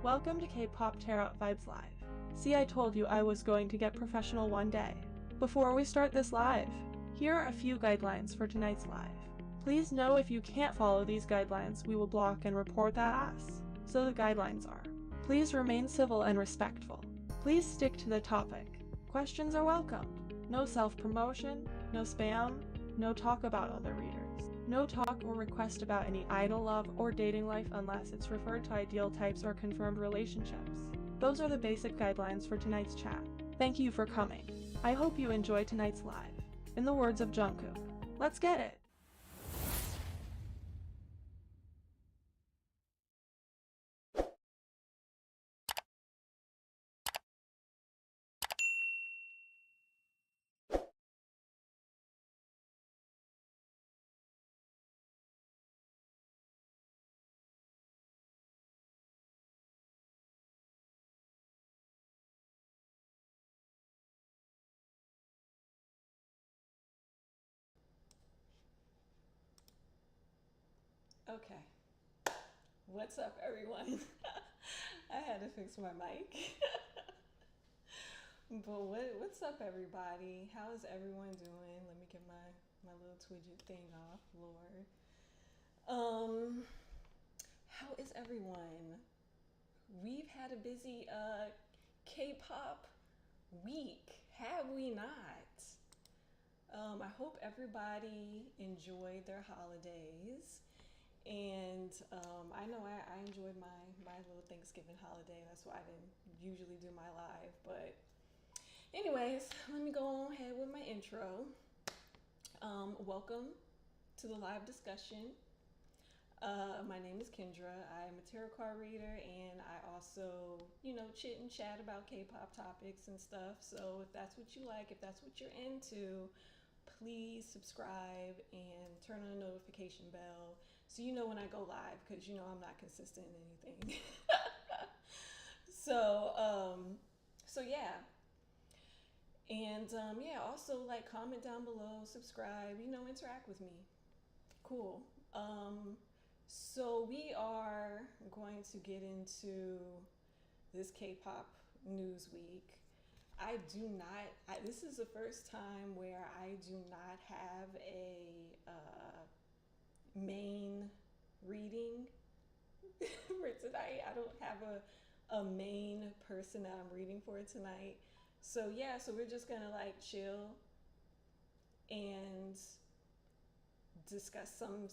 Welcome to K-Pop Tear Up Vibes Live. See, I told you I was going to get professional one day. Before we start this live, here are a few guidelines for tonight's live. Please know if you can't follow these guidelines, we will block and report that ass. So the guidelines are: please remain civil and respectful. Please stick to the topic. Questions are welcomed. No self-promotion, no spam, no talk about other readers. No talk or request about any idol love or dating life unless it's referred to ideal types or confirmed relationships. Those are the basic guidelines for tonight's chat. Thank you for coming. I hope you enjoy tonight's live. In the words of Jungkook, let's get it! Okay. What's up, everyone? I had to fix my mic. But what's up, everybody? How is everyone doing? Let me get my little twidget thing off, Lord. How is everyone? We've had a busy K-pop week, have we not? I hope everybody enjoyed their holidays. And I know I enjoyed my little Thanksgiving holiday. That's why I didn't usually do my live. But anyways, let me go ahead with my intro. Welcome to the live discussion. My name is Kendra. I'm a tarot card reader, and I also, chit and chat about K-pop topics and stuff. So if that's what you like, if that's what you're into, please subscribe and turn on the notification bell so you know when I go live, because I'm not consistent in anything. So yeah. And yeah, also like comment down below, subscribe, interact with me. Cool. So we are going to get into this K-pop news week. This is the first time where I do not have a main reading for tonight. I don't have a main person that I'm reading for tonight. So yeah, so we're just gonna like chill and discuss some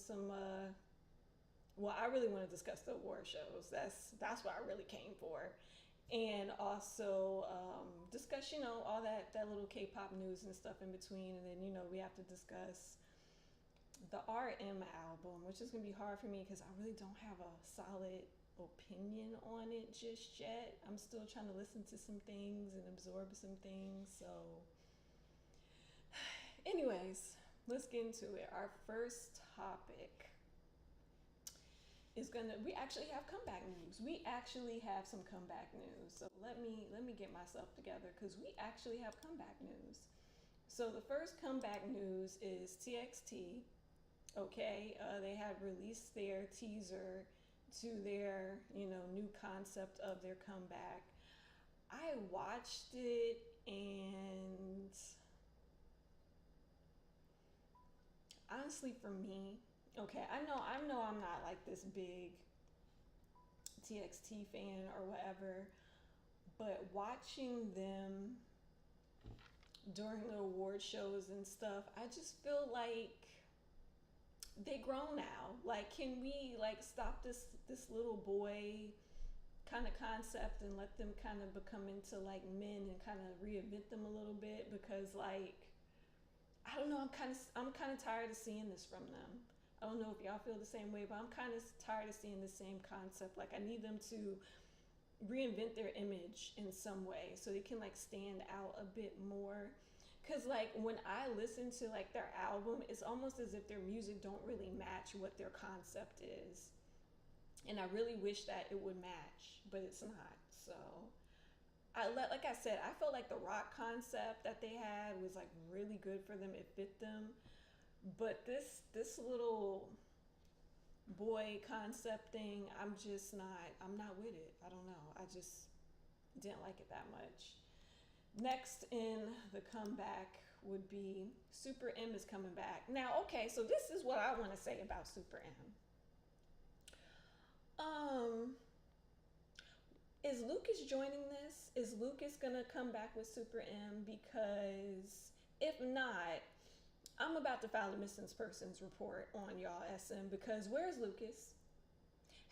well, I really want to discuss the award shows. That's what I really came for. And also discuss, all that little K-pop news and stuff in between. And then, we have to discuss the RM album, which is going to be hard for me because I really don't have a solid opinion on it just yet. I'm still trying to listen to some things and absorb some things. So anyways, let's get into it. Our first topic is we actually have comeback news. We actually have some comeback news. So let me get myself together because we actually have comeback news. So the first comeback news is TXT. Okay, they have released their teaser to their new concept of their comeback. I watched it and honestly, for me, okay, I know I'm not like this big TXT fan or whatever, but watching them during the award shows and stuff, I just feel like they grown now. Like, can we like stop this little boy kind of concept and let them kind of become into like men and kind of reinvent them a little bit? Because like, I don't know, I'm kind of tired of seeing this from them. I don't know if y'all feel the same way, but I'm kind of tired of seeing the same concept. Like, I need them to reinvent their image in some way so they can like stand out a bit more. Cause like when I listen to like their album, it's almost as if their music don't really match what their concept is. And I really wish that it would match, but it's not. So like I said, I felt like the rock concept that they had was like really good for them. It fit them. But this little boy concept thing, I'm not with it. I don't know. I just didn't like it that much. Next in the comeback would be Super M is coming back. Now, okay, so this is what I want to say about Super M. Um, is Lucas joining this? Is Lucas gonna come back with Super M? Because if not, I'm about to file a missing persons report on y'all SM, because where's Lucas?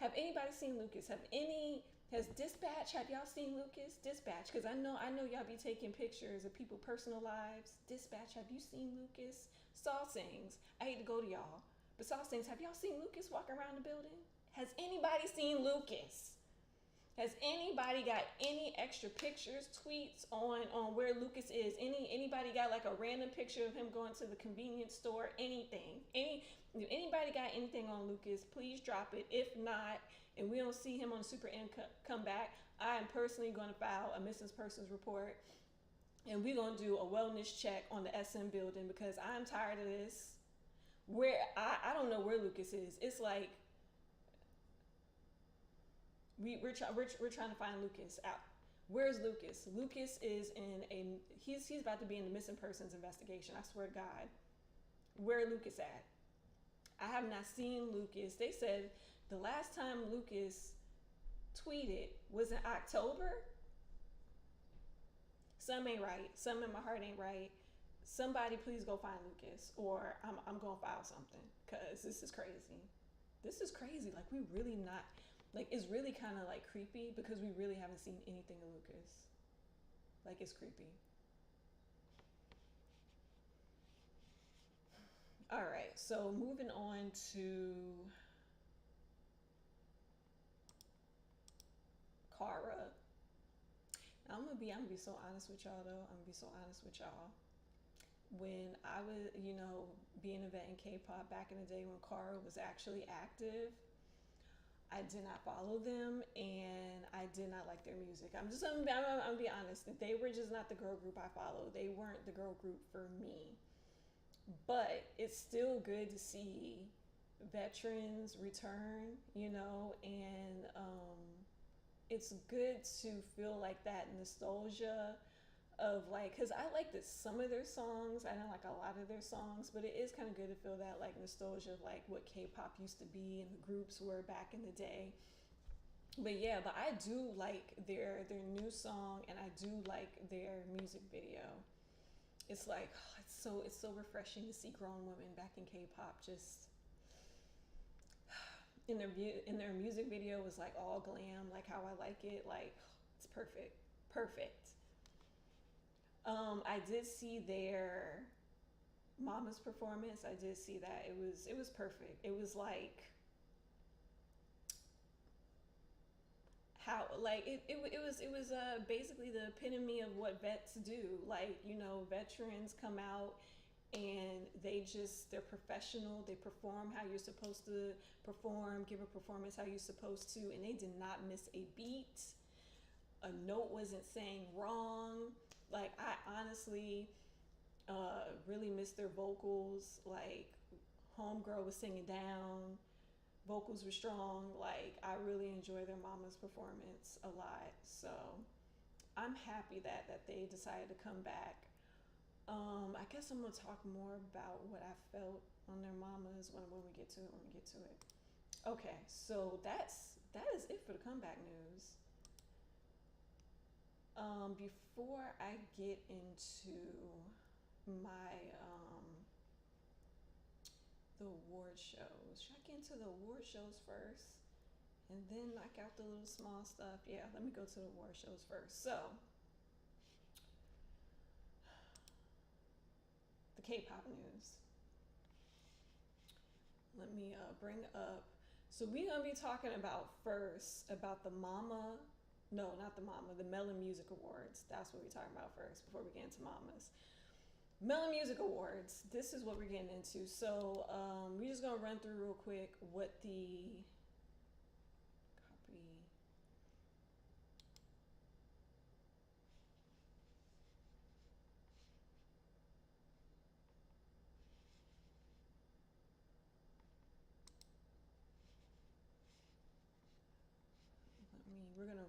Have anybody seen Lucas? Has Dispatch, have y'all seen Lucas? Dispatch, because I know y'all be taking pictures of people's personal lives. Dispatch, have you seen Lucas? Saw Sings, I hate to go to y'all, but Saw Sings, have y'all seen Lucas walking around the building? Has anybody seen Lucas? Has anybody got any extra pictures, tweets on where Lucas is? Anybody got like a random picture of him going to the convenience store? Anything? If anybody got anything on Lucas, please drop it. If not, and we don't see him on the Super M comeback, I am personally going to file a missing persons report, and we're going to do a wellness check on the SM building, because I'm tired of this. Where I don't know where Lucas is. It's like we're trying to find Lucas out. Where's Lucas? Lucas is he's about to be in the missing persons investigation. I swear to God. Where Lucas at? I have not seen Lucas. They said the last time Lucas tweeted was in October. Something ain't right. Something in my heart ain't right. Somebody please go find Lucas, or I'm gonna file something, because this is crazy. This is crazy. Like, we really not, like, it's really kind of like creepy, because we really haven't seen anything of Lucas. Like, it's creepy. All right, so moving on to Kara. I'm gonna be so honest with y'all though. I'm gonna be so honest with y'all. When I was, being a vet in K-pop back in the day when Kara was actually active, I did not follow them, and I did not like their music. I'm gonna be honest. They were just not the girl group I followed. They weren't the girl group for me. But it's still good to see veterans return, and it's good to feel like that nostalgia of, like, because I like some of their songs. I don't like a lot of their songs, but it is kind of good to feel that, like, nostalgia of, like, what K-pop used to be and the groups were back in the day. But yeah, but I do like their new song, and I do like their music video. It's like, it's so refreshing to see grown women back in K-pop, just in their music video was like all glam, like how I like it. Like, it's perfect. I did see their Mama's performance. I did see that. It was perfect. It was like how, like, it was basically the epitome of what vets do. Like, veterans come out, and they're professional. They perform how you're supposed to perform, give a performance how you're supposed to, and they did not miss a beat. A note wasn't saying wrong. Like, I honestly really missed their vocals. Like, Homegirl was singing down, vocals were strong. Like, I really enjoy their Mama's performance a lot. So I'm happy that they decided to come back. I guess I'm gonna talk more about what I felt on their Mamas when we get to it. Okay, so that is it for the comeback news. Before I get into my the award shows, should I get into the award shows first and then knock out the little small stuff? Yeah, let me go to the award shows first. So, the K-pop news. Let me bring up. So we're gonna be talking about the Mama. No, not the Mama. The Melon Music Awards. That's what we're talking about first before we get into Mamas. Melon Music Awards. This is what we're getting into. So we're just gonna run through real quick what the copy.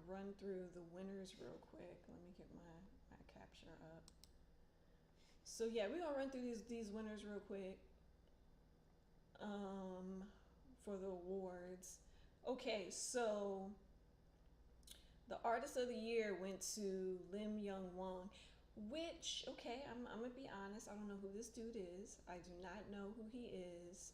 run through the winners real quick. Let me get my capture up. So yeah, we're gonna run through these winners real quick. For the awards. Okay, so the artist of the year went to Lim Young Won, which, okay, I'm gonna be honest, I don't know who this dude is. I do not know who he is.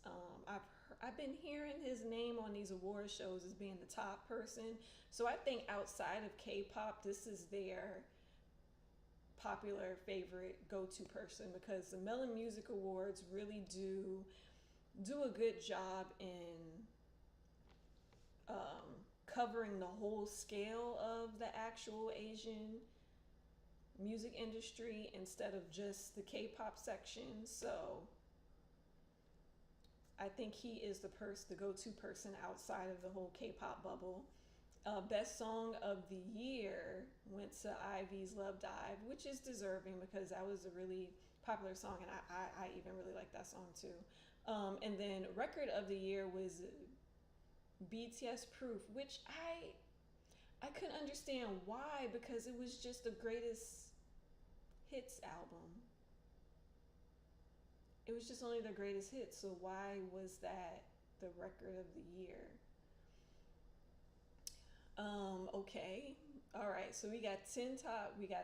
I've been hearing his name on these award shows as being the top person. So I think outside of K-pop, this is their popular favorite go-to person, because the Melon Music Awards really do a good job in covering the whole scale of the actual Asian music industry instead of just the K-pop section. So I think he is the go-to person outside of the whole K-pop bubble. Best song of the year went to Ivy's Love Dive, which is deserving because that was a really popular song, and I even really like that song too. And then record of the year was BTS Proof, which I couldn't understand why, because it was just the greatest hits album. It was just only the greatest hits, so why was that the record of the year? Okay. All right. So we got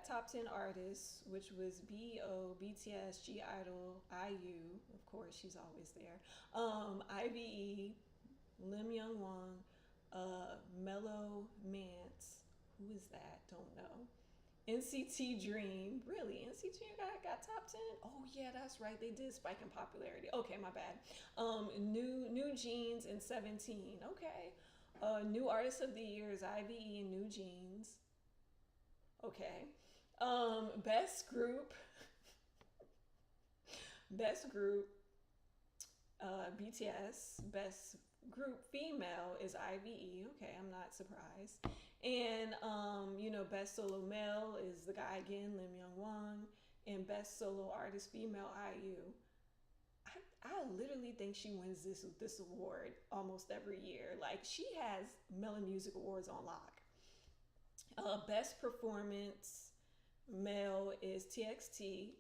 top 10 artists, which was B.O., BTS, G Idol, IU, of course, she's always there. IVE, Lim Young Won, Mellow Mance. Who is that? Don't know. NCT Dream. Really? NCT Dream got top 10? Oh yeah, that's right. They did spike in popularity. Okay, my bad. New Jeans and 17. Okay. New Artist of the Year is IVE and New Jeans. Okay. Best group. Best group. BTS. Best group female is IVE. Okay, I'm not surprised. And best solo male is the guy again, Lim Young Won. And best solo artist female, IU. I literally think she wins this award almost every year. Like, she has Melon Music Awards on lock. Best performance male is TXT.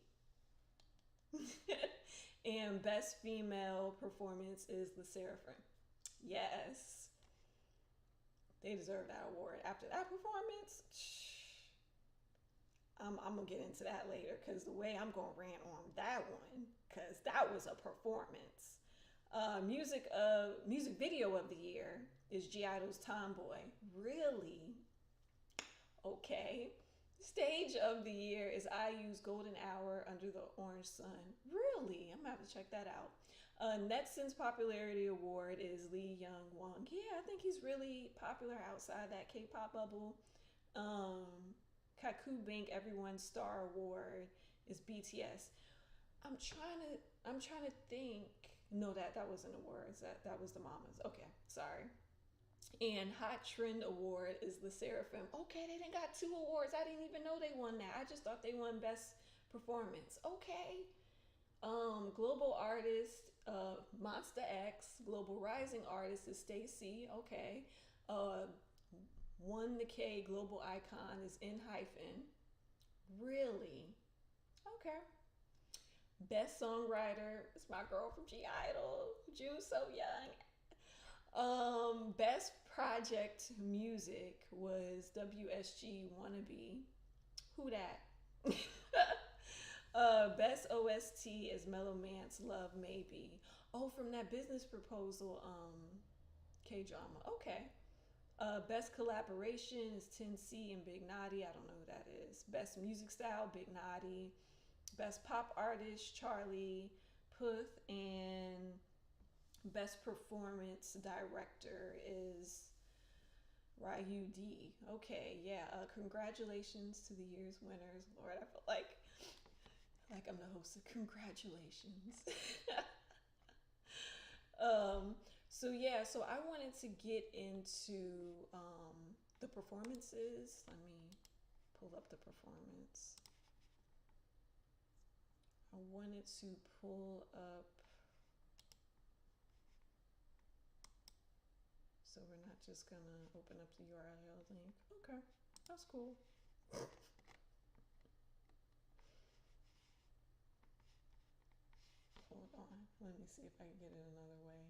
And best female performance is the Seraphim. Yes. They deserve that award. After that performance, I'm going to get into that later, because the way I'm going to rant on that one, because that was a performance. Music video of the year is G Idol's Tomboy. Really? Okay. Stage of the year is IU's Golden Hour Under the Orange Sun. Really? I'm going to have to check that out. Netson's Popularity Award is Lee Young Won. Yeah, I think he's really popular outside that K-pop bubble. Kaku Bank Everyone Star Award is BTS. I'm trying to think. No, that wasn't awards. That was the Mamas. Okay, sorry. And Hot Trend Award is the Seraphim. Okay, they didn't got 2 awards. I didn't even know they won that. I just thought they won Best Performance. Okay. Global Artist, Monsta X. Global Rising Artist is Stacy. Okay. One the K Global Icon is ENHYPEN. Really? Okay. Best Songwriter is my girl from G Idol, June So Young. Best Project Music was WSG Wannabe. Who that? Best OST is Mellow Mance Love Maybe. Oh, from that Business Proposal K-drama. Okay. Best Collaboration is 10C and Big Naughty. I don't know who that is. Best Music Style, Big Naughty. Best Pop Artist, Charlie Puth. And Best Performance Director is Ryu D. Okay, yeah. Congratulations to the year's winners. Lord, I feel like I'm the host of congratulations. So I wanted to get into the performances. Let me pull up the performance. I wanted to pull up. So we're not just gonna open up the URL link. Okay, that's cool. Hold on, let me see if I can get it another way.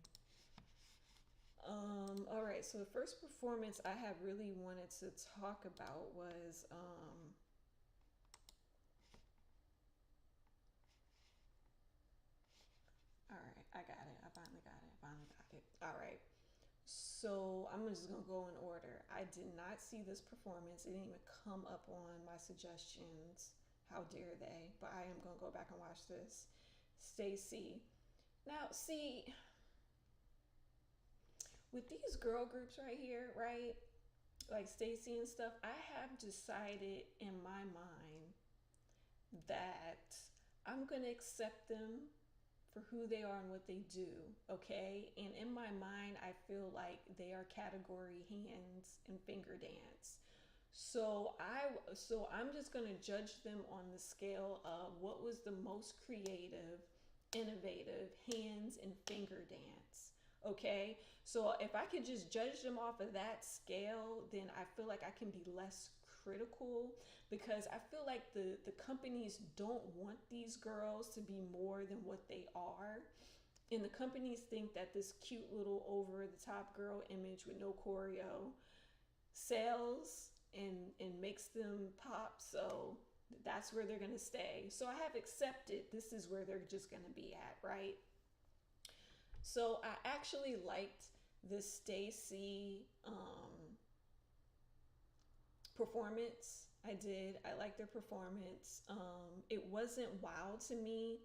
All right, so the first performance I have really wanted to talk about was all right, I got it. I finally got it. All right. So I'm just gonna go in order. I did not see this performance. It didn't even come up on my suggestions. How dare they? But I am gonna go back and watch this. Stacy. Now, see, with these girl groups right here, right? Like Stacy and stuff, I have decided in my mind that I'm gonna accept them for who they are and what they do, okay? And in my mind, I feel like they are category hands and finger dance. So I'm just gonna judge them on the scale of what was the most creative, innovative hands and finger dance. Okay, so if I could just judge them off of that scale, then I feel like I can be less critical, because I feel like the companies don't want these girls to be more than what they are. And the companies think that this cute little over the top girl image with no choreo sells and makes them pop. So that's where they're gonna stay. So I have accepted this is where they're just gonna be at, right? So I actually liked the Stacy performance. I did. I liked their performance. It wasn't wow to me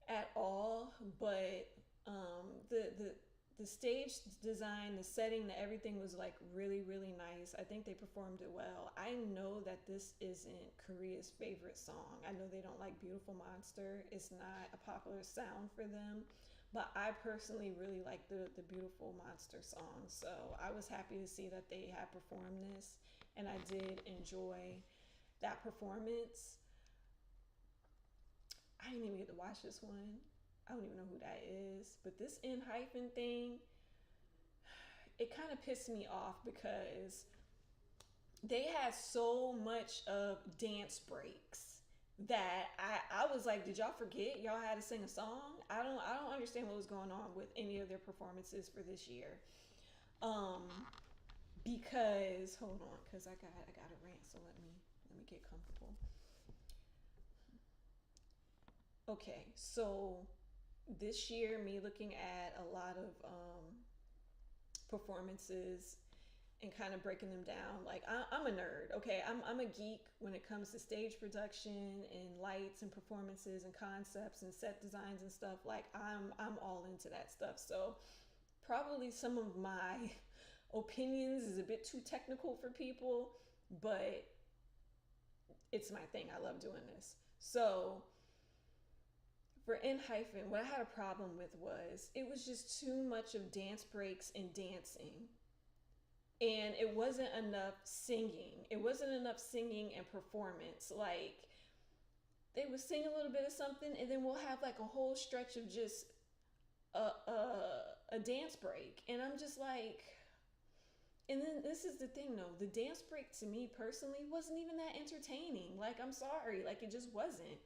at all, but the stage design, the setting, the everything was like really, really nice. I think they performed it well. I know that this isn't Korea's favorite song. I know they don't like Beautiful Monster. It's not a popular sound for them. But I personally really like the Beautiful Monster song. So I was happy to see that they had performed this. And I did enjoy that performance. I didn't even get to watch this one. I don't even know who that is. But this N hyphen thing, it kind of pissed me off because they had so much of dance breaks that I was like, did y'all forget y'all had to sing a song? I don't understand what was going on with any of their performances for this year. Because hold on, because I got a rant, so let me get comfortable. Okay, so this year, me looking at a lot of performances and kind of breaking them down. Like I'm a nerd, okay? I'm a geek when it comes to stage production and lights and performances and concepts and set designs and stuff. Like I'm all into that stuff. So probably some of my opinions is a bit too technical for people, but it's my thing. I love doing this. So for N hyphen, what I had a problem with was it was just too much of dance breaks and dancing. And it wasn't enough singing. It wasn't enough singing and performance. Like they would sing a little bit of something and then we'll have like a whole stretch of just a dance break. And I'm just like, and then this is the thing though, the dance break to me personally wasn't even that entertaining. Like I'm sorry, like it just wasn't.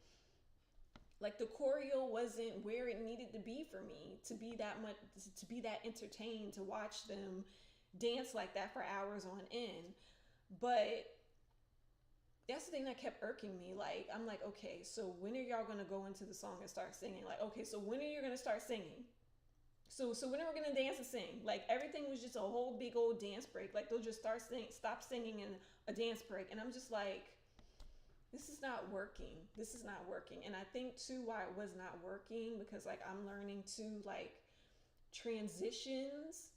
Like the choreo wasn't where it needed to be for me to be that much, to be that entertained, to watch them dance like that for hours on end. But that's the thing that kept irking me. Like I'm like, okay, so when are y'all gonna go into the song and start singing? Like, okay, so when are you gonna start singing? So when are we gonna dance and sing? Like everything was just a whole big old dance break. Like they'll just stop singing in a dance break, and I'm just like, this is not working. This is not working. And I think too why it was not working, because like I'm learning to like transitions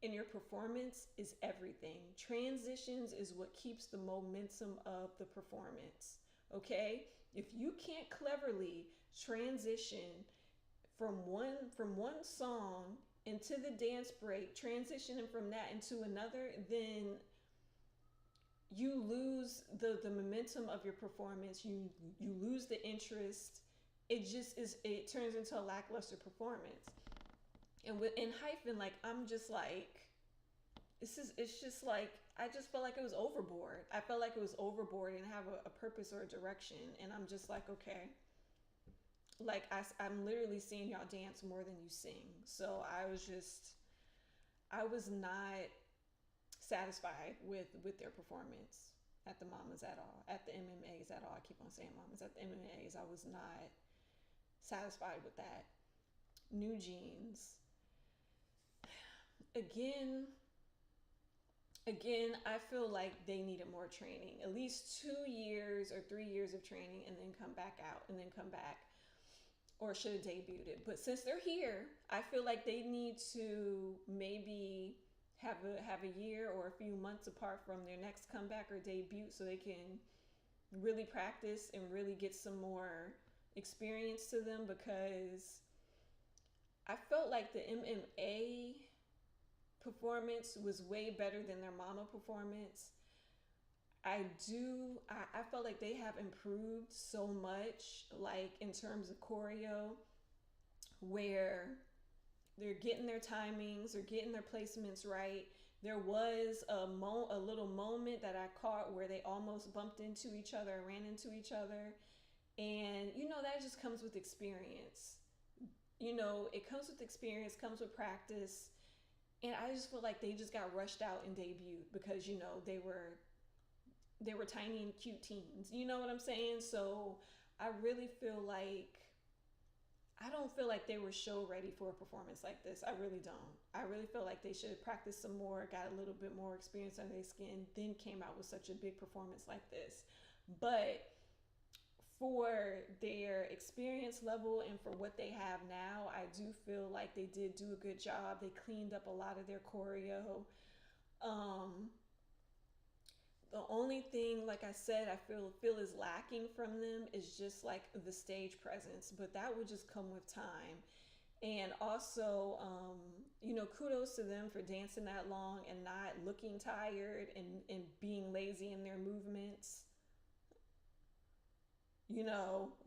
in your performance is everything. Transitions is what keeps the momentum of the performance. Okay? If you can't cleverly transition from one song into the dance break, transitioning from that into another, then you lose the momentum of your performance. You lose the interest. It turns into a lackluster performance. And in hyphen, like I'm just like, it's just like I just felt like it was overboard. I felt like it was overboard and have a purpose or a direction, and I'm just like, okay, like I'm literally seeing y'all dance more than you sing. So I was not satisfied with their performance at the Mamas at all, at the MMAs at all. I keep on saying Mamas at the MMAs. I was not satisfied with that. New Jeans, again, I feel like they needed more training, at least 2 years or 3 years of training, and then come back out, and then come back, or should have debuted it. But since they're here, I feel like they need to maybe have a year or a few months apart from their next comeback or debut, so they can really practice and really get some more experience to them, because I felt like the MMA performance was way better than their Mama performance. I felt like they have improved so much, like in terms of choreo, where they're getting their timings, they're getting their placements right. There was a little moment that I caught where they almost bumped into each other, ran into each other, and that just comes with experience. It comes with experience, comes with practice, and I just feel like they just got rushed out and debuted because they were tiny and cute teens. You know what I'm saying? So I really feel like I don't feel like they were show ready for a performance like this. I really don't. I really feel like they should have practiced some more, got a little bit more experience under their skin, then came out with such a big performance like this. But for their experience level and for what they have now, I do feel like they did do a good job. They cleaned up a lot of their choreo. Um, the only thing, like I said, I feel is lacking from them is just like the stage presence, but that would just come with time. And also, kudos to them for dancing that long and not looking tired and being lazy in their movements,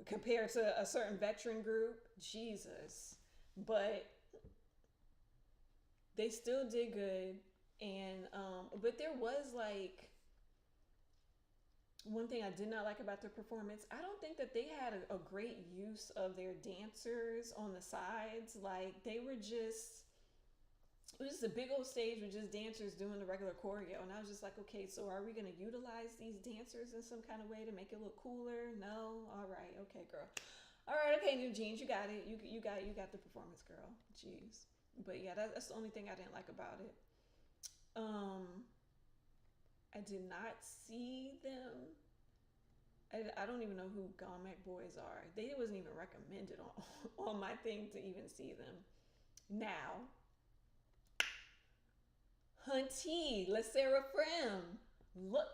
compared to a certain veteran group. Jesus. But they still did good. And, but there was like, one thing I did not like about their performance, I don't think that they had a great use of their dancers on the sides. Like it was just a big old stage with just dancers doing the regular choreo, and I was just like, okay, so are we gonna utilize these dancers in some kind of way to make it look cooler? No. All right. Okay, girl. All right. Okay, New Jeans, you got it. You got the performance, girl. Jeez. But yeah, that's the only thing I didn't like about it. I did not see them. I don't even know who Gomek Boys are. They wasn't even recommended on my thing to even see them. Now, Hunty, Les Seraphim, look,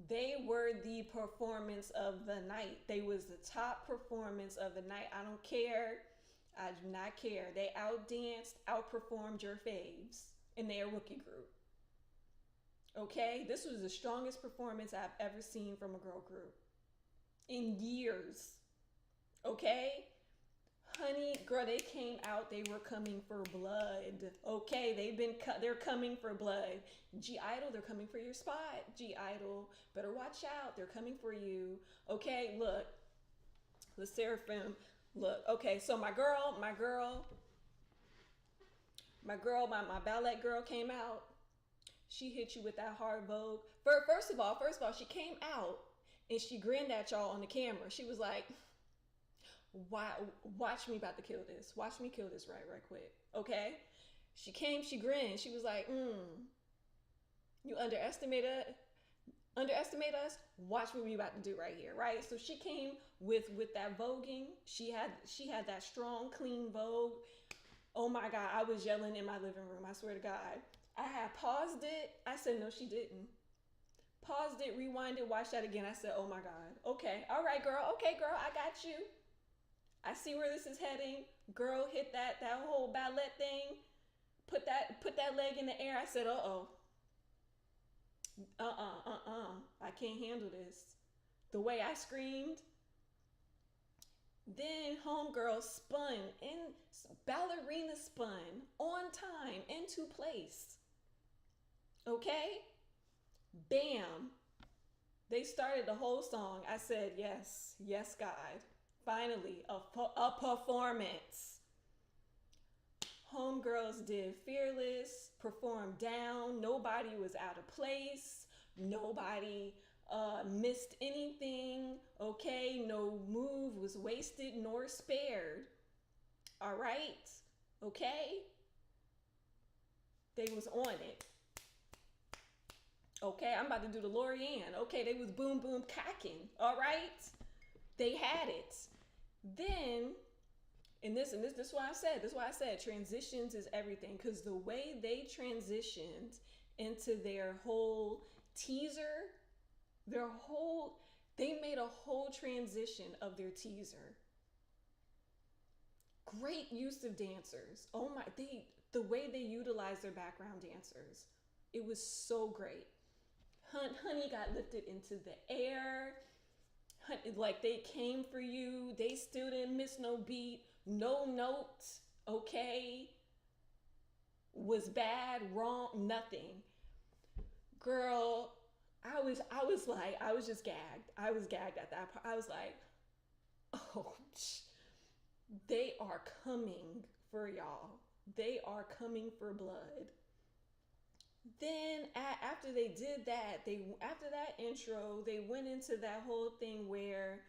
they were the performance of the night. They was the top performance of the night. I don't care. I do not care. They outdanced, outperformed your faves in their rookie group. Okay, this was the strongest performance I've ever seen from a girl group in years. Okay, honey, girl, they came out. They were coming for blood. Okay, they're coming for blood. G Idol, they're coming for your spot. G Idol, better watch out. They're coming for you. Okay, look, the Seraphim. Look, okay, so my ballet girl came out. She hit you with that hard Vogue. First of all, she came out and she grinned at y'all on the camera. She was like, watch me about to kill this. Watch me kill this right quick. Okay? She came, she grinned. She was like, you underestimate us? Watch what we about to do right here, right? So she came with that voguing. She had that strong, clean Vogue. Oh my God, I was yelling in my living room. I swear to God. I had paused it. I said, no, she didn't. Paused it, rewind it, watch that again. I said, oh my God. Okay. All right, girl. Okay, girl. I got you. I see where this is heading. Girl, hit that whole ballet thing. Put that leg in the air. I said, uh-oh. I can't handle this. The way I screamed Then homegirl spun in, ballerina spun on time into place. Okay? Bam. They started the whole song. I said, yes, yes, God. Finally, a performance. Homegirls did Fearless, performed down. Nobody was out of place. Nobody missed anything. Okay, no move was wasted nor spared. All right, okay. They was on it. Okay, I'm about to do the Lorianne. Okay, they was boom boom cocking. All right, they had it. Then, and this is why I said transitions is everything, because the way they transitioned into their whole teaser, they made a whole transition of their teaser. Great use of dancers. Oh my, the way they utilized their background dancers, it was so great. Honey got lifted into the air. Like they came for you. They still didn't miss no beat, no note. Okay, was bad, wrong, nothing. Girl, I was just gagged. I was gagged at that part. I was like, oh, they are coming for y'all. They are coming for blood. Then after they did that, after that intro, they went into that whole thing where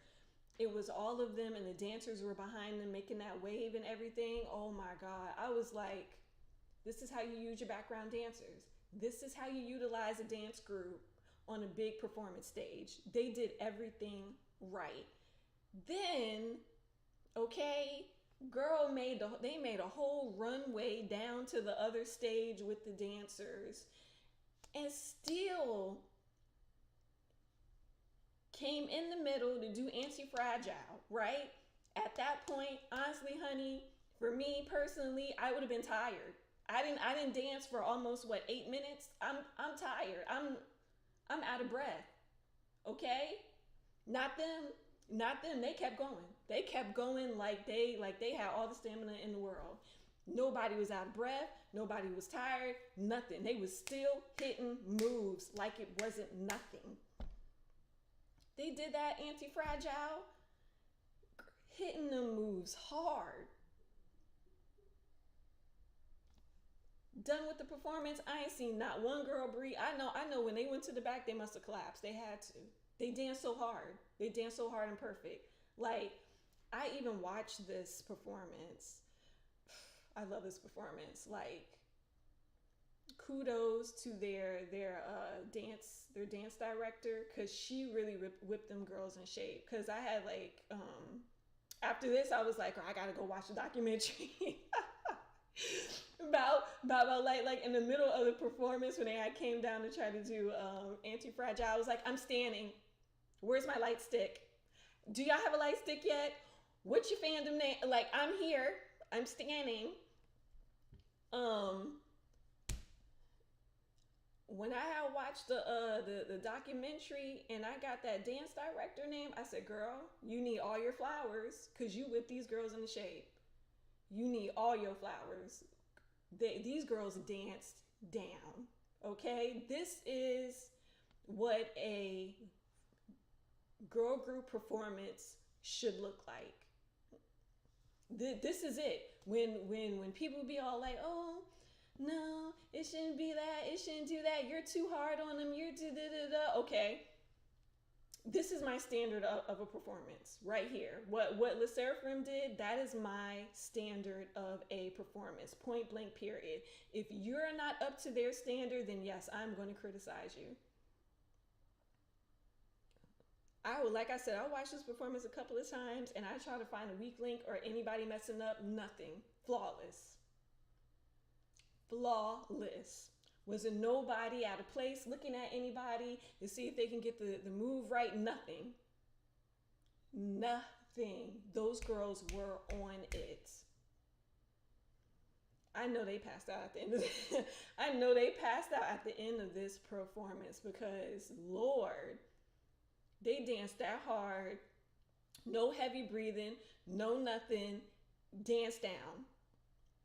it was all of them and the dancers were behind them making that wave and everything. Oh my God. I was like, this is how you use your background dancers. This is how you utilize a dance group on a big performance stage. They did everything right. Then, okay, they made a whole runway down to the other stage with the dancers, and still came in the middle to do Anti-Fragile, right? At that point, honestly, honey, for me personally, I would have been tired. I didn't dance for almost 8 minutes. I'm tired. I'm out of breath. Okay? Not them. They kept going. They kept going like they had all the stamina in the world. Nobody was out of breath. Nobody was tired. Nothing. They was still hitting moves like it wasn't nothing. They did that Anti-Fragile, hitting them moves hard. Done with the performance, I ain't seen not one girl breathe. I know when they went to the back, they must have collapsed. They had to. They danced so hard. They danced so hard and perfect. Like, I even watched this performance. I love this performance. Like, kudos to their dance director, because she really whipped them girls in shape. Because I had after this, I was like, oh, I gotta go watch the documentary about like in the middle of the performance when I came down to try to do Anti-Fragile. I was like, I'm standing. Where's my light stick? Do y'all have a light stick yet? What's your fandom name? Like, I'm here. I'm standing. When I had watched the documentary and I got that dance director name, I said, girl, you need all your flowers, because you whip these girls into shape. You need all your flowers. These girls danced down. Okay? This is what a girl group performance should look like. This is it. When people be all like, oh, no, it shouldn't be that, it shouldn't do that, you're too hard on them, you're too da-da-da. Okay, this is my standard of a performance right here. What Le Sserafim did, that is my standard of a performance, point blank, period. If you're not up to their standard, then yes, I'm going to criticize you. Like I said, I watched this performance a couple of times and I try to find a weak link or anybody messing up. Nothing. Flawless. Flawless. Wasn't nobody out of place looking at anybody to see if they can get the move right. Nothing. Nothing. Those girls were on it. I know they passed out at the end of this. I know they passed out at the end of this performance, because Lord, they danced that hard No heavy breathing, no nothing. Dance down.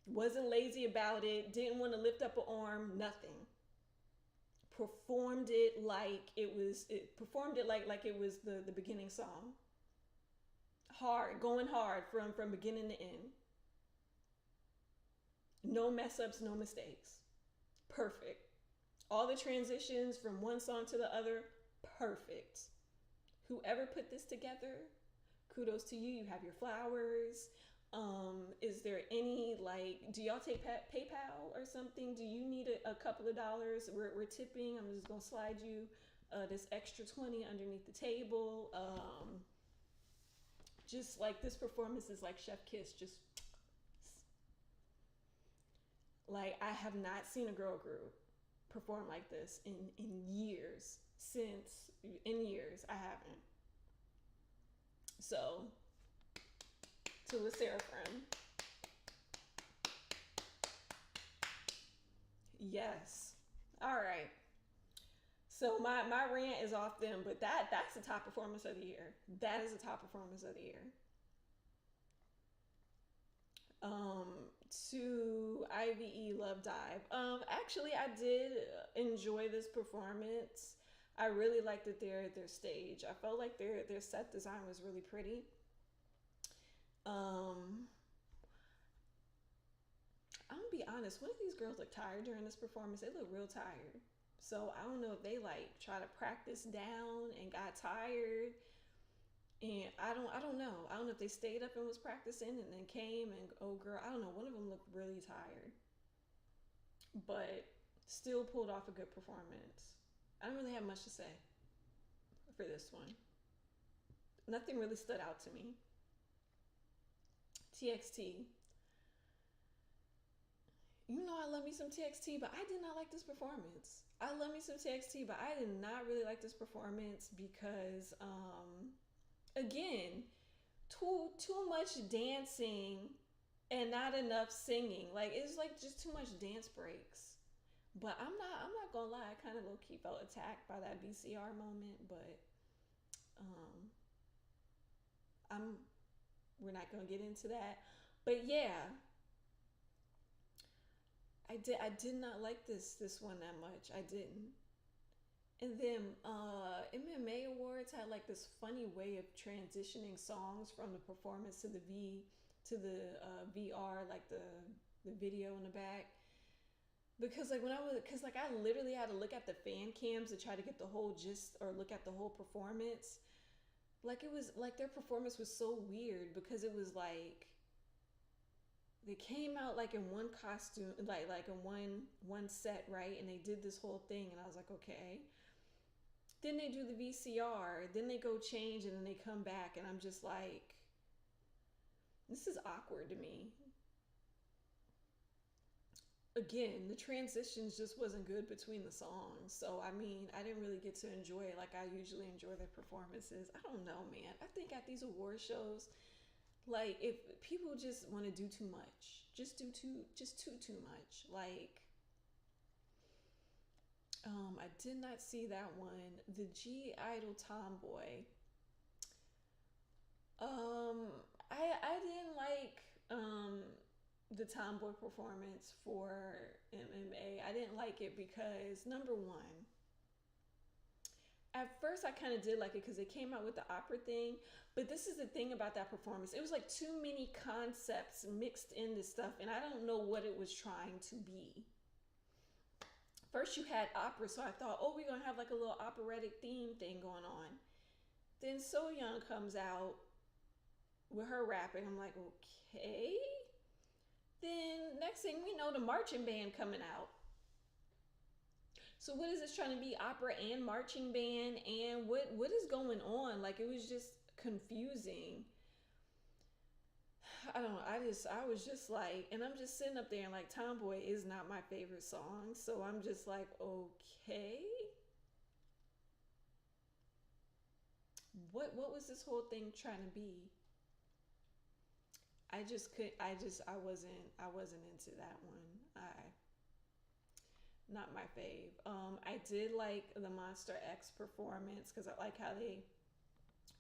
Wasn't lazy about it, didn't want to lift up an arm, nothing. Performed it like it performed it like it was the beginning song. Hard, going hard from beginning to end. No mess ups, no mistakes. Perfect. All the transitions from one song to the other, perfect. Whoever put this together, kudos to you. You have your flowers. Is there any, like, do y'all take PayPal or something? Do you need a couple of dollars? We're tipping. I'm just gonna slide you this extra 20 underneath the table. Just like this performance is like Chef Kiss. Just like I have not seen a girl group perform like this in years. Since in years, I haven't. So to a Seraphim. Yes. All right. So my rant is off them, but that's the top performance of the year. That is the top performance of the year. Um, to IVE Love Dive. Actually, I did enjoy this performance. I really liked that their stage. I felt like their set design was really pretty. Um, I'm gonna be honest. One of these girls looked tired during this performance. They looked real tired. So I don't know if they like try to practice down and got tired. And I don't know. I don't know if they stayed up and was practicing and then came and oh girl, I don't know. One of them looked really tired, but still pulled off a good performance. I don't really have much to say for this one. Nothing really stood out to me. TXT. You know I love me some TXT, but I did not like this performance. I love me some TXT, but I did not really like this performance because again, too much dancing and not enough singing. Like it's like just too much dance breaks. But I'm not gonna lie, I kind of low key felt attacked by that VCR moment, but um I'm we're not gonna get into that. But yeah, I did not like this one that much. I didn't. And then MMA Awards had like this funny way of transitioning songs from the performance to the VR, like the video in the back. Because like cause like I literally had to look at the fan cams to try to get the whole gist or look at the whole performance. Like it was like their performance was so weird because it was like they came out like in one costume, like in one set, right? And they did this whole thing, and I was like, okay. Then they do the VCR, then they go change, and then they come back, and I'm just like, this is awkward to me. Again, the transitions just wasn't good between the songs. So, I mean, I didn't really get to enjoy it like I usually enjoy their performances. I don't know, man. I think at these award shows, like, if people just want to do too much, just too much. Like, I did not see that one. The G Idol Tomboy. Um, I didn't like the tomboy performance for MMA. I didn't like it because number one, at first I kind of did like it because they came out with the opera thing, but this is the thing about that performance. It was like too many concepts mixed into stuff, and I don't know what it was trying to be. First you had opera, so I thought, oh, we're gonna have like a little operatic theme thing going on. Then So Young comes out with her rapping. I'm like, okay. Then next thing we know, the marching band coming out. So what is this trying to be, opera and marching band, and what is going on? Like it was just confusing. I don't know. I was just like, and I'm just sitting up there and like Tomboy is not my favorite song, so I'm just like, okay. What was this whole thing trying to be? I just could I wasn't into that one. I Not my fave. I did like the Monster X performance because I like how they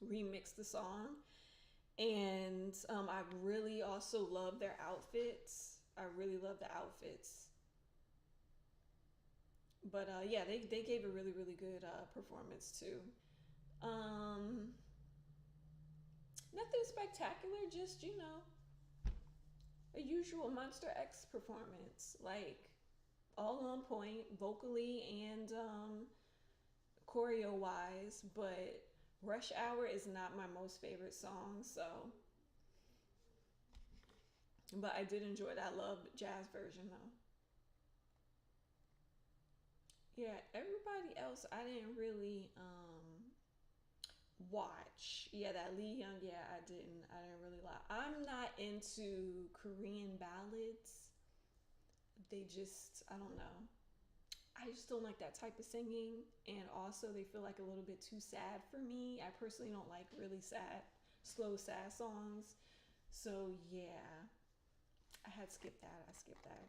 remixed the song. And I really also love their outfits. I really love the outfits. But yeah, they gave a really, really good performance too. Um, Nothing spectacular, just, a usual Monster X performance. Like, all on point, vocally and choreo wise. But Rush Hour is not my most favorite song, so. But I did enjoy it. I loved the jazz version though. Yeah, everybody else I didn't really watch. Yeah, that Lee Young, yeah, I didn't really like. I'm not into Korean ballads. They just, I don't know. I just don't like that type of singing, and also they feel like a little bit too sad for me. I personally don't like really sad, slow, sad songs. So yeah, I had skipped that. I skipped that.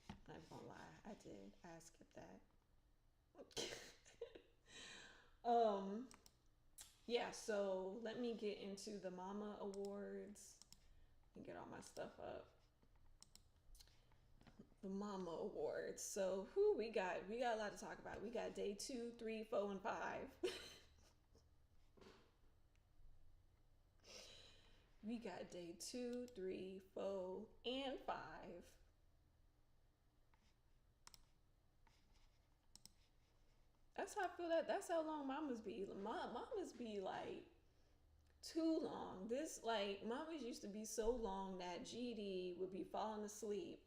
I'm not gonna lie, I did. I skipped that. um, yeah. So let me get into the Mama Awards and get all my stuff up. The Mama Awards. So who we got? We got a lot to talk about. We got day 2, 3, 4, and 5. We got day 2, 3, 4, and 5. That's how I feel that. That's how long mamas be. Mamas be like too long. This like mamas used to be so long that GD would be falling asleep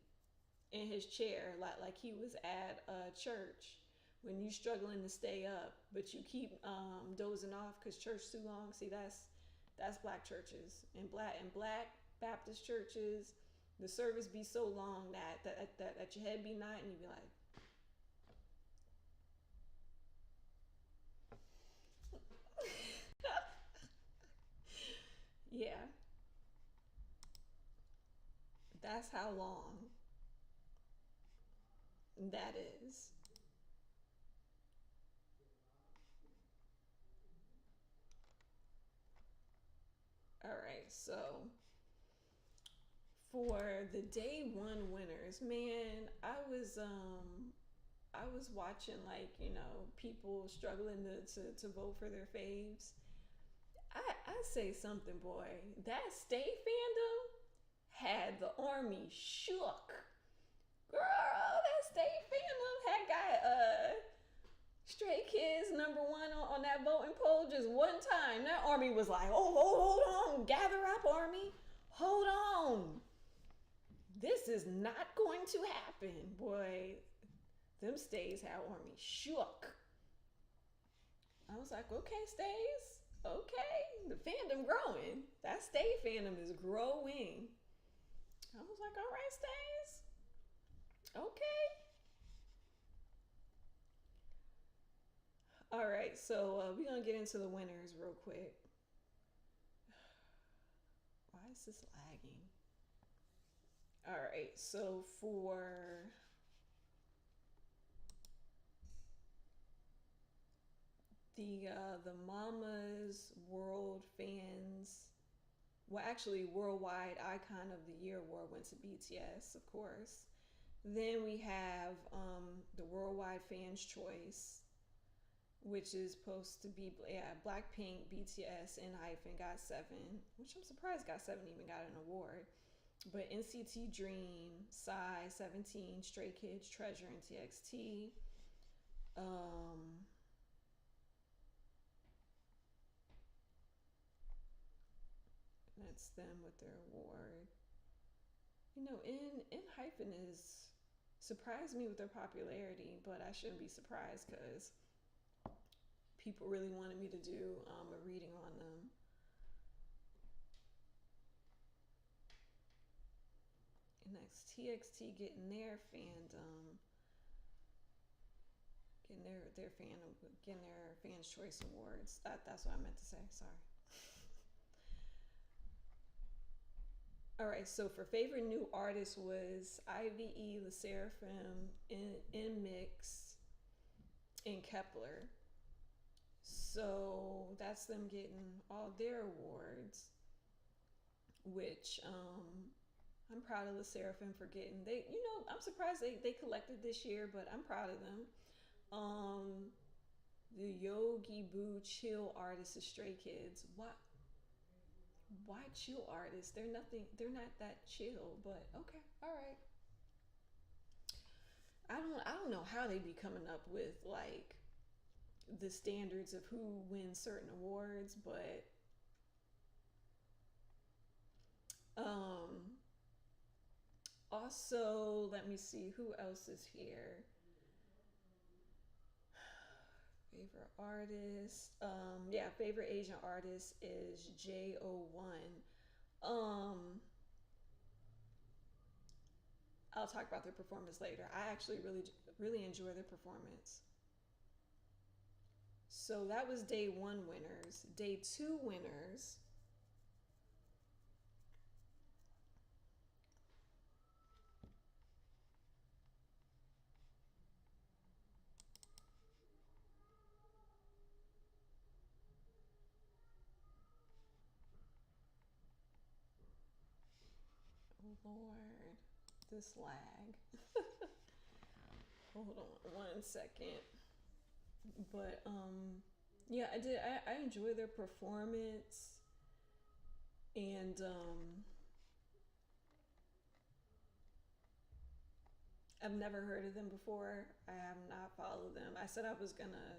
in his chair like he was at church when you struggling to stay up, but you keep dozing off because church too long. See, that's black churches and black Baptist churches. The service be so long that your head be nodding and you be like, yeah, that's how long that is. All right, so for the day one winners, man, I was watching like people struggling to vote for their faves. I say something, boy. That state fandom had the army shook. Girl, that state fandom had got Stray Kids #1 on that voting poll just one time. That army was like, oh, hold on, gather up, army. Hold on. This is not going to happen, boy. Them stays had army shook. I was like, okay, stays. Okay, the fandom growing. That stay fandom is growing. I was like, all right, stays. Okay. All right, so we're gonna get into the winners real quick. Why is this lagging? All right, so for the Mama's World Fans, well, actually, Worldwide Icon of the Year award went to BTS, of course. Then we have the Worldwide Fans Choice, which is supposed to be Blackpink, BTS, and Hyphen got 7, which I'm surprised got 7 even got an award. But NCT Dream, Psy, 17, Stray Kids, Treasure, and TXT. Um, that's them with their award. In Hyphen is surprised me with their popularity, but I shouldn't be surprised because people really wanted me to do a reading on them. And that's TXT getting their fandom, getting their fans choice awards. That's what I meant to say. Sorry. All right, so for favorite new artist was IVE, Le Seraphim, in Mix, and Kepler. So that's them getting all their awards. which I'm proud of the Seraphim for getting. They, I'm surprised they collected this year, but I'm proud of them. Um, the Yogi Boo chill artists is Stray Kids. Why chill artists? They're nothing. They're not that chill. But okay, all right. I don't know how they be coming up with like the standards of who wins certain awards, but um also let me see who else is here. Favorite artist. Yeah, favorite Asian artist is JO1. Um I'll talk about their performance later. I actually really enjoy their performance. So that was day 1 winners. Day 2 winners. Lord, this lag. Hold on 1 second. But yeah, I did. I enjoy their performance, and I've never heard of them before. I have not followed them. I said I was gonna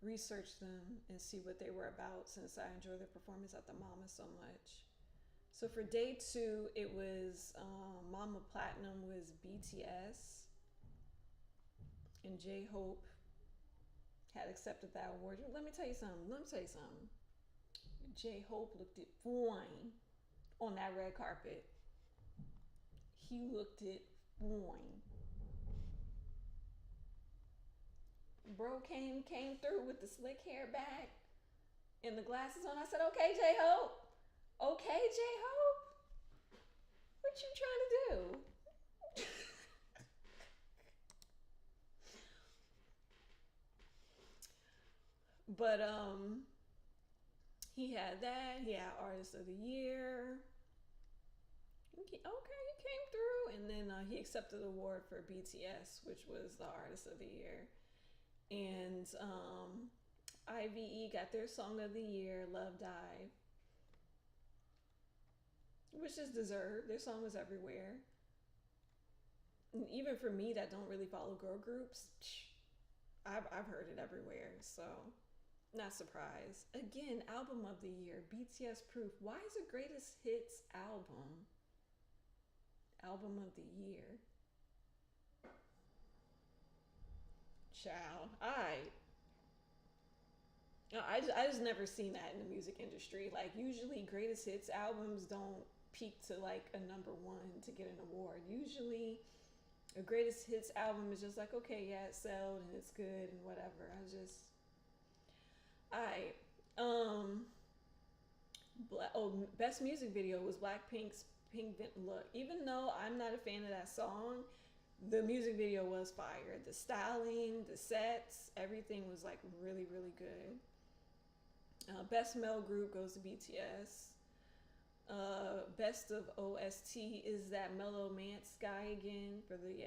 research them and see what they were about since I enjoy their performance at the Mama so much. So for day 2, it was Mama Platinum was BTS, and J Hope had accepted that award. Let me tell you something. Let me tell you something. J Hope looked it fine on that red carpet. He looked it fine. Bro came through with the slick hair back and the glasses on. I said, "Okay, J Hope. Okay, J Hope. What you trying to do?" But he had that. He had Artist of the Year. Okay, he came through, and then he accepted the award for BTS, which was the Artist of the Year. And IVE got their Song of the Year, Love Dive, which is deserved. Their song was everywhere. And even for me that don't really follow girl groups, I've heard it everywhere. So not surprised. Again, album of the year, BTS Proof. Why is it greatest hits album? Album of the year. Child. I just never seen that in the music industry. Like usually greatest hits albums don't peak to like a number 1 to get an award. Usually a greatest hits album is just like, okay, yeah, it sold and it's good and whatever. I best music video was Blackpink's Pink Look. Even though I'm not a fan of that song, the music video was fire. The styling, the sets, everything was like really, really good. Best male group goes to BTS. Best of OST is that Mellow Mance guy again for the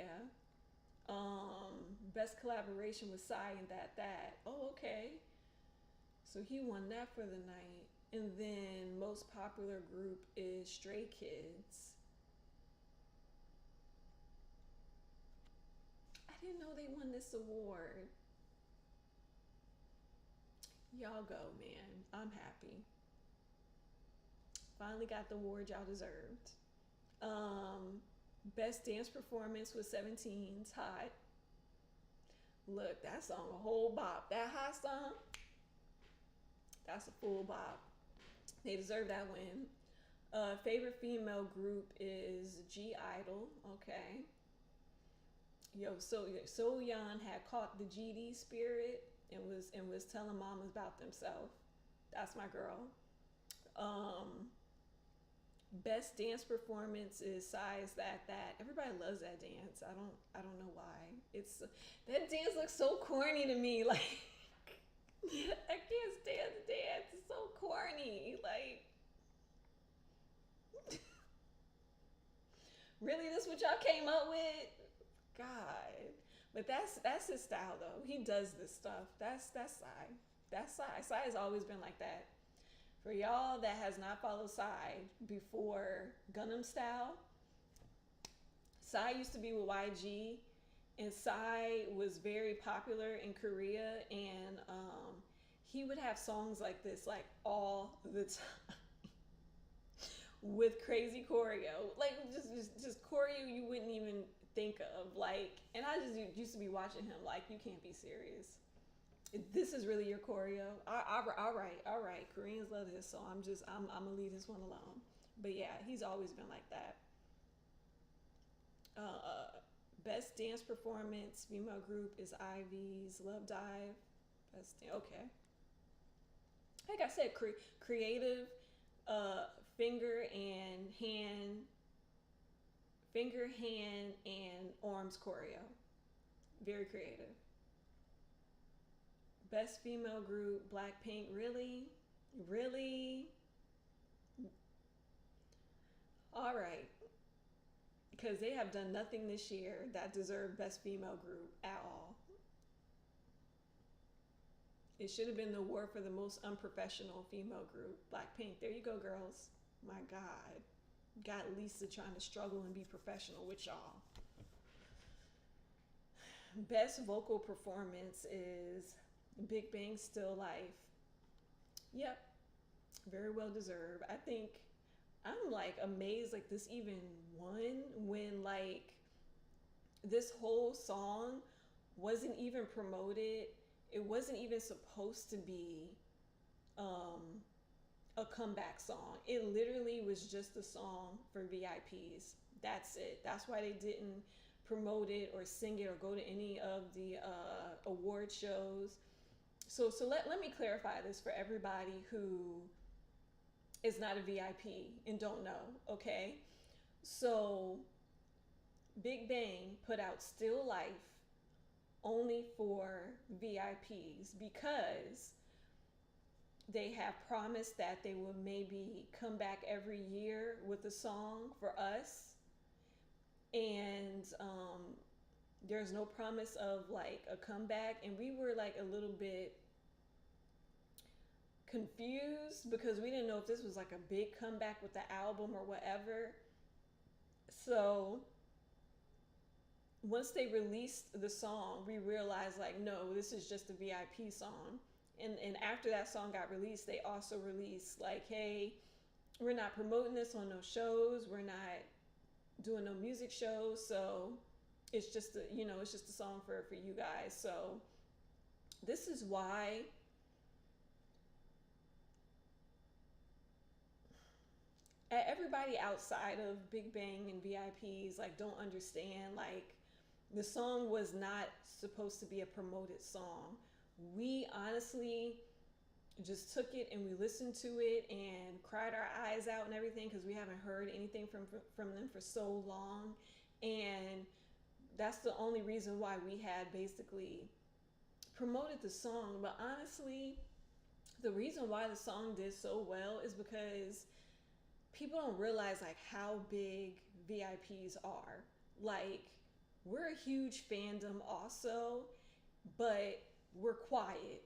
best collaboration with Psy and that. Oh, okay. So he won that for the night. And then most popular group is Stray Kids. I didn't know they won this award. Y'all go, man. I'm happy. Finally got the award y'all deserved. Best dance performance was 17's Hot. Look, that song a whole bop. That hot song, that's a full bop. They deserve that win. Favorite female group is G Idol. Okay. Yo, so Yeon had caught the GD spirit and was telling mamas about themselves. That's my girl. Best dance performance is Size That. Everybody loves that dance. I don't know why. It's that dance looks so corny to me. Like I can't stand the dance. It's so corny. Like Really, this what y'all came up with? God. But that's his style though. He does this stuff. That's Psy. That's Psy. Psy has always been like that. For y'all that has not followed Psy before Gundam Style, Psy used to be with YG, and Psy was very popular in Korea, and he would have songs like this like all the time with crazy choreo, like just choreo you wouldn't even think of, like. And I just used to be watching him like, you can't be serious. This is really your choreo. All right. Koreans love this, so I'm gonna leave this one alone. But yeah, he's always been like that. Best dance performance female group is Ivy's Love Dive. Okay. Like I said, creative, uh, finger and hand, finger, hand, and arms choreo. Very creative. Best female group, Blackpink. Really, really. All right, because they have done nothing this year that deserved best female group at all. It should have been the award for the most unprofessional female group. Blackpink. There you go, girls. My God. Got Lisa trying to struggle and be professional with y'all. Best vocal performance is Big Bang Still Life. Yep. Very well deserved. I think I'm like amazed like this even won when like this whole song wasn't even promoted. It wasn't even supposed to be a comeback song. It literally was just a song for VIPs. That's it. That's why they didn't promote it or sing it or go to any of the award shows. So let me clarify this for everybody who is not a VIP and don't know, okay? So Big Bang put out Still Life only for VIPs because they have promised that they will maybe come back every year with a song for us. And there's no promise of like a comeback. And we were like a little bit confused because we didn't know if this was like a big comeback with the album or whatever. So once they released the song, we realized like, no, this is just a VIP song. And after that song got released, they also released like, hey, we're not promoting this on no shows. We're not doing no music shows. So it's just it's just a song for you guys. So this is why everybody outside of Big Bang and VIPs like don't understand, like the song was not supposed to be a promoted song. We honestly just took it and we listened to it and cried our eyes out and everything because we haven't heard anything from them for so long. And that's the only reason why we had basically promoted the song. But honestly, the reason why the song did so well is because people don't realize like how big VIPs are. Like, we're a huge fandom also, but we're quiet.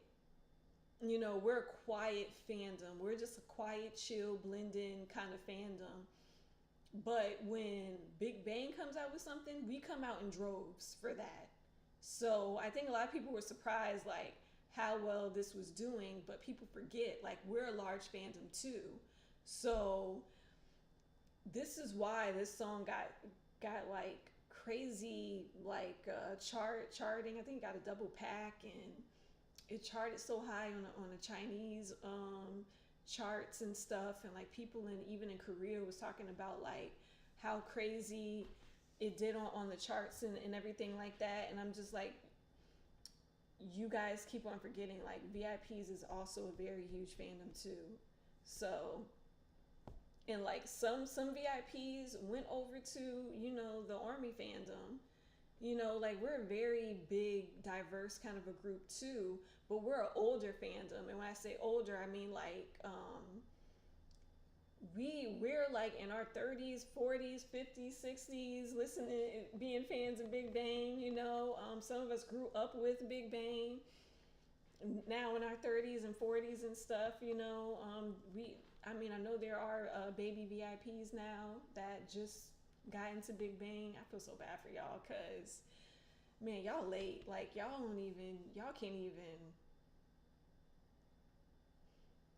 We're a quiet fandom. We're just a quiet, chill, blend in kind of fandom. But when Big Bang comes out with something, we come out in droves for that. So I think a lot of people were surprised like how well this was doing, but people forget like we're a large fandom too. So this is why this song got like crazy like charting. I think it got a double pack and it charted so high on the Chinese charts and stuff, and like people even in Korea was talking about like how crazy it did on the charts and everything like that. And I'm just like, you guys keep on forgetting like VIPs is also a very huge fandom too. So and like some VIPs went over to the army fandom. Like we're a very big, diverse kind of a group too, but we're an older fandom. And when I say older, I mean like we're like in our 30s, 40s, 50s, 60s, listening, being fans of Big Bang. Some of us grew up with Big Bang. Now in our 30s and 40s and stuff. I mean, I know there are baby VIPs now that just got into Big Bang. I feel so bad for y'all because, man, y'all late. Like, y'all can't even,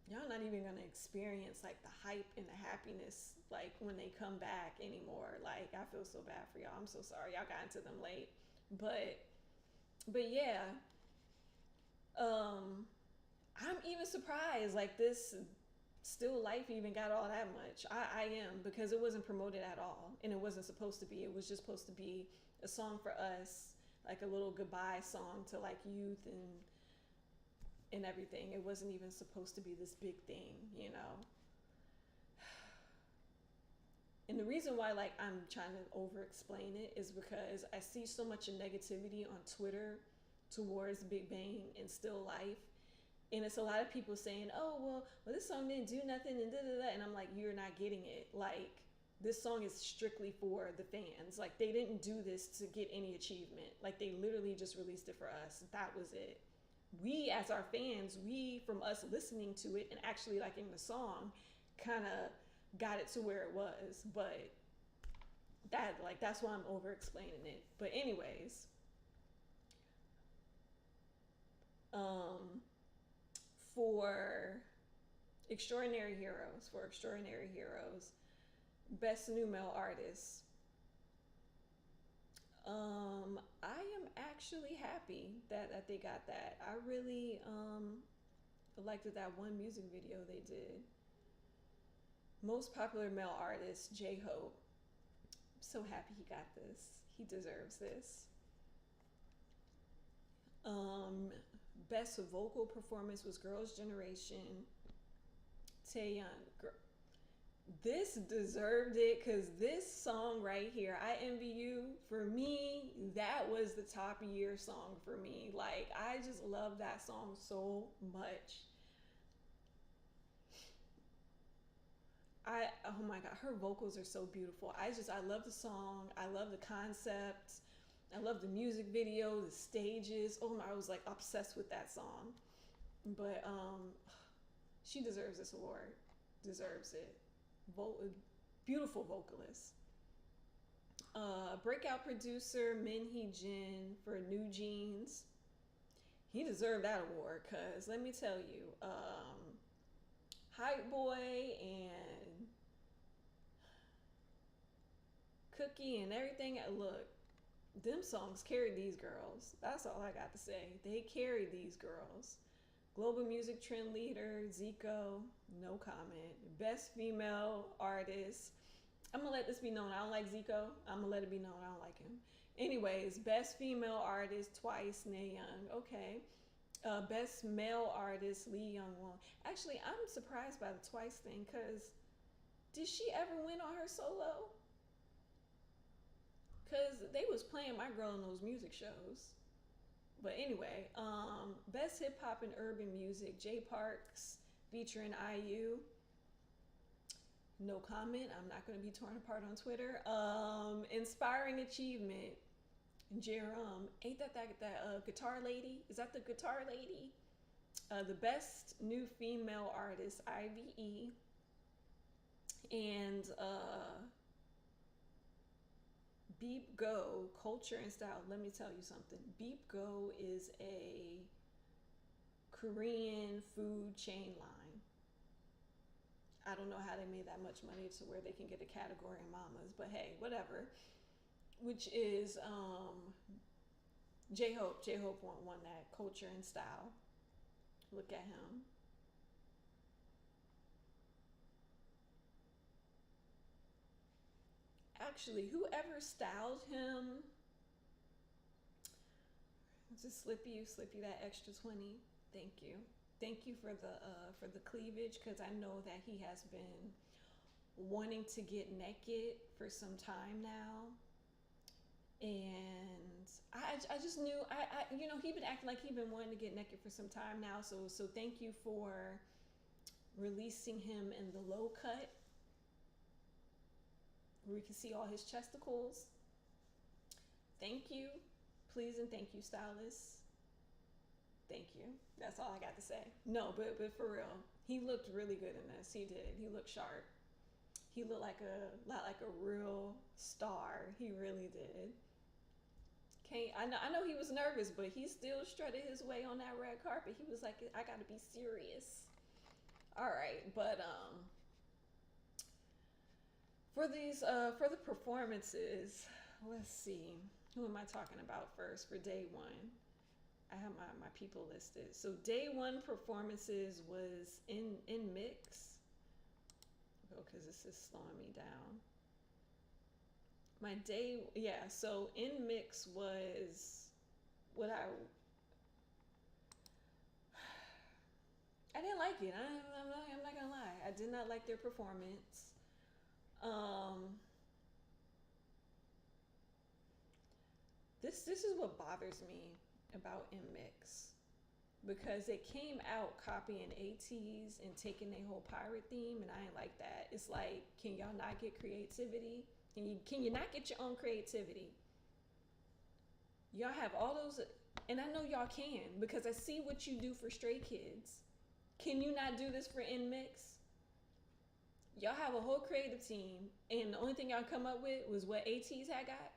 y'all not even gonna experience like the hype and the happiness like when they come back anymore. Like, I feel so bad for y'all. I'm so sorry y'all got into them late. But yeah, I'm even surprised like this Still Life even got all that much. I am, because it wasn't promoted at all, and it wasn't supposed to be. It was just supposed to be a song for us, like a little goodbye song to like youth and everything. It wasn't even supposed to be this big thing. And the reason why like I'm trying to over explain it is because I see so much negativity on Twitter towards Big Bang and Still Life. And it's a lot of people saying, "Oh, well, this song didn't do nothing," and da da da. And I'm like, you're not getting it. Like, this song is strictly for the fans. Like, they didn't do this to get any achievement. Like, they literally just released it for us. That was it. We, as our fans, from us listening to it and actually liking the song, kind of got it to where it was. But that's why I'm over explaining it. But anyways, um, for Extraordinary Heroes, Best New Male Artist. I am actually happy that they got that. I really liked that one music video they did. Most popular male artist, J-Hope. I'm so happy he got this. He deserves this. Um, Best vocal performance was Girls' Generation, Taeyeon. This deserved it because this song right here, I Envy You, for me, that was the top year song for me. Like, I just love that song so much. Oh my god, her vocals are so beautiful. I love the song. I love the concept. I love the music video, the stages. Oh my, I was like obsessed with that song. But she deserves this award. Deserves it. Beautiful vocalist. Breakout producer Min Hee Jin for New Jeans. He deserved that award because let me tell you, Hype Boy and Cookie and everything. Look, them songs carried these girls. That's all I got to say. They carried these girls. Global Music Trend Leader, Zico, no comment. Best Female Artist. I'm gonna let this be known. I don't like Zico. I'm gonna let it be known I don't like him. Anyways, Best Female Artist, Twice, Nae Young. Okay. Best Male Artist, Lee Young Won. Actually, I'm surprised by the Twice thing because did she ever win on her solo? Because they was playing my girl in those music shows. But anyway, Best Hip Hop and Urban Music, Jay Parks featuring IU. No comment. I'm not going to be torn apart on Twitter. Inspiring Achievement, Jerome. Ain't that guitar lady? Is that the guitar lady? The Best New Female Artist, IVE. And Beep Go, Culture and Style. Let me tell you something. Beep Go is a Korean food chain line. I don't know how they made that much money to where they can get a category in mamas, but hey, whatever. Which is J-Hope. J-Hope won that, Culture and Style. Look at him. Actually, whoever styled him, just Slippy that extra 20. Thank you. Thank you for the cleavage, because I know that he has been wanting to get naked for some time now. And I just knew he been acting like he been wanting to get naked for some time now. So thank you for releasing him in the low cut. where we can see all his chesticles. Thank you. Please and thank you, stylist. Thank you. That's all I got to say. No, but for real, he looked really good in this. He did. He looked sharp. He looked like a lot like a real star. He really did. I know he was nervous, but he still strutted his way on that red carpet. He was like, I gotta be serious. All right, but for the performances, let's see. Who am I talking about first for day one? I have my people listed. So day one performances was in mix. Oh, because this is slowing me down. My day, yeah. So in mix was what I didn't like it. I'm not gonna lie. I did not like their performance. Um, this is what bothers me about Mix, because they came out copying ATEEZ and taking their whole pirate theme, and I ain't like that. It's like, can y'all not get creativity? Can you not get your own creativity? Y'all have all those, and I know y'all can because I see what you do for Stray Kids. Can you not do this for Mix? Y'all have a whole creative team, and the only thing y'all come up with was what ATEEZ had got.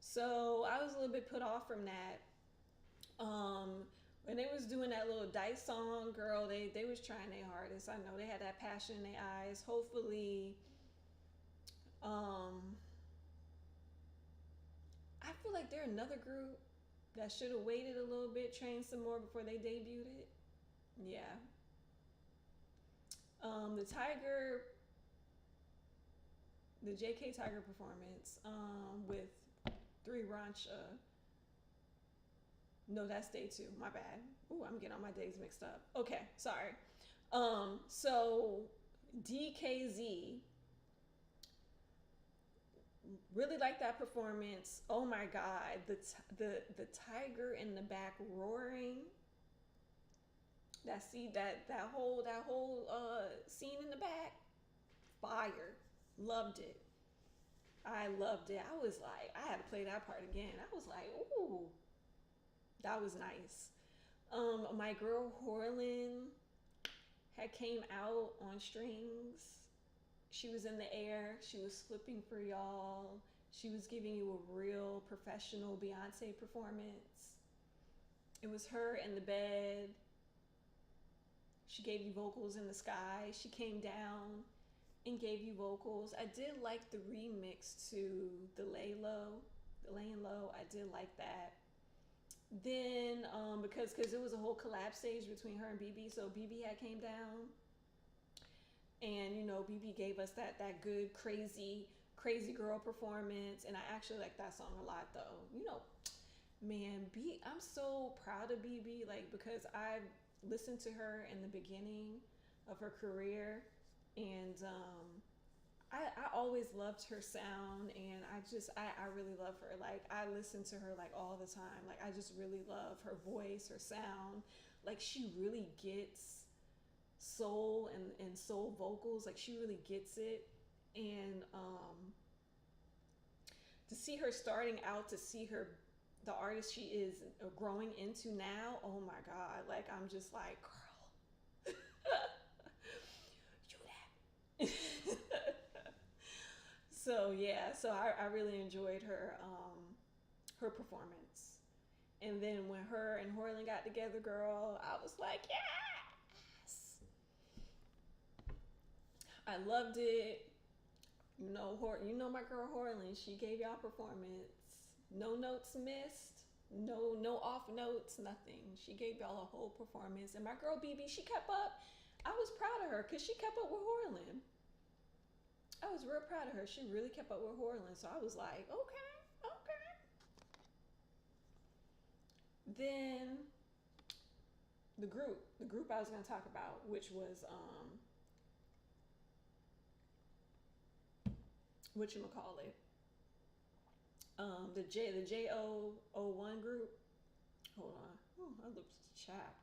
So I was a little bit put off from that. When they was doing that little Dice song, girl, they was trying their hardest. I know they had that passion in their eyes. Hopefully, I feel like they're another group that should have waited a little bit, trained some more before they debuted it. Yeah. The Tiger, the JK Tiger performance, with 3 Rancha. No, that's day 2. My bad. Ooh, I'm getting all my days mixed up. Okay, sorry. So DKZ, really like that performance. Oh my God, the tiger in the back roaring. That whole scene in the back, fire. Loved it. I loved it. I was like, I had to play that part again. I was like, ooh, that was nice. My girl Horlin had came out on strings. She was in the air. She was flipping for y'all. She was giving you a real professional Beyonce performance. It was her in the bed. She gave you vocals in the sky. She came down and gave you vocals. I did like the remix to the Laying Low. I did like that. Then because it was a whole collab stage between her and BB, so BB had came down, and BB gave us that good crazy girl performance, and I actually like that song a lot though. Man, I'm so proud of BB, like, because I listened to her in the beginning of her career, and I always loved her sound, and I really love her. Like, I listen to her like all the time. Like, I just really love her voice, her sound. Like, she really gets soul and soul vocals. Like, she really gets it. And to see her starting out, to see her, the artist she is growing into now, oh my God. Like, I'm just like, girl, you that. So yeah, so I really enjoyed her performance. And then when her and Horlin got together, girl, I was like, yes! I loved it. My girl Horlin, she gave y'all performance. No notes missed. No off notes, nothing. She gave y'all a whole performance. And my girl BB, she kept up. I was proud of her because she kept up with Horlin. I was real proud of her. She really kept up with Horlin. So I was like, okay. Then the group I was going to talk about, which was whatchamacallit, the JO01 group. Hold on. Oh, my lips chapped.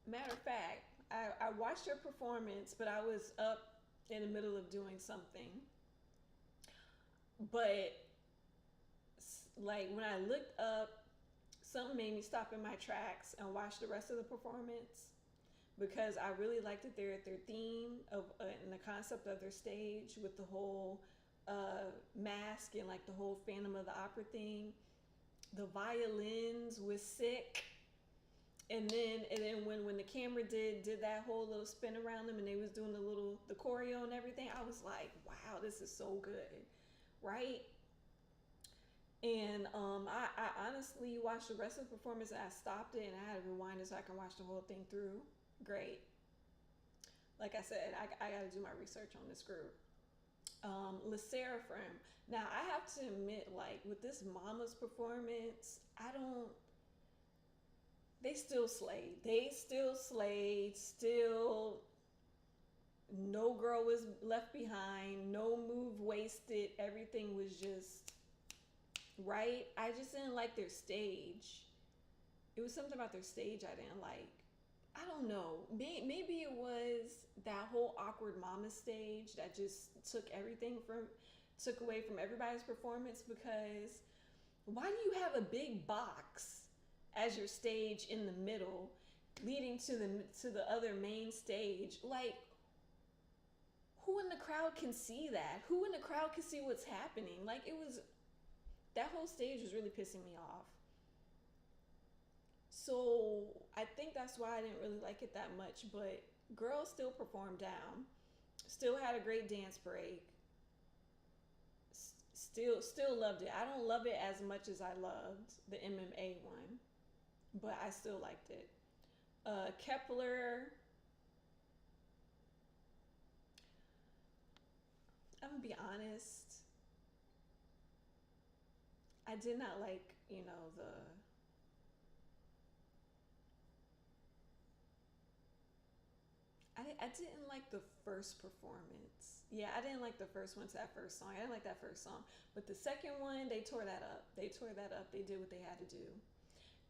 Matter of fact, I watched her performance, but I was up in the middle of doing something. But like when I looked up, something made me stop in my tracks and watch the rest of the performance because I really liked that their theme of and the concept of their stage with the whole mask and like the whole Phantom of the Opera thing. The violins was sick. And then when the camera did that whole little spin around them and they was doing the choreo and everything, I was like, wow, this is so good, right? And I honestly watched the rest of the performance and I stopped it and I had to rewind it so I can watch the whole thing through. Great. Like I said, I got to do my research on this group. Le Seraphim. Now I have to admit, like with this Mama's performance, I don't. They still slayed. They still slayed. Still, no girl was left behind. No move wasted. Everything was just right. I just didn't like their stage. It was something about their stage I didn't like. I don't know. Maybe it was that whole awkward mama stage that just took away from everybody's performance because why do you have a big box as your stage in the middle leading to the other main stage? Like who in the crowd can see that? Who in the crowd can see what's happening? Like it was that whole stage was really pissing me off. So I think that's why I didn't really like it that much. But girls still performed down, still had a great dance break, still loved it. I don't love it as much as I loved the MMA one, but I still liked it. Kepler, I'm gonna be honest, I did not like the I didn't like the first performance. Yeah, I didn't like the first one to that first song. I didn't like that first song. But the second one, they tore that up. They tore that up. They did what they had to do.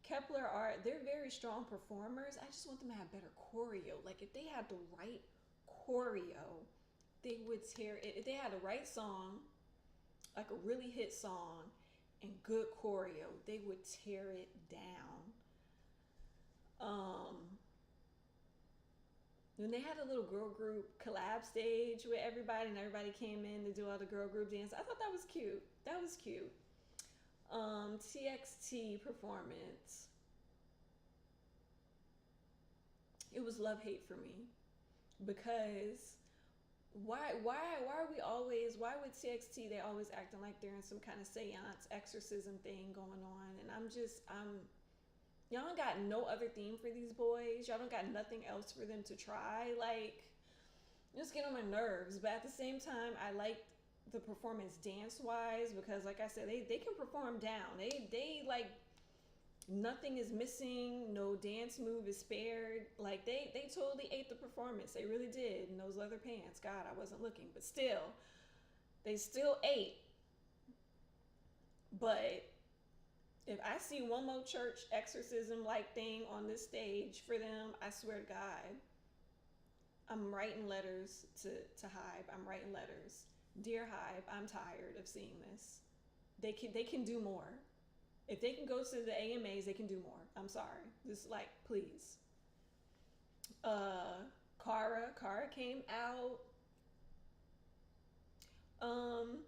Kepler are they're very strong performers. I just want them to have better choreo. Like if they had the right choreo, they would tear it. If they had the right song, like a really hit song, and good choreo, they would tear it down. Um, when they had a little girl group collab stage with everybody and everybody came in to do all the girl group dance, I thought that was cute. That was cute. TXT performance. It was love hate for me because why are we always why with TXT they always acting like they're in some kind of seance exorcism thing going on and I'm y'all don't got no other theme for these boys. Y'all don't got nothing else for them to try. Like, just get on my nerves. But at the same time, I like the performance dance wise because, like I said, they can perform down. They like nothing is missing. No dance move is spared. Like they totally ate the performance. They really did. In those leather pants. God, I wasn't looking, but still, they still ate. But if I see one more church exorcism like thing on this stage for them, I swear to God, I'm writing letters to Hive. I'm writing letters. Dear Hive, I'm tired of seeing this. They can do more. If they can go to the AMAs, they can do more. I'm sorry. Just like please. Kara came out. Um,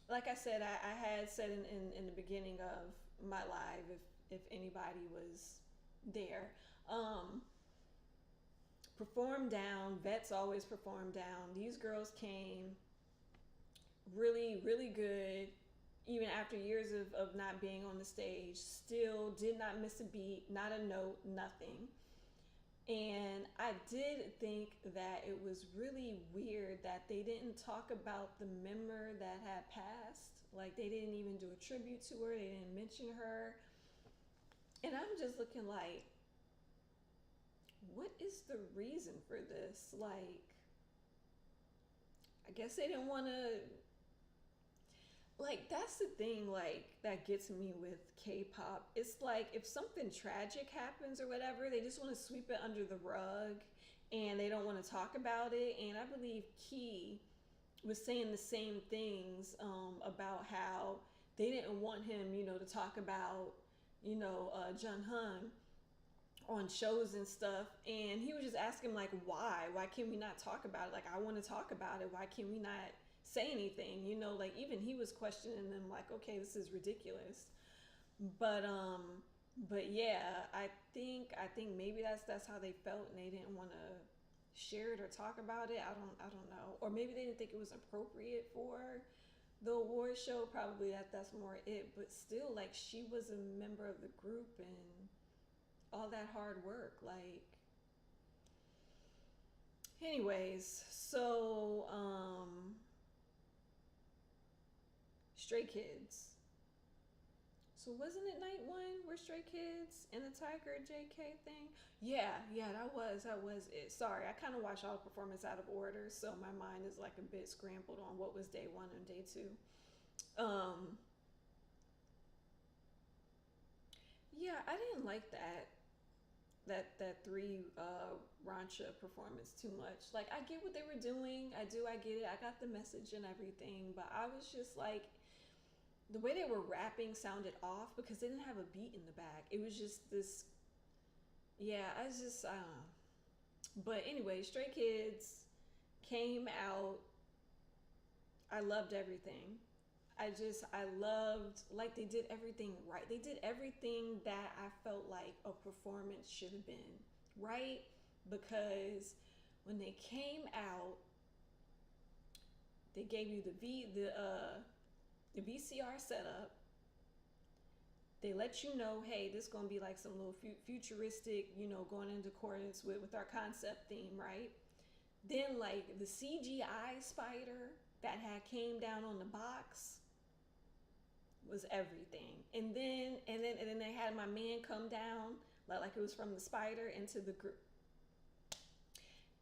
like I said, I had said in the beginning of my live if anybody was there. Perform down. Vets always perform down. These girls came really, really good. Even after years of not being on the stage, still did not miss a beat, not a note, nothing. And I did think that it was really weird that they didn't talk about the member that had passed. Like they didn't even do a tribute to her, they didn't mention her. And I'm just looking like, what is the reason for this? Like, I guess they didn't want to. Like that's the thing like that gets me with K-pop. It's like if something tragic happens or whatever, they just want to sweep it under the rug and they don't want to talk about it. And I believe Key was saying the same things about how they didn't want him, to talk about, Jung Hun on shows and stuff. And he was just asking like, why can we not talk about it? Like, I want to talk about it. Why can we not say anything? Like even he was questioning them like, okay, this is ridiculous. But yeah, I think maybe that's how they felt and they didn't want to share it or talk about it. I don't know. Or maybe they didn't think it was appropriate for the award show. Probably that's more it. But still, like, she was a member of the group and all that hard work. Like, anyways, so Stray Kids. So wasn't it night one where Stray Kids and the Tiger JK thing? Yeah, that was it. Sorry, I kind of watched all the performance out of order, so my mind is like a bit scrambled on what was day one and day two. Um, yeah, I didn't like that three Rancha performance too much. Like I get what they were doing, I get it, I got the message and everything, but I was just like the way they were rapping sounded off because they didn't have a beat in the back. It was just this, yeah. I was just, but anyway, Stray Kids came out. I loved everything. I loved, like, they did everything right. They did everything that I felt like a performance should have been, right? Because when they came out, they gave you the VCR setup. They let you know, hey, this is gonna be like some little futuristic, going into accordance with our concept theme, right? Then like the CGI spider that had came down on the box was everything. And then they had my man come down like it was from the spider into the group.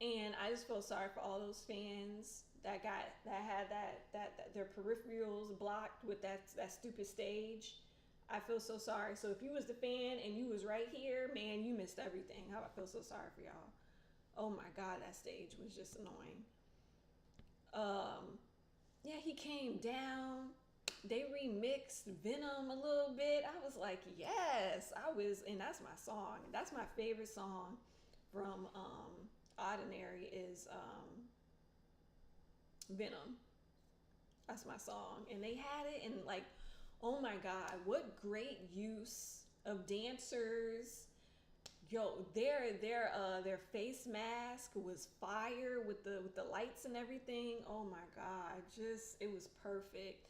And I just feel sorry for all those fans that had that their peripherals blocked with that stupid stage. I feel so sorry. So if you was the fan and you was right here, man, you missed everything. I feel so sorry for y'all. Oh my god, that stage was just annoying. Yeah, he came down. They remixed Venom a little bit. I was like, yes, and that's my song. That's my favorite song from Ordinary is Venom. That's my song. And they had it and like, oh my god, what great use of dancers. Yo, their face mask was fire with the lights and everything. Oh my god, just it was perfect.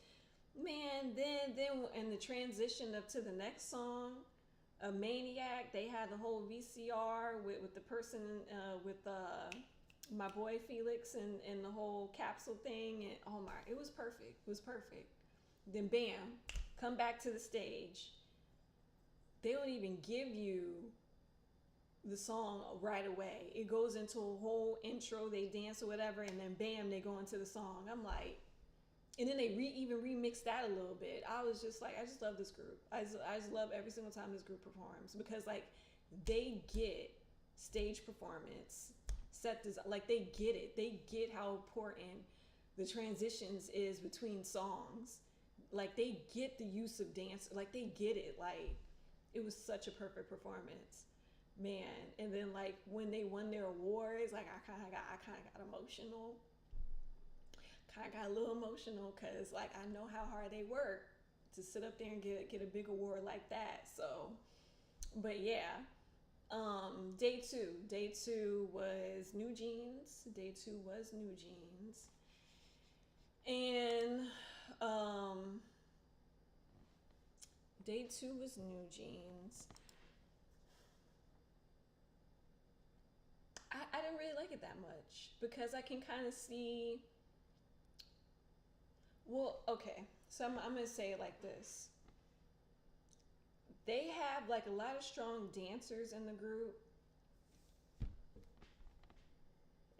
Man, then in the transition up to the next song, a Maniac, they had the whole VCR with the person with my boy Felix and the whole capsule thing and oh my, it was perfect. It was perfect. Then bam, come back to the stage. They don't even give you the song right away. It goes into a whole intro, they dance or whatever, and then bam, they go into the song. I'm like, and then they even remixed that a little bit. I was just like, I just love this group. I just love every single time this group performs because like they get stage performance, set design, like they get it. They get how important the transitions is between songs. Like they get the use of dance. Like they get it. Like it was such a perfect performance, man. And then like when they won their awards, like I kind of got emotional. Kind of got a little emotional because like I know how hard they work to sit up there and get a big award like that. So, but yeah, day two was New Jeans. Day two was New Jeans, and day two was New Jeans. I didn't really like it that much because I can kind of see. Well, okay, so I'm gonna say it like this. They have like a lot of strong dancers in the group.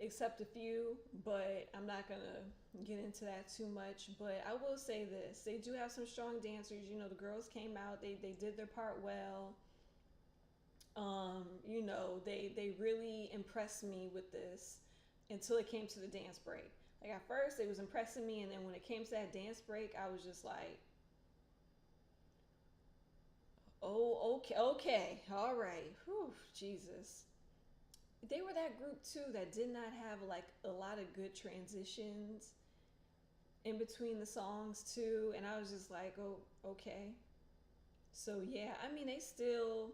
except a few, but I'm not gonna get into that too much. But I will say this: they do have some strong dancers. You know, the girls came out, they did their part well. You know, they really impressed me with this until it came to the dance break. Like at first, it was impressing me, and then when it came to that dance break, I was just like, oh, okay, okay, all right, whew, Jesus. They were that group too that did not have like a lot of good transitions in between the songs too, and I was just like, oh, okay. So yeah, I mean, they still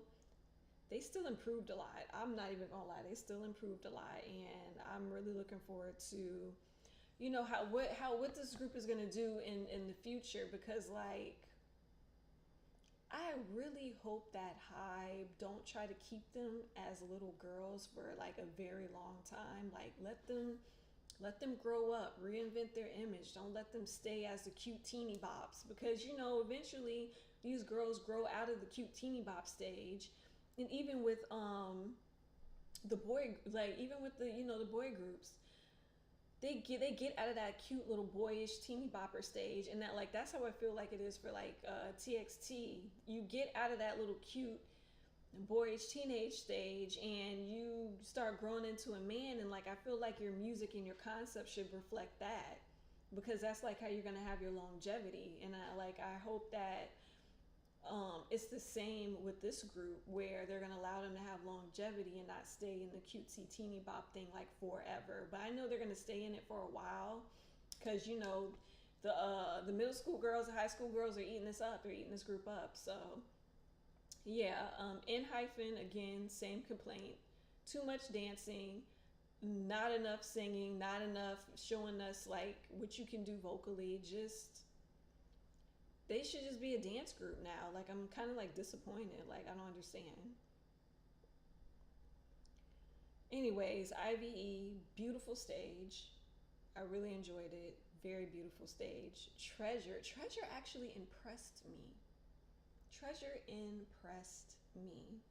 improved a lot. I'm not even gonna lie, they still improved a lot, and I'm really looking forward to, you know, what this group is gonna do in the future, because like I really hope that Hybe don't try to keep them as little girls for like a very long time. Like let them grow up, reinvent their image. Don't let them stay as the cute teeny bops, because you know eventually these girls grow out of the cute teeny bop stage. And even with the boy, like even with the, you know, the boy groups, they get out of that cute little boyish teeny bopper stage, and that, like, that's how I feel like it is for like TXT. You get out of that little cute boyish teenage stage and you start growing into a man, and like I feel like your music and your concept should reflect that, because that's like how you're gonna have your longevity. And I hope that it's the same with this group, where they're gonna allow them to have longevity and not stay in the cutesy teeny bop thing like forever. But I know they're gonna stay in it for a while, because you know the middle school girls, the high school girls are eating this up. They're eating this group up. So yeah, in hyphen again, same complaint. Too much dancing, not enough singing, not enough showing us like what you can do vocally. Just they should just be a dance group now. Like I'm kind of like disappointed. Like I don't understand. Anyways, IVE, beautiful stage. I really enjoyed it. Very beautiful stage. Treasure actually impressed me. Treasure impressed me.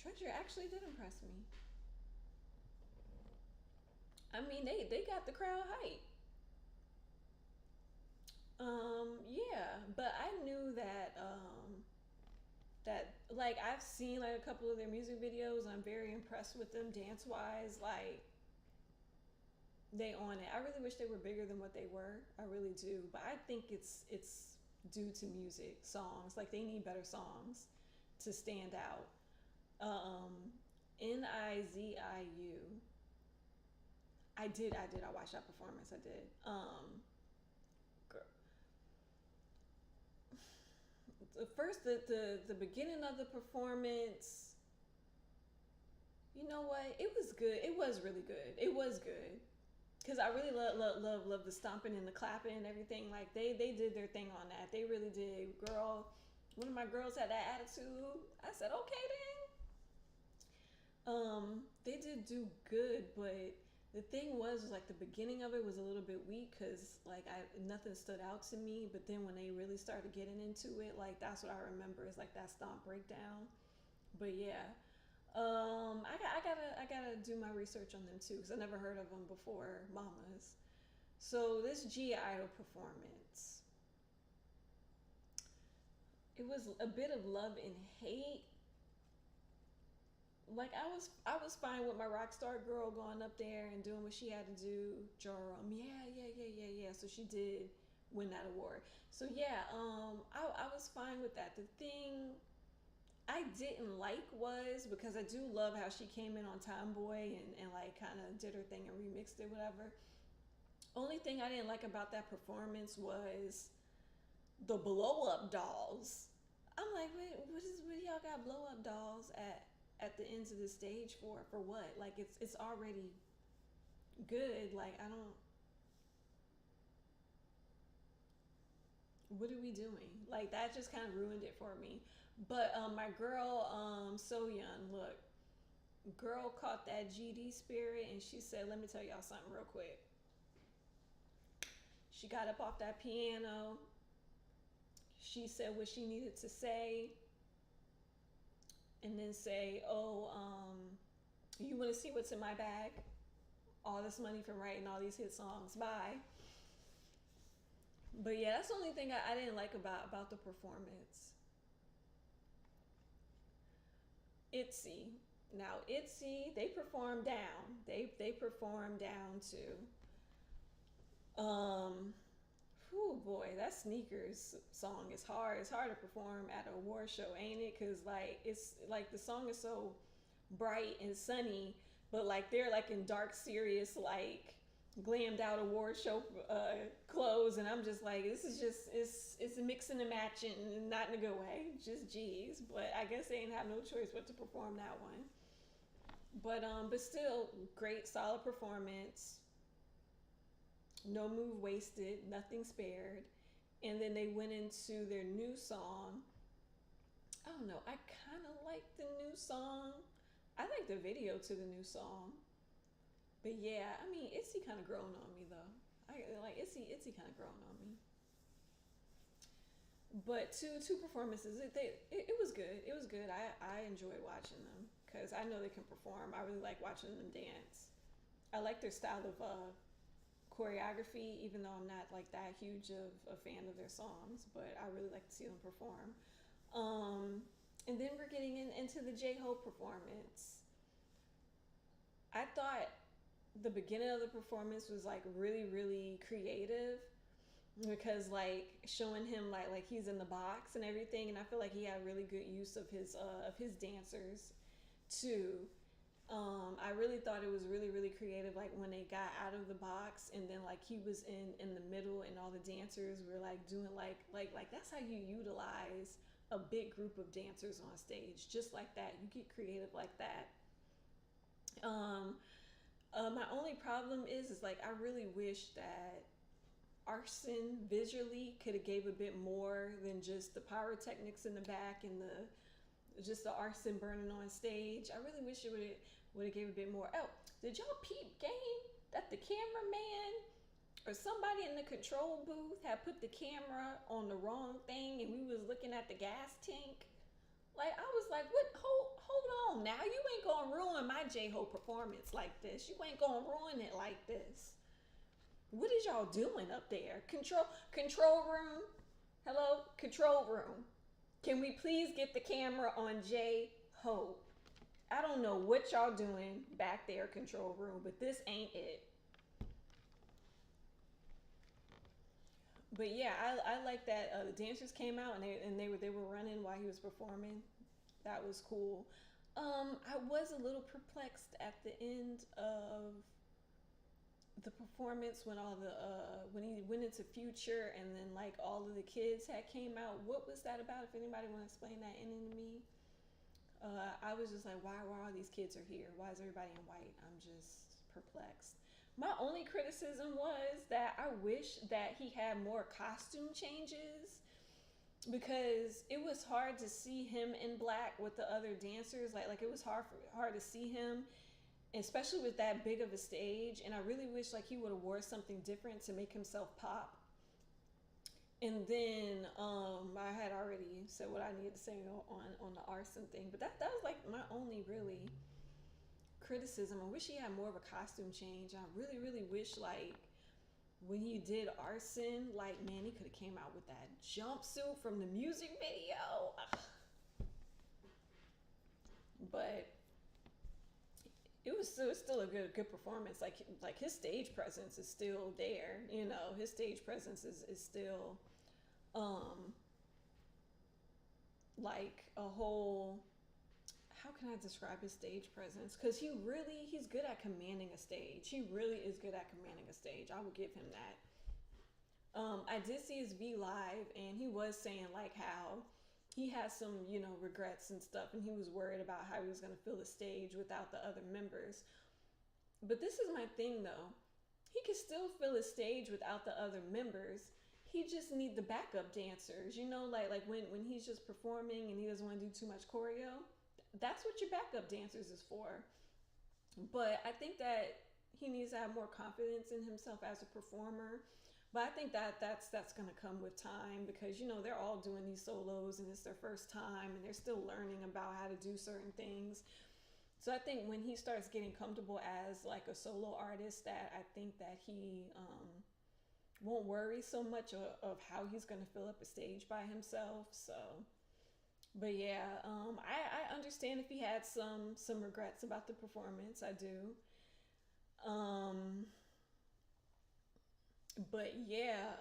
Treasure actually did impress me. I mean, they got the crowd hype. Yeah, but I knew that that like I've seen like a couple of their music videos, and I'm very impressed with them dance wise. Like they on it. I really wish they were bigger than what they were. I really do. But I think it's due to music, songs. Like they need better songs to stand out. Um, Niziu. I did. I watched that performance. I did. The beginning of the performance, you know what? It was good. It was really good. It was good. Cause I really love the stomping and the clapping and everything. Like they did their thing on that. They really did. Girl, one of my girls had that attitude. I said, okay then. They did do good, but the thing was like the beginning of it was a little bit weak, because like I nothing stood out to me. But then when they really started getting into it, like that's what I remember is like that stomp breakdown. But yeah, I gotta do my research on them too, because I never heard of them before. Mamas. So this G Idol performance, it was a bit of love and hate. Like I was fine with my rock star girl going up there and doing what she had to do. Joram, yeah. So she did win that award. So yeah, I was fine with that. The thing I didn't like was, because I do love how she came in on Tomboy and like kind of did her thing and remixed it, whatever. Only thing I didn't like about that performance was the blow up dolls. I'm like, wait, what y'all got blow up dolls at the ends of the stage for? For what? Like it's already good. Like I don't. What are we doing? Like that just kind of ruined it for me. But my girl, So Young, look, girl caught that GD spirit, and she said, "Let me tell y'all something real quick." She got up off that piano. She said what she needed to say, and then say, "Oh, You want to see what's in my bag? All this money from writing all these hit songs. Bye. But yeah, that's the only thing I didn't like about the performance. ITZY. Now ITZY, they perform down. They perform down too. Um, whew, boy, that sneakers song is hard. It's hard to perform at a award show, ain't it? Cause like it's like the song is so bright and sunny, but like they're like in dark, serious, like glammed out award show clothes, and I'm just like, this is just it's a mixing and matching, not in a good way, just G's. But I guess they ain't have no choice but to perform that one. But still, great, solid performance. No move wasted, nothing spared. And then they went into their new song. I don't know. I kind of like the new song. I like the video to the new song. But yeah, I mean, Itzy kind of grown on me though. I like Itzy kind of grown on me. But two performances, it was good. It was good. I enjoyed watching them because I know they can perform. I really like watching them dance. I like their style of choreography, even though I'm not like that huge of a fan of their songs, but I really like to see them perform. And then we're getting into the J-Hope performance. I thought the beginning of the performance was like really, really creative because like showing him like he's in the box and everything, and I feel like he had really good use of his dancers too. I really thought it was really, really creative. Like when they got out of the box and then like he was in the middle and all the dancers were like doing like that's how you utilize a big group of dancers on stage, just like that. You get creative like that. My only problem is like I really wish that Arson visually could have gave a bit more than just the pyrotechnics in the back and the just the arson burning on stage. I really wish it would have gave a bit more. Oh, did y'all peep game that the cameraman or somebody in the control booth had put the camera on the wrong thing and we was looking at the gas tank? Like I was like, what? Hold on now. You ain't gonna ruin my J-Hope performance like this. You ain't gonna ruin it like this. What is y'all doing up there? Control room. Hello, control room. Can we please get the camera on J-Hope? I don't know what y'all doing back there, control room, but this ain't it. But yeah, I like that the dancers came out and they were running while he was performing. That was cool. I was a little perplexed at the end of the performance when all the when he went into future and then like all of the kids had came out. What was that about? If anybody want to explain that ending to me, I was just like, why all these kids are here? Why is everybody in white? I'm just perplexed. My only criticism was that I wish that he had more costume changes because it was hard to see him in black with the other dancers. Like it was hard to see him, especially with that big of a stage. And I really wish like he would have wore something different to make himself pop. And then I had already said what I needed to say on the arson thing, but that was like my only really criticism. I wish he had more of a costume change. I really, really wish like when he did arson, like man, he could have came out with that jumpsuit from the music video. But it was still a good performance. Like his stage presence is still there. You know, his stage presence is still like a whole. How can I describe his stage presence? Because he's good at commanding a stage. He really is good at commanding a stage. I will give him that. I did see his V live, and he was saying like how he has some regrets and stuff, and he was worried about how he was going to fill the stage without the other members. But this is my thing though. He could still fill a stage without the other members. He just need the backup dancers. Like when he's just performing and he doesn't want to do too much choreo. That's what your backup dancers is for. But I think that he needs to have more confidence in himself as a performer. But I think that's going to come with time because they're all doing these solos and it's their first time and they're still learning about how to do certain things. So I think when he starts getting comfortable as like a solo artist, that I think that he won't worry so much of how he's going to fill up a stage by himself. So, but yeah, I understand if he had some regrets about the performance. I do. Um, but yeah,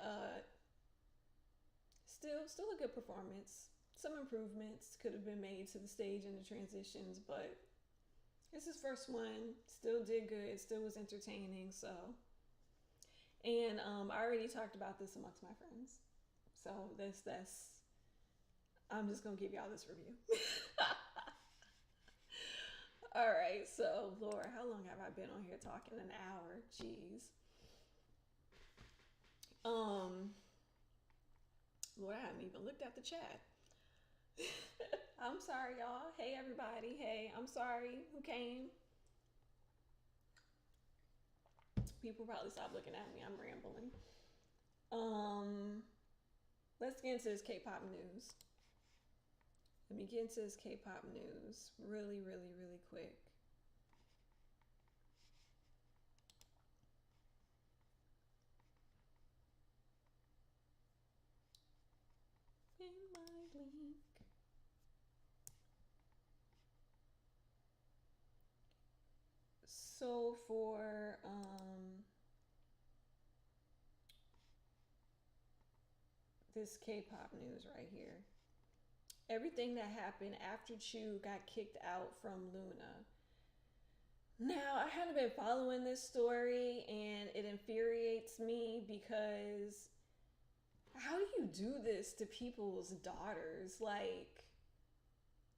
still a good performance. Some improvements could have been made to the stage and the transitions, but it's his first one. Still did good. Still was entertaining. So, and I already talked about this amongst my friends. So that's. I'm just gonna give y'all this review. All right. So, Laura, how long have I been on here talking? An hour. Jeez. Um, Lord, I haven't even looked at the chat. I'm sorry, y'all. Hey, everybody. Hey, I'm sorry. Who came? People probably stop looking at me. I'm rambling. Let's get into this K-pop news. Let me get into this K-pop news really, really, really quick. In my link. So for this K-pop news right here, everything that happened after Chu got kicked out from Luna. Now, I haven't been following this story and it infuriates me because how do you do this to people's daughters? Like,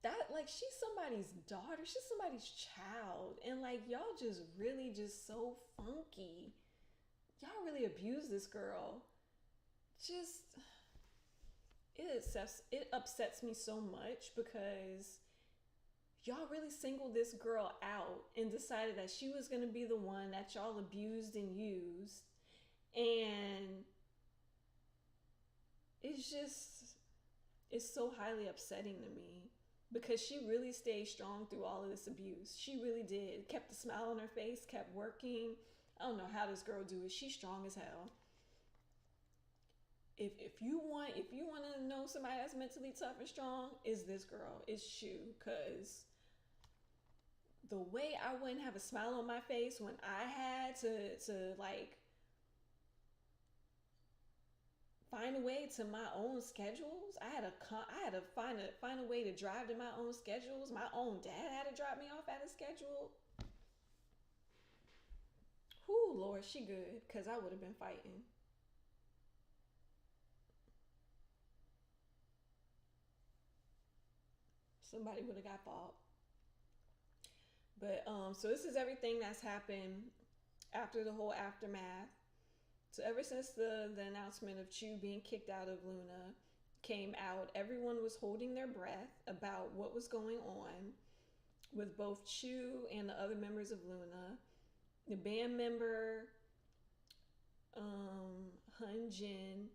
that, like, she's somebody's daughter, she's somebody's child, and like, y'all just really just so funky. Y'all really abuse this girl. Just, it upsets me so much because y'all really singled this girl out and decided that she was going to be the one that y'all abused and used. And it's so highly upsetting to me because she really stayed strong through all of this abuse. She really did. Kept a smile on her face, kept working. I don't know how this girl do it. She's strong as hell. If you want to know somebody that's mentally tough and strong, is this girl. It's Shu. Cause the way I wouldn't have a smile on my face when I had to like find a way to my own schedules. I had to find a way to drive to my own schedules. My own dad had to drop me off at a schedule. Whoo, Lord, she good, cause I would have been fighting. Somebody would have got fought. But so this is everything that's happened after the whole aftermath. So ever since the announcement of Chu being kicked out of Luna came out, everyone was holding their breath about what was going on with both Chu and the other members of Luna. The band member Hun Jin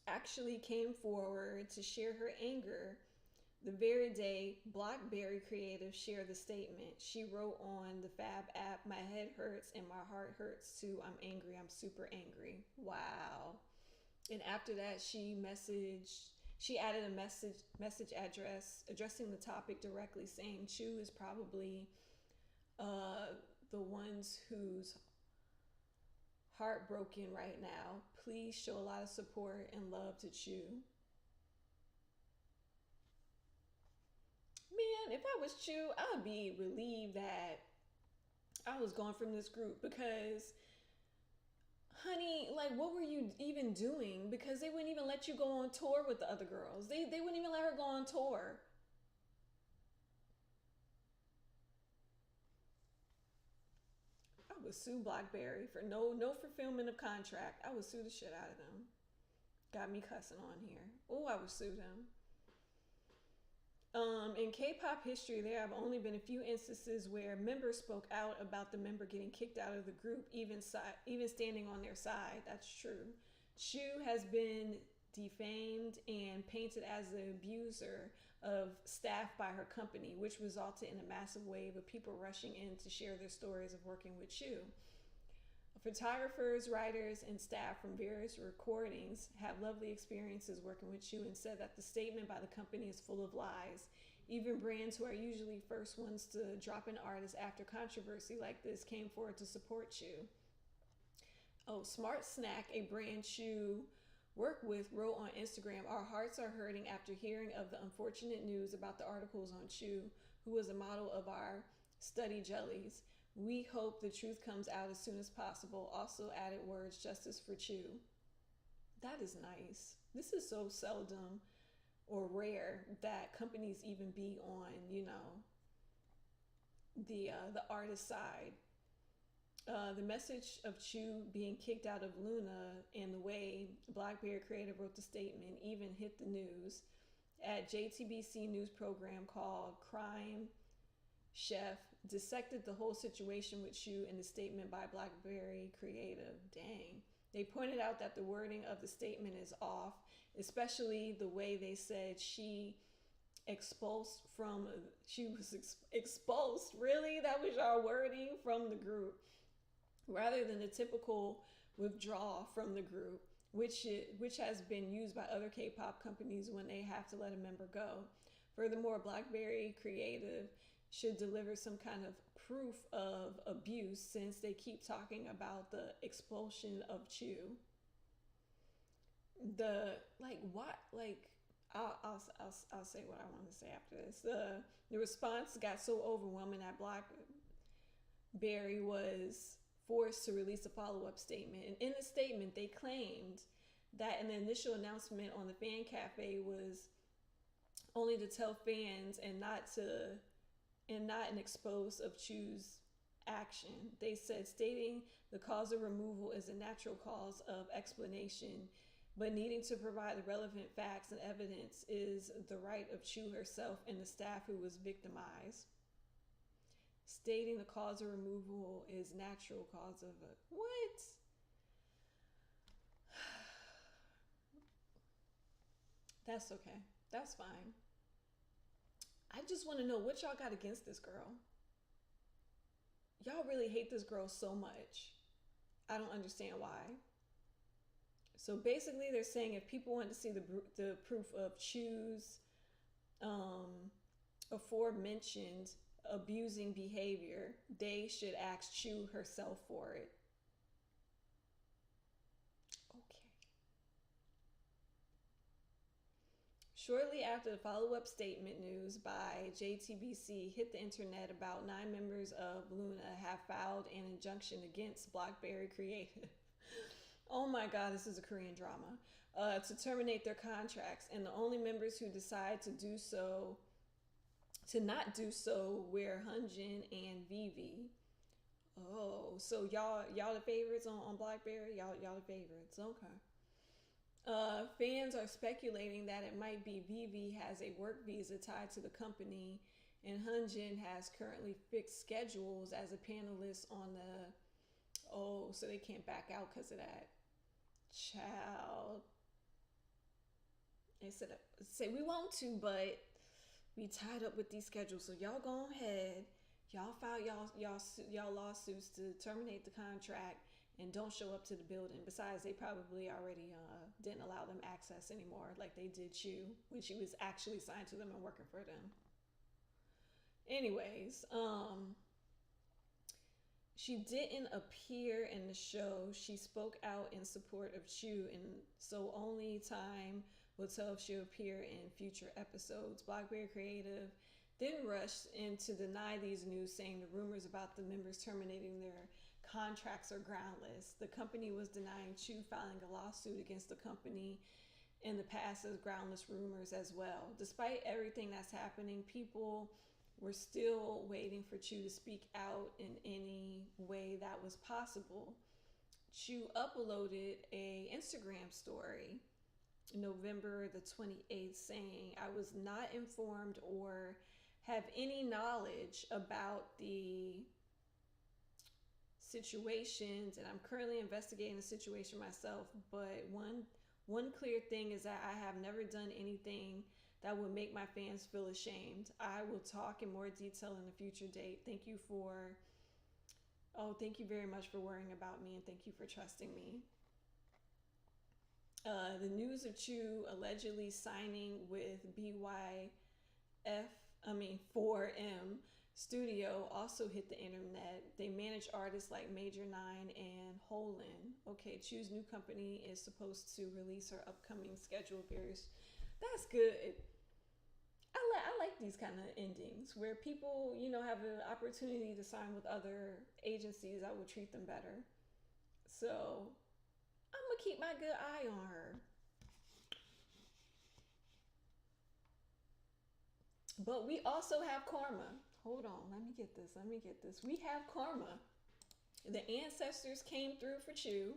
actually came forward to share her anger the very day Blackberry Creative shared the statement. She wrote on the Fab app, "My head hurts and my heart hurts too. I'm angry. I'm super angry." Wow. And after that, she added a message address addressing the topic directly, saying Chu is probably the ones who's heartbroken right now. Please show a lot of support and love to Chu. Man, if I was Chu, I would be relieved that I was gone from this group because, honey, like, what were you even doing? Because they wouldn't even let you go on tour with the other girls. They wouldn't even let her go on tour. I would sue Blackberry for no fulfillment of contract. I would sue the shit out of them. Got me cussing on here. Oh, I would sue them. In K-pop history, there have only been a few instances where members spoke out about the member getting kicked out of the group, even standing on their side. That's true. Chu has been defamed and painted as the abuser of staff by her company, which resulted in a massive wave of people rushing in to share their stories of working with Chu. Photographers, writers, and staff from various recordings have lovely experiences working with Chu and said that the statement by the company is full of lies. Even brands who are usually first ones to drop an artist after controversy like this came forward to support Chu. Oh, Smart Snack, a brand Chu worked with, wrote on Instagram, "Our hearts are hurting after hearing of the unfortunate news about the articles on Chu, who was a model of our study jellies. We hope the truth comes out as soon as possible." Also added words, "Justice for Chu." That is nice. This is so seldom or rare that companies even be on, the artist side. The message of Chu being kicked out of Luna and the way BlackBerry creative wrote the statement even hit the news. At JTBC news program called Crime Chef dissected the whole situation with Chu in the statement by BlackBerry creative. Dang. They pointed out that the wording of the statement is off, especially the way they said she was expulsed. Really? That was our wording from the group, rather than the typical withdraw from the group, which has been used by other K-pop companies when they have to let a member go. Furthermore, BlackBerry creative should deliver some kind of proof of abuse, since they keep talking about the expulsion of Chu. I'll say what I want to say after this. The response got so overwhelming that BlackBerry was forced to release a follow-up statement. And in the statement, they claimed that an initial announcement on the fan cafe was only to tell fans and not an expose of Chu's action. They said stating the cause of removal is a natural cause of explanation, but needing to provide the relevant facts and evidence is the right of Chu herself and the staff who was victimized. Stating the cause of removal is natural cause of what? That's okay. That's fine. I just want to know what y'all got against this girl. Y'all really hate this girl so much. I don't understand why. So basically, they're saying if people want to see the proof of Chu's aforementioned abusing behavior, they should ask Chu herself for it. Okay. Shortly after the follow-up statement, news by JTBC hit the internet, about 9 members of Luna have filed an injunction against BlackBerry Creative. Oh my God, this is a Korean drama. To terminate their contracts, and the only members who decide to not do so were Hyunjin and Vivi. Oh, so y'all the favorites on BlackBerry? Y'all the favorites. Okay. Fans are speculating that it might be Vivi has a work visa tied to the company, and Hyunjin has currently fixed schedules as a panelist on so they can't back out because of that. Child. They say we want to, but we tied up with these schedules. So y'all go ahead. Y'all file y'all lawsuits to terminate the contract and don't show up to the building. Besides, they probably already didn't allow them access anymore, like they did Chu when she was actually signed to them and working for them. Anyways, she didn't appear in the show. She spoke out in support of Chu, and so only time will tell if she'll appear in future episodes. BlackBerry Creative then rushed in to deny these news, saying the rumors about the members terminating their contracts are groundless. The company was denying Chu filing a lawsuit against the company in the past as groundless rumors as well. Despite everything that's happening, people were still waiting for Chu to speak out in any way that was possible. Chu uploaded a Instagram story November the 28th saying, "I was not informed or have any knowledge about the situations, and I'm currently investigating the situation myself, but one clear thing is that I have never done anything that would make my fans feel ashamed. I will talk in more detail in a future date. Thank you very much for worrying about me, and thank you for trusting me. The news of Chu allegedly signing with 4M Studio also hit the internet. They manage artists like Major 9 and Holland. Okay, Chu's new company is supposed to release her upcoming schedule various. That's good. I like these kind of endings where people, have an opportunity to sign with other agencies that will treat them better. So I'm gonna keep my good eye on her. But we also have karma. Hold on, let me get this. We have karma. The ancestors came through for Chu.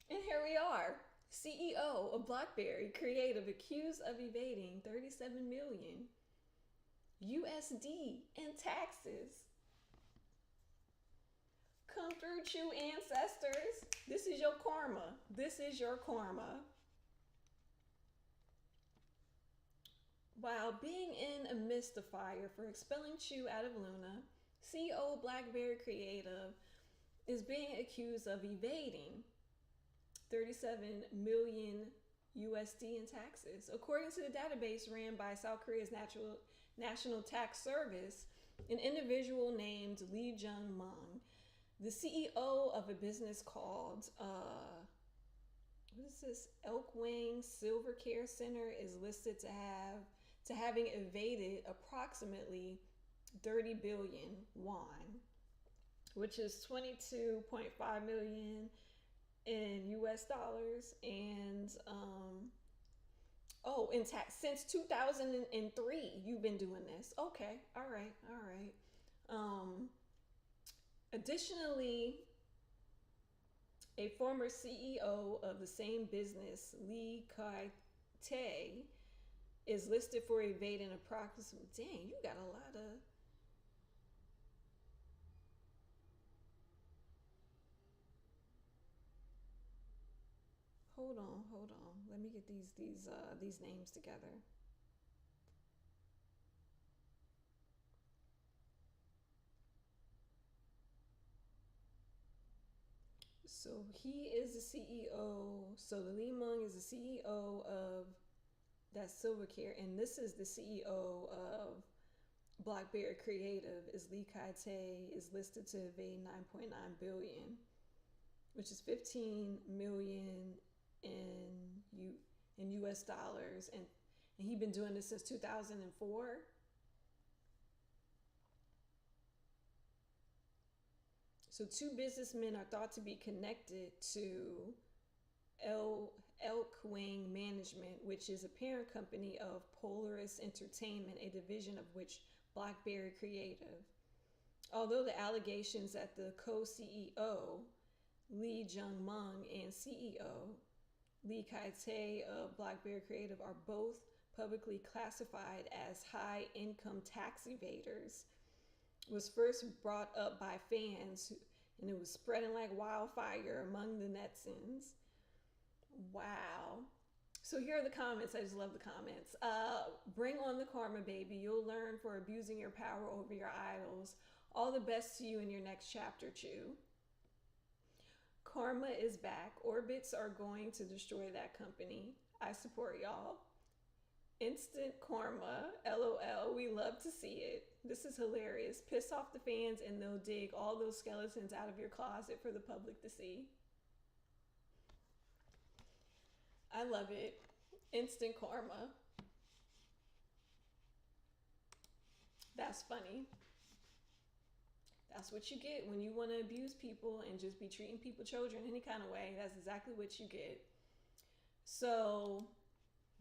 And here we are. CEO of BlackBerry Creative accused of evading 37 million USD in taxes. Come through, Chu ancestors. This is your karma. This is your karma. While being in amidst the fire for expelling Chu out of Luna, CEO of BlackBerry Creative is being accused of evading 37 million USD in taxes. According to the database ran by South Korea's National Tax Service, an individual named Lee Jung-mung, the CEO of a business called Elk Wing Silver Care Center, is listed to having evaded approximately 30 billion won, which is 22.5 million in US dollars, and in tax since 2003. You've been doing this. Okay, all right. Additionally, a former CEO of the same business, Lee Kai-tae, is listed for evading approximately. Dang, you got a lot of. Hold on. Let me get these names together. So he is the CEO. So the Lee Mung is the CEO of that Silvercare, and this is the CEO of BlackBerry Creative. Is Lee Kai-tae, is listed to evade 9.9 billion, which is 15 million in US dollars, and he's been doing this since 2004. So two businessmen are thought to be connected to Elk Wing Management, which is a parent company of Polaris Entertainment, a division of which BlackBerry Creative. Although the allegations that the co-CEO, Lee Jung-mung, and CEO, Lee Kai-tae of BlackBerry Creative, are both publicly classified as high-income tax evaders, was first brought up by fans, and it was spreading like wildfire among the netizens. Wow. So here are the comments. I just love the comments. Bring on the karma, baby. You'll learn for abusing your power over your idols. All the best to you in your next chapter, Chu. Karma is back. Orbits are going to destroy that company. I support y'all. Instant karma, LOL. We love to see it. This is hilarious. Piss off the fans and they'll dig all those skeletons out of your closet for the public to see. I love it. Instant karma. That's funny. That's what you get when you want to abuse people and just be treating people, children, any kind of way. That's exactly what you get. So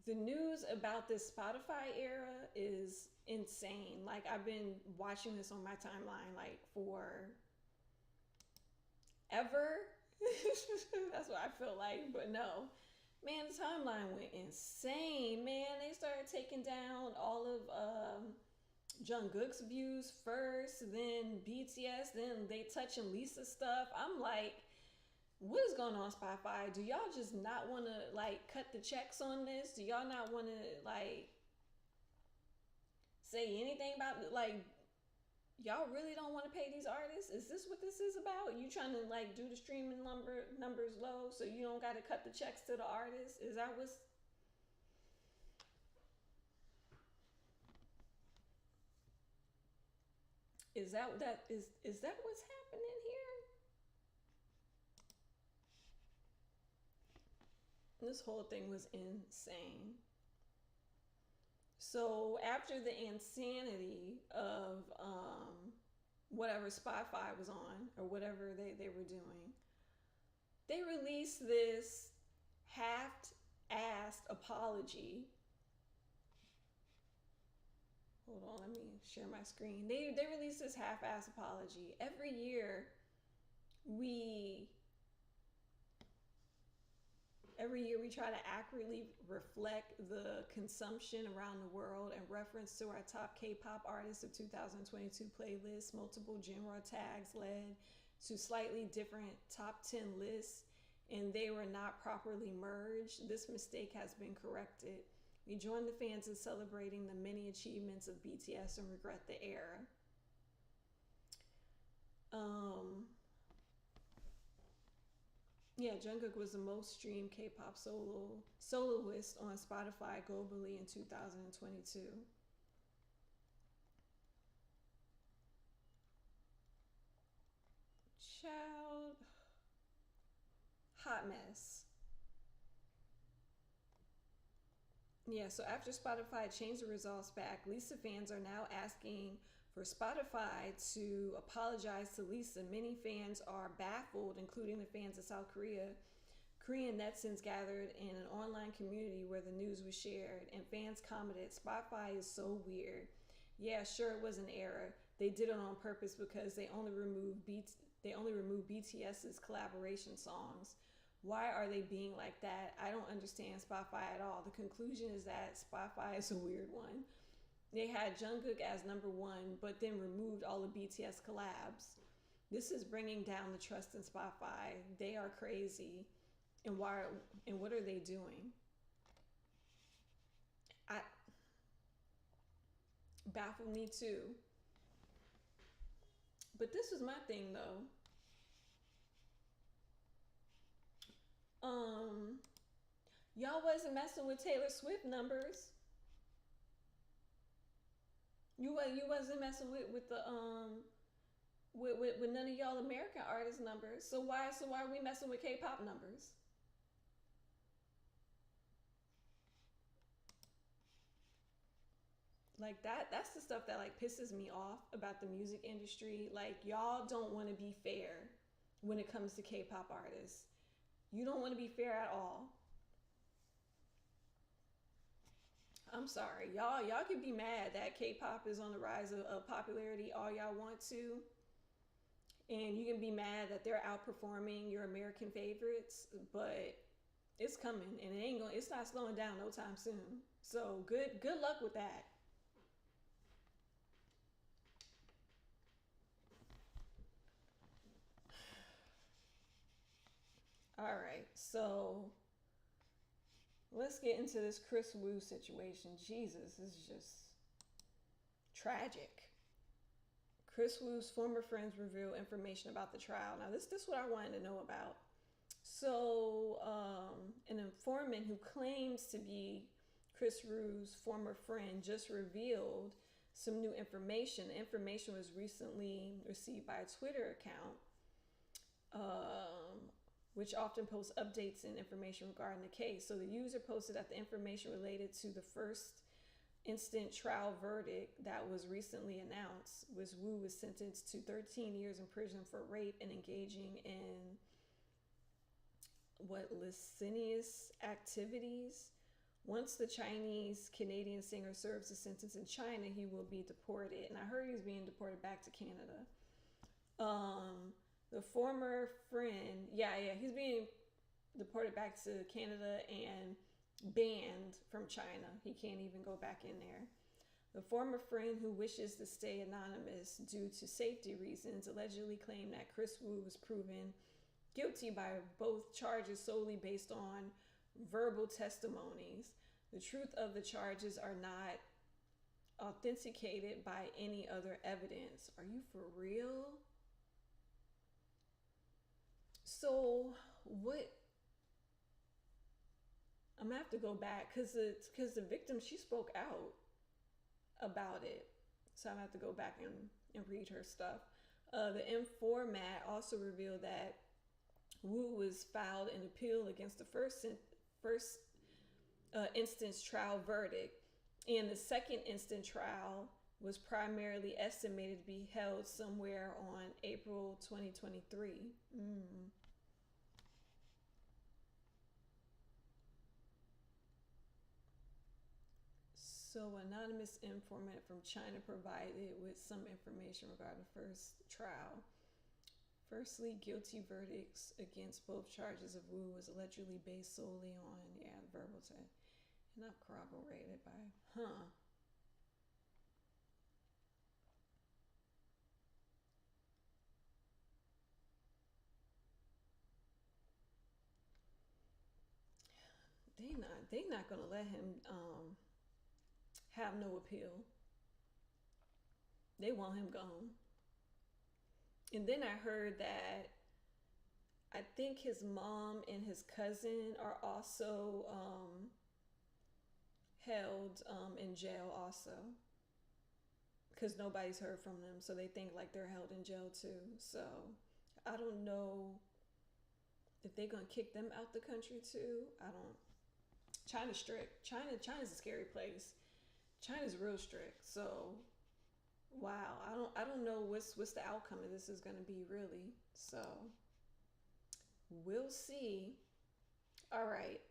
the news about this Spotify era is insane. Like, I've been watching this on my timeline like for ever. That's what I feel like. But no, man, the timeline went insane. Man, they started taking down all of Jungkook's views first, then BTS, then they touching Lisa's stuff. I'm like, what is going on, Spotify? Do y'all just not want to like cut the checks on this? Do y'all not want to like say anything about like y'all really don't want to pay these artists? Is this what this is about? You trying to like do the streaming numbers low so you don't got to cut the checks to the artists? Is that what's is that what's happening here? This whole thing was insane. So after the insanity of whatever Spotify was on or whatever they were doing, they released this half-assed apology. Hold on, let me share my screen. They released this half-assed apology. We every year we try to accurately reflect the consumption around the world in reference to our top K-pop artists of 2022 playlists. Multiple genre tags led to slightly different top 10 lists, and they were not properly merged. This mistake has been corrected. We join the fans in celebrating the many achievements of BTS and regret the error. Yeah, Jungkook was the most streamed K-pop soloist on Spotify globally in 2022. Child, hot mess. Yeah, so after Spotify changed the results back, Lisa fans are now asking for Spotify to apologize to Lisa. Many fans are baffled, including the fans of South Korea. Korean netizens gathered in an online community where the news was shared, and fans commented, "Spotify is so weird. Yeah, sure, it was an error. They did it on purpose because they only removed BTS's collaboration songs. Why are they being like that? I don't understand Spotify at all." The conclusion is that Spotify is a weird one. They had Jungkook as number one, but then removed all the BTS collabs. This is bringing down the trust in Spotify. They are crazy. And what are they doing? I baffled me too. But this was my thing though. Um, y'all wasn't messing with Taylor Swift numbers. You wasn't messing with the with none of y'all American artist numbers. So why are we messing with K-pop numbers? Like that's the stuff that like pisses me off about the music industry. Like y'all don't want to be fair when it comes to K-pop artists. You don't want to be fair at all. I'm sorry. Y'all can be mad that K-pop is on the rise of popularity all y'all want to. And you can be mad that they're outperforming your American favorites, but it's coming and it's not slowing down no time soon. So good luck with that. All right. So let's get into this Chris Wu situation. Jesus, this is just tragic. Chris Wu's former friends reveal information about the trial. Now, this is what I wanted to know about. So, an informant who claims to be Chris Wu's former friend just revealed some new information. The information was recently received by a Twitter account, which often posts updates and information regarding the case. So the user posted that the information related to the first instant trial verdict that was recently announced was Wu was sentenced to 13 years in prison for rape and engaging in lascivious activities. Once the Chinese Canadian singer serves a sentence in China, he will be deported. And I heard he's being deported back to Canada. The former friend, he's being deported back to Canada and banned from China. He can't even go back in there. The former friend, who wishes to stay anonymous due to safety reasons, allegedly claimed that Chris Wu was proven guilty by both charges solely based on verbal testimonies. The truth of the charges are not authenticated by any other evidence. Are you for real? So what? I'm gonna have to go back because the victim, she spoke out about it. So I'm gonna have to go back and read her stuff. The informant also revealed that Wu was filed an appeal against the first instance trial verdict, and the second instance trial was primarily estimated to be held somewhere on April 2023. So, anonymous informant from China provided with some information regarding the first trial. Firstly, guilty verdicts against both charges of Wu was allegedly based solely on, verbal test, not corroborated by, They not gonna let him have no appeal. They want him gone. And then I heard that I think his mom and his cousin are also held in jail also, because nobody's heard from them, so they think like they're held in jail too. So I don't know if they're gonna kick them out the country too. I don't. China's strict. China's a scary place. China's real strict. So wow, I don't know what's the outcome of this is gonna be really. So we'll see. All right.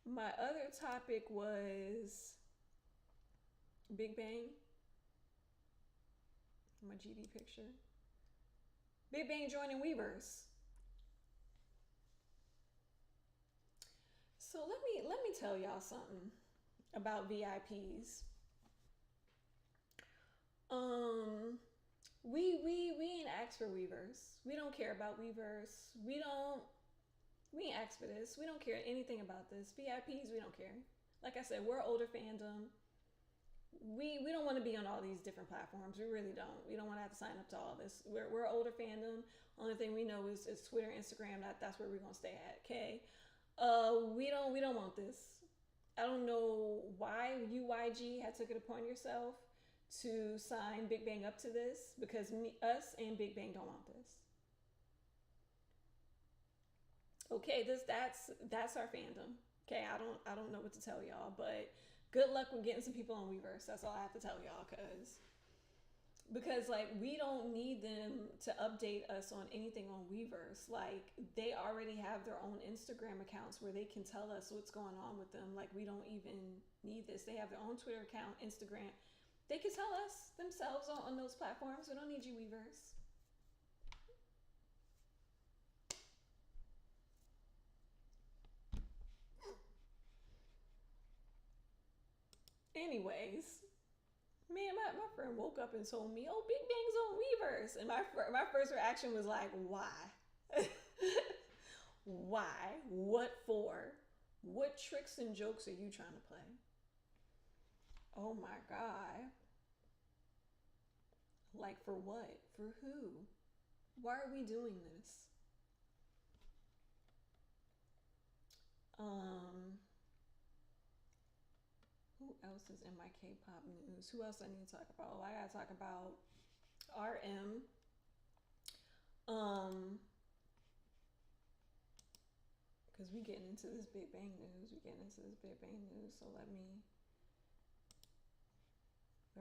My other topic was Big Bang. My GD picture. Big Bang joining Weavers. So let me tell y'all something about VIPs. We ain't asked for Weavers. We don't care about Weavers. We ain't asked for this. We don't care anything about this. VIPs, we don't care. Like I said, we're older fandom. We don't want to be on all these different platforms. We really don't. We don't want to have to sign up to all this. We're older fandom. Only thing we know is Twitter, Instagram. That's where we're gonna stay at. Okay. We don't want this. I don't know why UYG had took it upon yourself to sign Big Bang up to this, because us and Big Bang don't want this. Okay, that's our fandom. Okay, I don't know what to tell y'all, but good luck with getting some people on Weverse. That's all I have to tell y'all, because like we don't need them to update us on anything on Weverse. Like they already have their own Instagram accounts where they can tell us what's going on with them. Like we don't even need this. They have their own Twitter account, Instagram. They can tell us themselves on those platforms. We don't need you, Weverse. Anyways, man, my friend woke up and told me, "Oh, Big Bang's on Weverse," and my first reaction was like, "Why? Why? What for? What tricks and jokes are you trying to play?" Oh my god! Like for what? For who? Why are we doing this? Who else is in my K-pop news? Who else I need to talk about? Oh, I gotta talk about RM. Because we getting into this Big Bang news. So we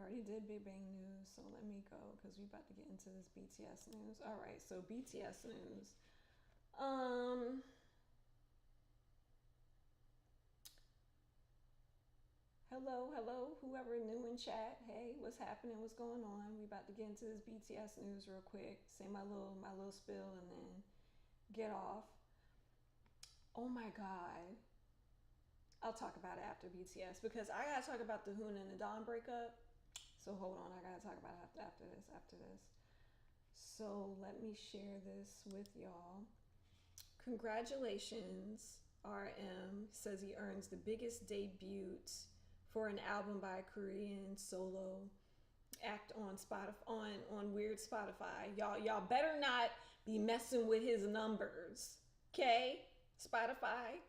already did Big Bang news, so let me go because we about to get into this BTS news. All right, so BTS news. Hello, whoever new in chat. Hey, what's happening? What's going on? We about to get into this BTS news real quick. Say my little spill and then get off. Oh my god. I'll talk about it after BTS because I gotta talk about the Hoon and the Don breakup. So hold on, I gotta talk about it after this. After this. So let me share this with y'all. Congratulations, RM says he earns the biggest debut for an album by a Korean solo act on Spotify on weird Spotify. Y'all better not be messing with his numbers. Okay? Spotify.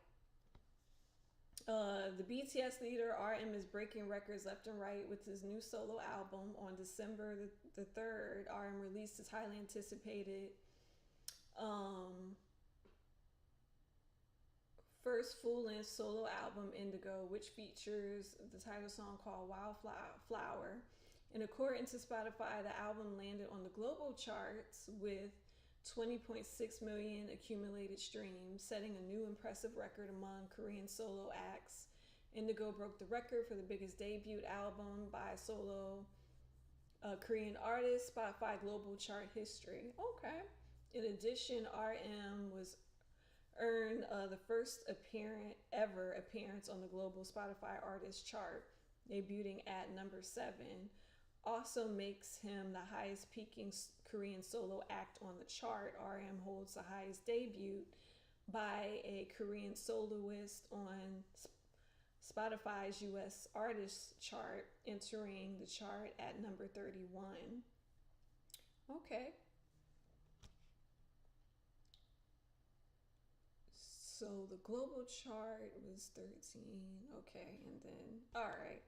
The BTS leader RM is breaking records left and right with his new solo album. On December the 3rd, RM released his highly anticipated first full-length solo album, Indigo, which features the title song called Wildflower. And according to Spotify, the album landed on the global charts with 20.6 million accumulated streams, setting a new impressive record among Korean solo acts. Indigo broke the record for the biggest debut album by a solo Korean artist, Spotify global chart history. Okay. In addition, RM was earned the first ever appearance on the global Spotify artist chart, debuting at number 7. Also makes him the highest peaking Korean solo act on the chart. RM holds the highest debut by a Korean soloist on Spotify's US artist chart, entering the chart at number 31. Okay. So the global chart was 13. Okay, and then, all right.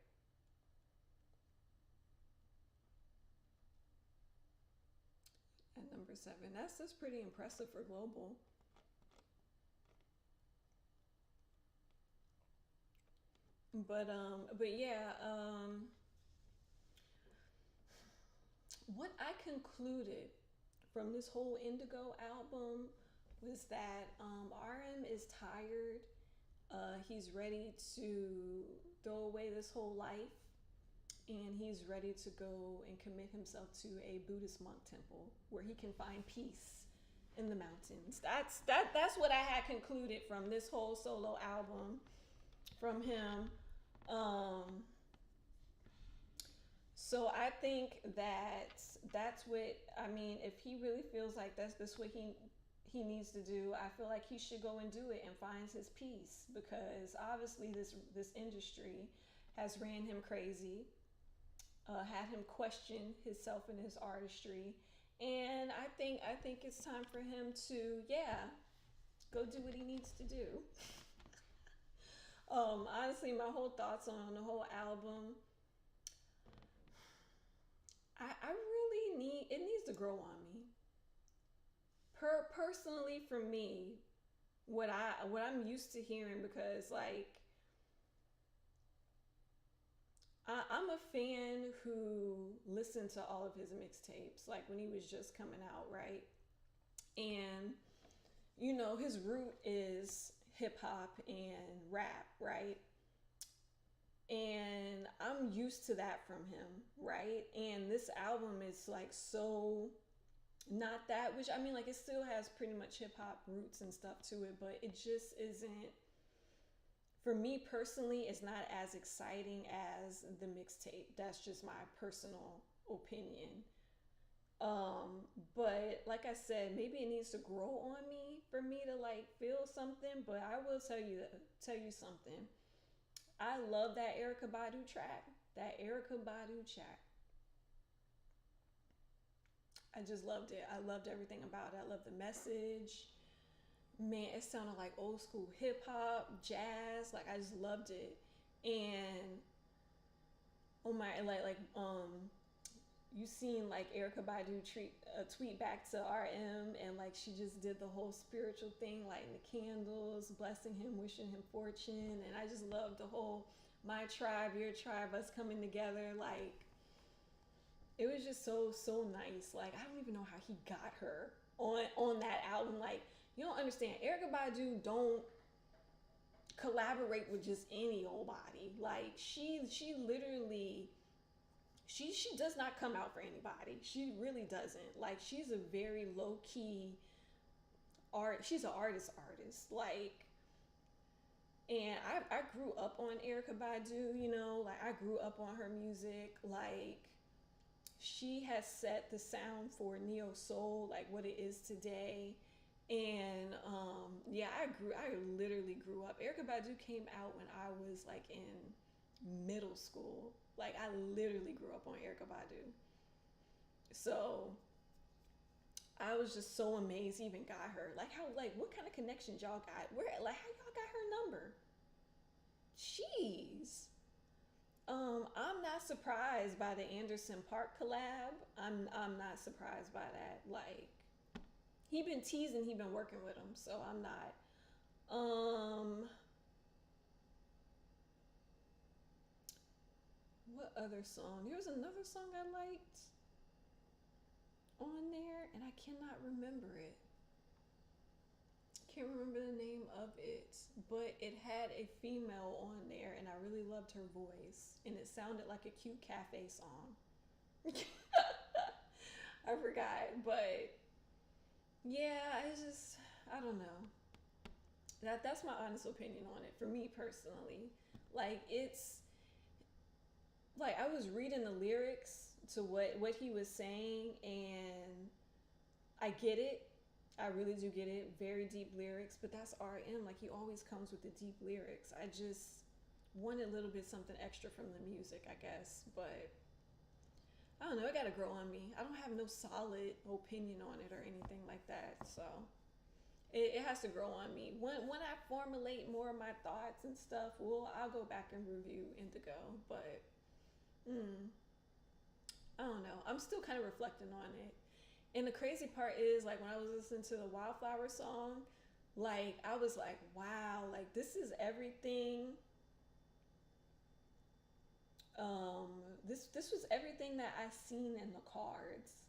At number 7. That's pretty impressive for global. But yeah, what I concluded from this whole Indigo album was that RM is tired. He's ready to throw away this whole life, and he's ready to go and commit himself to a Buddhist monk temple where he can find peace in the mountains. That's what I had concluded from this whole solo album from him. So I think that's what, I mean, if he really feels like that's what he needs to do, I feel like he should go and do it and find his peace, because obviously this industry has ran him crazy, had him question himself and his artistry, and I think it's time for him to go do what he needs to do. Honestly, my whole thoughts on the whole album, I really it needs to grow on me. Personally, for me, what I'm used to hearing, because like I'm a fan who listened to all of his mixtapes, like when he was just coming out, right? And you know, his root is hip hop and rap, right? And I'm used to that from him, right? And this album is like so not that, which I mean, like, it still has pretty much hip hop roots and stuff to it, but it just isn't, for me personally, it's not as exciting as the mixtape. That's just my personal opinion. But like I said, maybe it needs to grow on me for me to like feel something. But I will tell you something. I love that Erykah Badu track. That Erykah Badu track. I just loved it. I loved everything about it. I love the message. Man, it sounded like old school hip hop, jazz. Like, I just loved it. And oh my, you seen like Erykah Badu tweet back to RM, and like she just did the whole spiritual thing, lighting the candles, blessing him, wishing him fortune, and I just love the whole my tribe, your tribe, us coming together. Like, it was just so nice. Like, I don't even know how he got her on that album. Like, you don't understand. Erykah Badu don't collaborate with just any old body. Like, she literally. She does not come out for anybody. She really doesn't. Like, she's a very low-key she's an artist. Like, And I grew up on Erica Badu, you know, like I grew up on her music. Like she has set the sound for neo soul, like what it is today. And yeah, I literally grew up. Erica Badu came out when I was like in middle school. Like I literally grew up on Erica Badu. So I was just so amazed he even got her. Like how, like what kind of connections y'all got? Where, like how y'all got her number? Jeez. I'm not surprised by the Anderson Park collab. I'm not surprised by that. Like he been teasing, he been working with him, so I'm not. What other song? There was another song I liked on there, and I cannot remember it. Can't remember the name of it, but it had a female on there, and I really loved her voice, and it sounded like a cute cafe song. I forgot, but yeah, it's just I don't know. That's my honest opinion on it. For me personally, like it's like I was reading the lyrics to what he was saying, and I get it. I really do get it. Very deep lyrics, but that's RM. Like he always comes with the deep lyrics. I just wanted a little bit something extra from the music, I guess. But I don't know. It gotta grow on me. I don't have no solid opinion on it or anything like that. So it has to grow on me. When I formulate more of my thoughts and stuff, I'll go back and review Indigo. But I don't know. I'm still kind of reflecting on it. And the crazy part is, like, when I was listening to the Wildflower song, like, I was like, wow, like, this is everything. This was everything that I seen in the cards.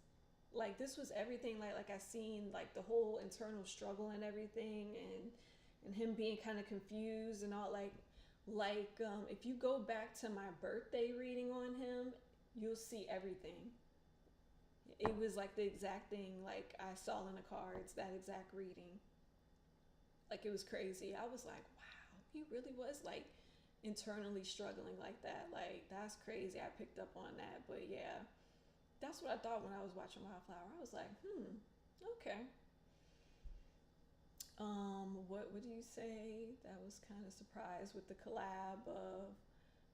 Like, this was everything, like I seen, like, the whole internal struggle and everything, and him being kind of confused and all, if you go back to my birthday reading on him, you'll see everything. It was like the exact thing like I saw in the cards, that exact reading. Like it was crazy. I was like, wow, he really was like internally struggling like that. Like that's crazy. I picked up on that. But yeah, that's what I thought when I was watching Wildflower. I was like, okay. What do you say? That was kind of surprised with the collab of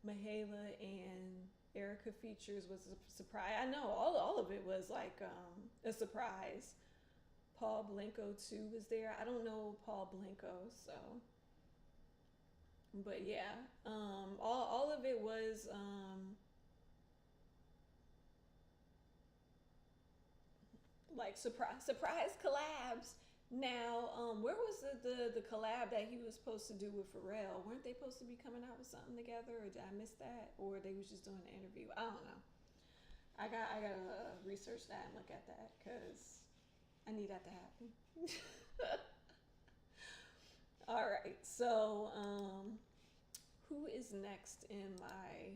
Mahala and Erica features was a surprise. I know all of it was like a surprise. Paul Blanco too was there. I don't know Paul Blanco, so but yeah, all of it was like surprise collabs. Now, where was the collab that he was supposed to do with Pharrell? Weren't they supposed to be coming out with something together, or did I miss that, or they was just doing an interview? I don't know. I gotta research that and look at that because I need that to happen. All right, so who is next in my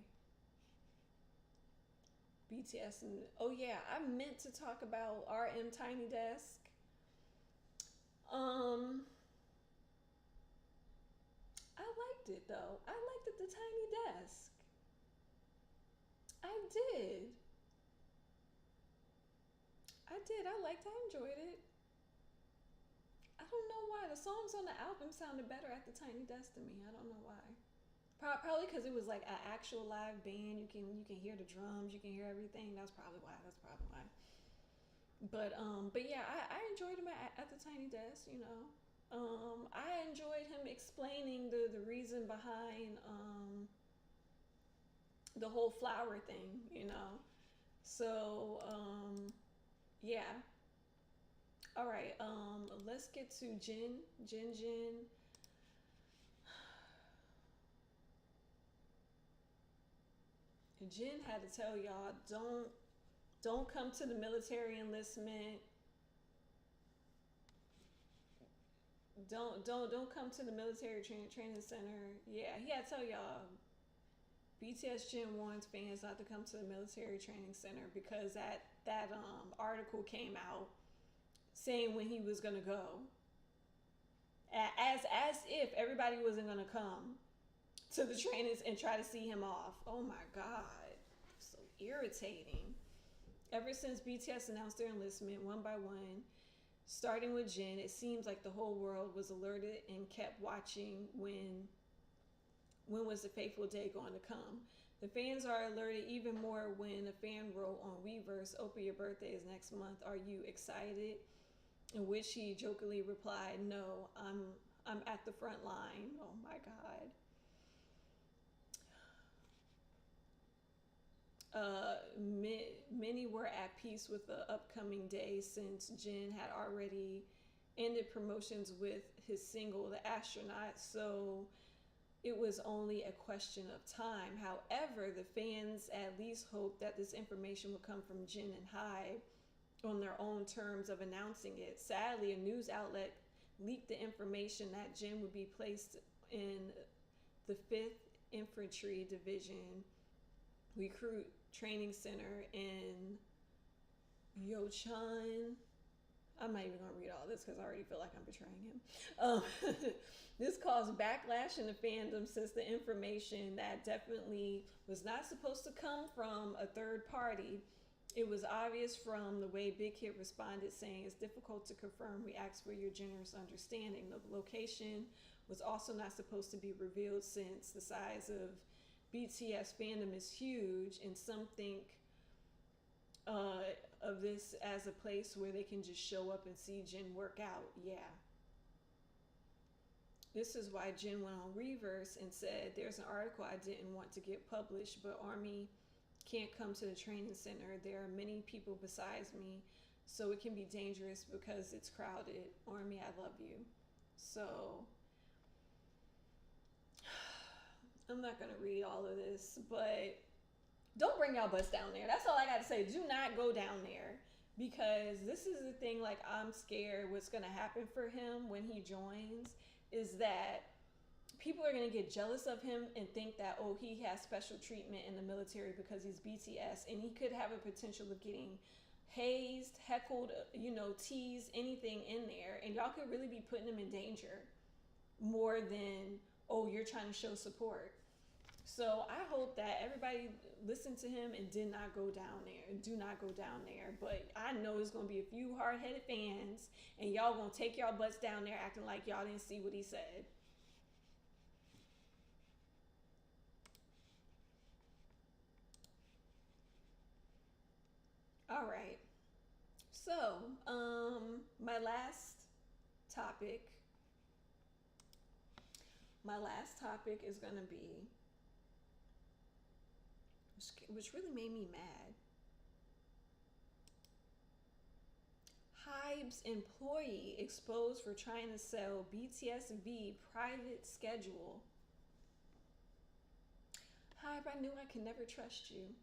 BTS? And oh yeah, I meant to talk about RM Tiny Desk. Um, I liked it though. I liked it, the Tiny Desk. I did. I did. I enjoyed it. I don't know why. The songs on the album sounded better at the Tiny Desk to me. I don't know why. Probably because it was like an actual live band. You can hear the drums. You can hear everything. That's probably why. But yeah, I enjoyed him at the Tiny Desk. You know, I enjoyed him explaining the reason behind the whole flower thing. You know, so yeah. All right. Let's get to Jin. Jin had to tell y'all don't come to the military enlistment. Don't come to the military training center. Yeah, he had to tell y'all BTS Jin wants fans not to come to the military training center because that article came out saying when he was gonna go, as if everybody wasn't gonna come to the trainings and try to see him off. Oh my god, so irritating. Ever since BTS announced their enlistment one by one, starting with Jin, it seems like the whole world was alerted and kept watching when was the fateful day going to come. The fans are alerted even more when a fan wrote on Weverse, "Oprah, your birthday is next month. Are you excited?" In which he jokingly replied, "No, I'm at the front line." Oh my god. Many were at peace with the upcoming day since Jin had already ended promotions with his single, The Astronaut, so it was only a question of time. However, the fans at least hoped that this information would come from Jin and Hybe on their own terms of announcing it. Sadly, a news outlet leaked the information that Jin would be placed in the 5th Infantry Division Recruit Training Center in Yeochun. I'm not even going to read all this because I already feel like I'm betraying him. This caused backlash in the fandom since the information that definitely was not supposed to come from a third party. It was obvious from the way Big Hit responded, saying, "It's difficult to confirm. We ask for your generous understanding." The location was also not supposed to be revealed since the size of BTS fandom is huge, and some think of this as a place where they can just show up and see Jin work out. Yeah. This is why Jin went on Reverse and said, "There's an article I didn't want to get published, but Army can't come to the training center. There are many people besides me, so it can be dangerous because it's crowded. Army, I love you." So I'm not going to read all of this, but don't bring y'all butts down there. That's all I got to say. Do not go down there, because this is the thing, like, I'm scared what's going to happen for him when he joins is that people are going to get jealous of him and think that, oh, he has special treatment in the military because he's BTS, and he could have a potential of getting hazed, heckled, teased, anything in there, and y'all could really be putting him in danger more than, oh, you're trying to show support. So I hope that everybody listened to him and did not go down there. Do not go down there. But I know there's going to be a few hard-headed fans, and y'all going to take y'all butts down there acting like y'all didn't see what he said. All right. So, my last topic, is going to be, which really made me mad. Hybe's employee exposed for trying to sell BTSV private schedule. Hybe, I knew I could never trust you.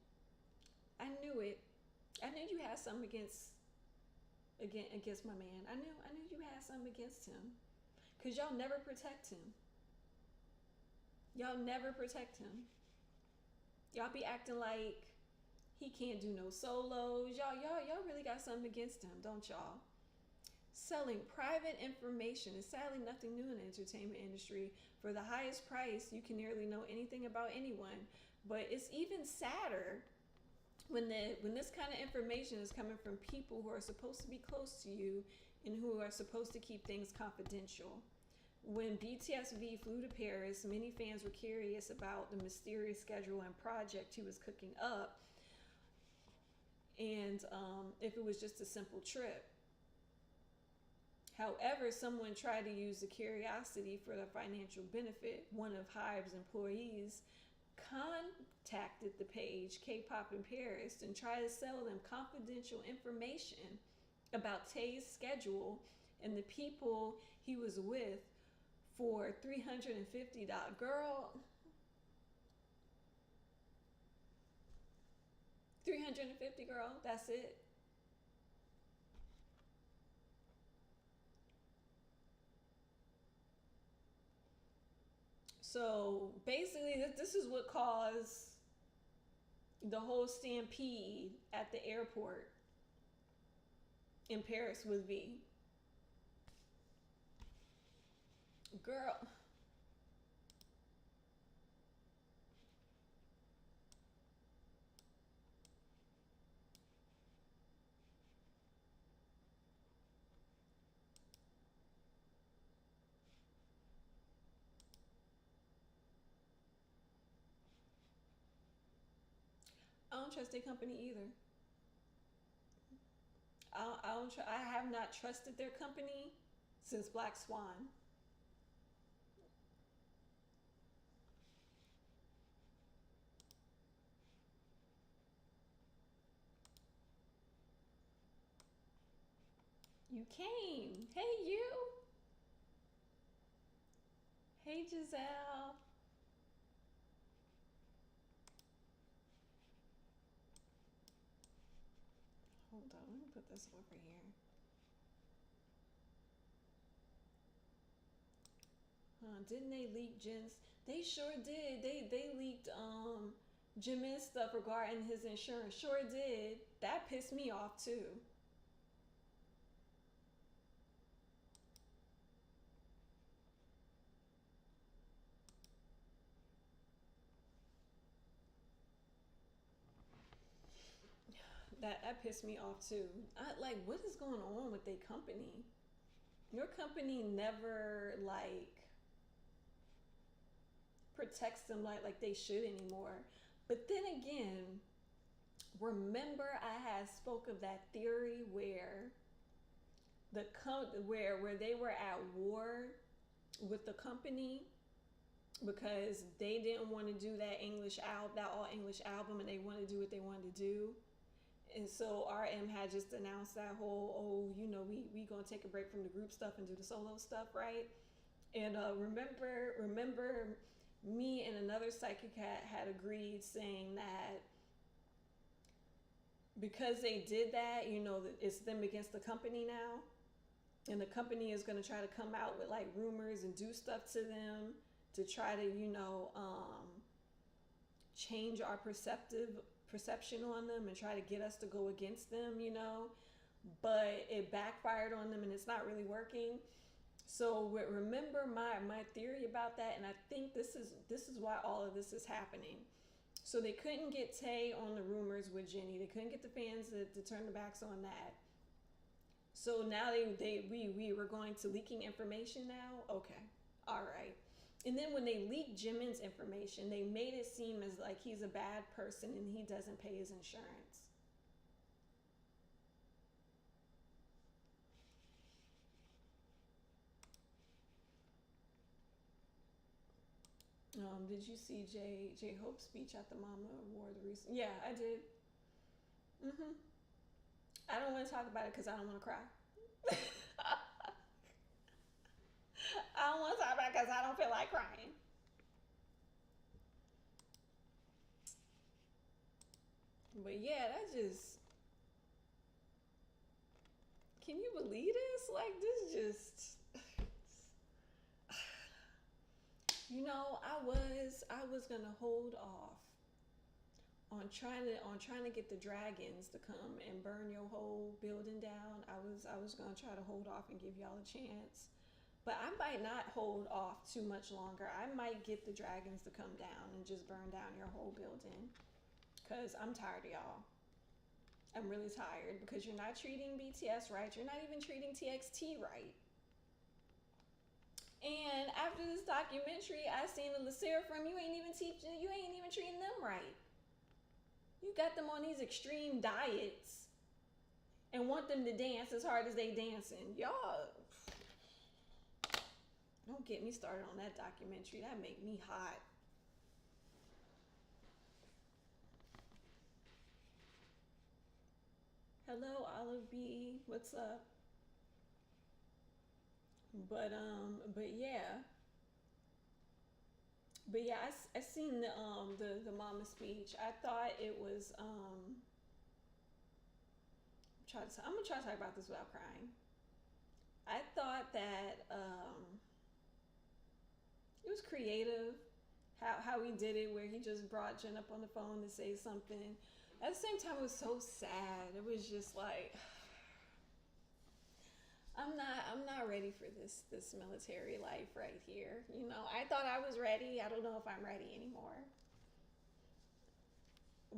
I knew it. I knew you had something against my man. I knew you had something against him, cause y'all never protect him. Y'all never protect him. Y'all be acting like he can't do no solos. Y'all really got something against him, don't y'all? Selling private information is sadly nothing new in the entertainment industry. For the highest price, you can nearly know anything about anyone. But it's even sadder when this kind of information is coming from people who are supposed to be close to you and who are supposed to keep things confidential. When BTSV flew to Paris, many fans were curious about the mysterious schedule and project he was cooking up, and if it was just a simple trip. However, someone tried to use the curiosity for their financial benefit. One of Hybe's employees contacted the page Kpop in Paris and tried to sell them confidential information about Tae's schedule and the people he was with for $350. Girl, $350, girl, that's it. So basically, this is what caused the whole stampede at the airport in Paris with V. Girl, I don't trust their company either. I have not trusted their company since Black Swan. You came. Hey, you. Hey, Giselle. Hold on, let me put this over here. Didn't they leak Jen's? They sure did. They leaked Jimin's stuff regarding his insurance. Sure did. That pissed me off too. That pissed me off too. Like, what is going on with their company? Your company never like protects them like they should anymore. But then again, remember I had spoke of that theory where where they were at war with the company because they didn't want to do that all English album, and they wanted to do what they wanted to do. And so RM had just announced that whole, oh, we gonna take a break from the group stuff and do the solo stuff, right? And remember, me and another psychic had agreed, saying that because they did that, it's them against the company now, and the company is going to try to come out with like rumors and do stuff to them to try to change our perception on them and try to get us to go against them. But it backfired on them and it's not really working. So remember my theory about that, and I think this is why all of this is happening. So they couldn't get Tay on the rumors with Jenny. They couldn't get the fans to turn their backs on that. So now we were going to leaking information now. Okay, all right. And then when they leaked Jimin's information, they made it seem as like he's a bad person and he doesn't pay his insurance. Did you see J Hope's speech at the Mama Award recently? Yeah, I did. Mhm. I don't want to talk about it because I don't want to cry. I don't want to talk about it because I don't feel like crying. But yeah, that just, can you believe this? Like, this just, I was gonna hold off on trying to get the dragons to come and burn your whole building down. I was gonna try to hold off and give y'all a chance. But I might not hold off too much longer. I might get the dragons to come down and just burn down your whole building. Cause I'm tired of y'all. I'm really tired because you're not treating BTS right. You're not even treating TXT right. And after this documentary, I seen the from you ain't even teaching. You ain't even treating them right. You got them on these extreme diets and want them to dance as hard as they dancing. Y'all, don't get me started on that documentary. That make me hot. Hello, Olive B. What's up? But yeah, I seen the mama speech. I thought it was I'm gonna try to talk about this without crying. I thought that it was creative how he did it, where he just brought Jen up on the phone to say something. At the same time, it was so sad. It was just like, I'm not ready for this military life right here. You know, I thought I was ready. I don't know if I'm ready anymore.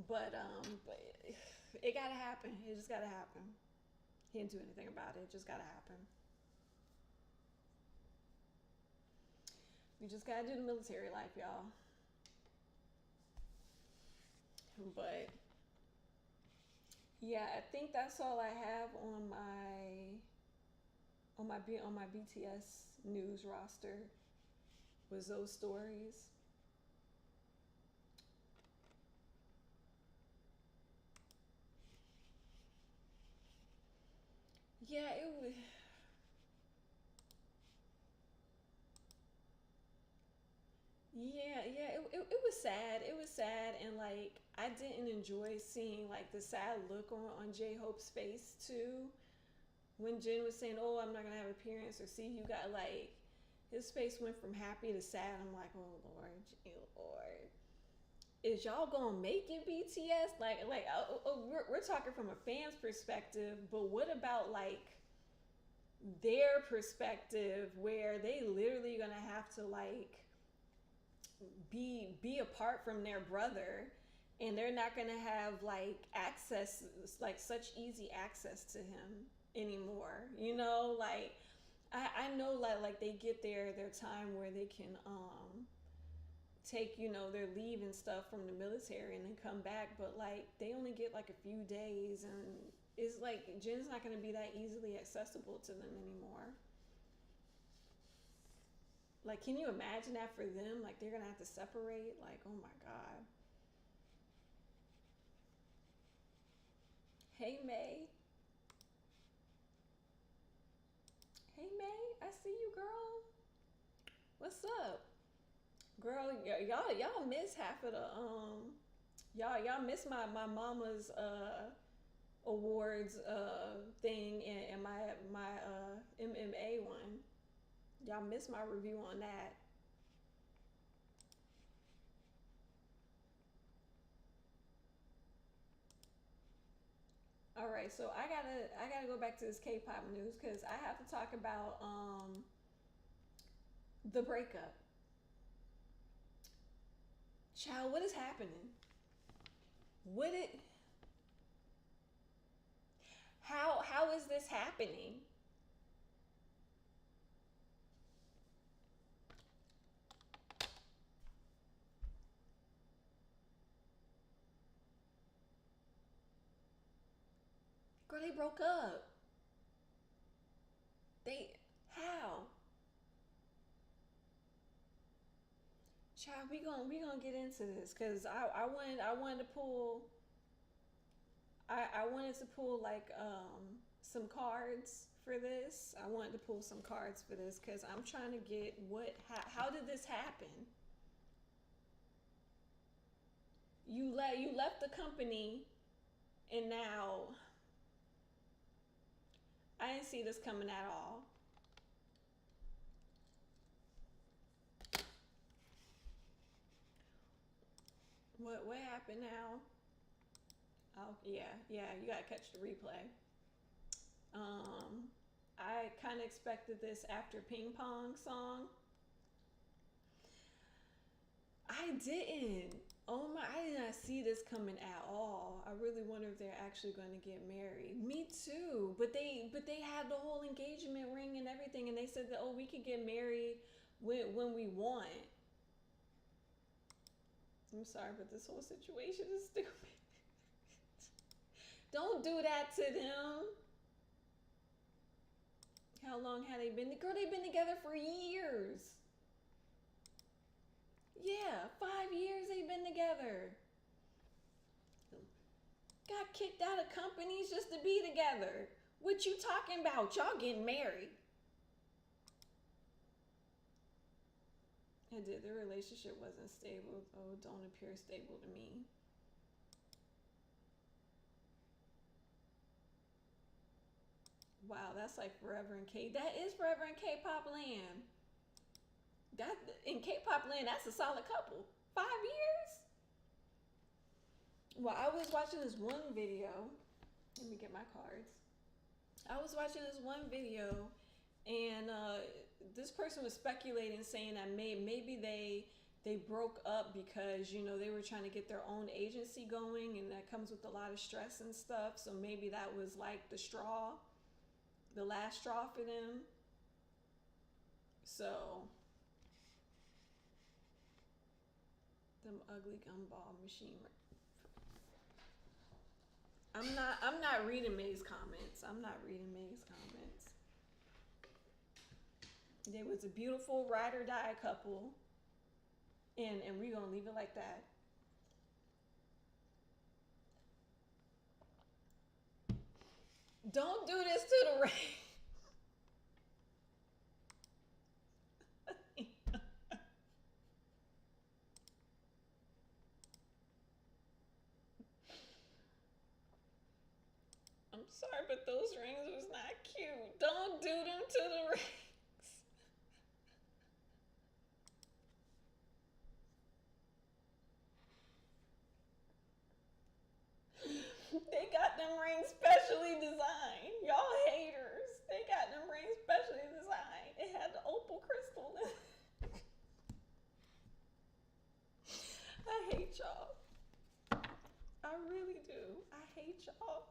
But it gotta happen. It just gotta happen. He didn't do anything about it. It just gotta happen. You just gotta do the military life, y'all. But yeah, I think that's all I have on my BTS news roster was those stories. Yeah, it was. It was sad. It was sad, and like I didn't enjoy seeing like the sad look on J Hope's face too when Jen was saying, "Oh, I'm not gonna have an appearance," or see you got like his face went from happy to sad. I'm like, "Oh Lord, Lord, is y'all gonna make it BTS?" We're talking from a fan's perspective, but what about like their perspective where they literally gonna have to like be apart from their brother, and they're not gonna have like access, like such easy access to him anymore, you know, like I know like they get their time where they can take, you know, their leave and stuff from the military and then come back, but like they only get like a few days, and it's like Jen's not going to be that easily accessible to them anymore. Like, can you imagine that for them? Like, they're gonna have to separate. Like, oh my god. Hey May, hey May, I see you, girl. What's up, girl? Y'all miss half of the y'all miss my mama's awards thing, and my MMA one. Y'all missed my review on that. All right, so I gotta go back to this K-pop news because I have to talk about the breakup. Child, what is happening? What it? How is this happening? Girl, they broke up. They how? Child, we gonna get into this because I wanted to pull I wanted to pull like some cards for this. I wanted to pull some cards for this because I'm trying to get how did this happen? You left the company, and now I didn't see this coming at all. What happened now? Oh yeah, you gotta catch the replay. Um, I kind of expected this after Ping Pong song. I didn't. Oh my, I did not see this coming at all. I really wonder if they're actually going to get married. Me too. But they had the whole engagement ring and everything, and they said that, oh, we could get married when we want. I'm sorry, but this whole situation is stupid. Don't do that to them. How long had they been? Girl, they've been together for years. Yeah, 5 years they've been together. Got kicked out of companies just to be together. What you talking about? Y'all getting married. It did. Their relationship wasn't stable. Oh, don't appear stable to me. Wow, that's like forever in K. That is forever in K-pop land. That in K-pop land, that's a solid couple. 5 years. Well, I was watching this one video. Let me get my cards. I was watching this one video, and this person was speculating, saying that maybe they broke up because they were trying to get their own agency going, and that comes with a lot of stress and stuff. So maybe that was like the last straw for them. So them ugly gumball machine. I'm not reading May's comments. I'm not reading May's comments. They was a beautiful ride or die couple, and we're gonna leave it like that. Don't do this to the rain. I'm sorry, but those rings was not cute. Don't do them to the rings. They got them rings specially designed. Y'all haters. They got them rings specially designed. It had the opal crystal in it. I hate y'all. I really do. I hate y'all.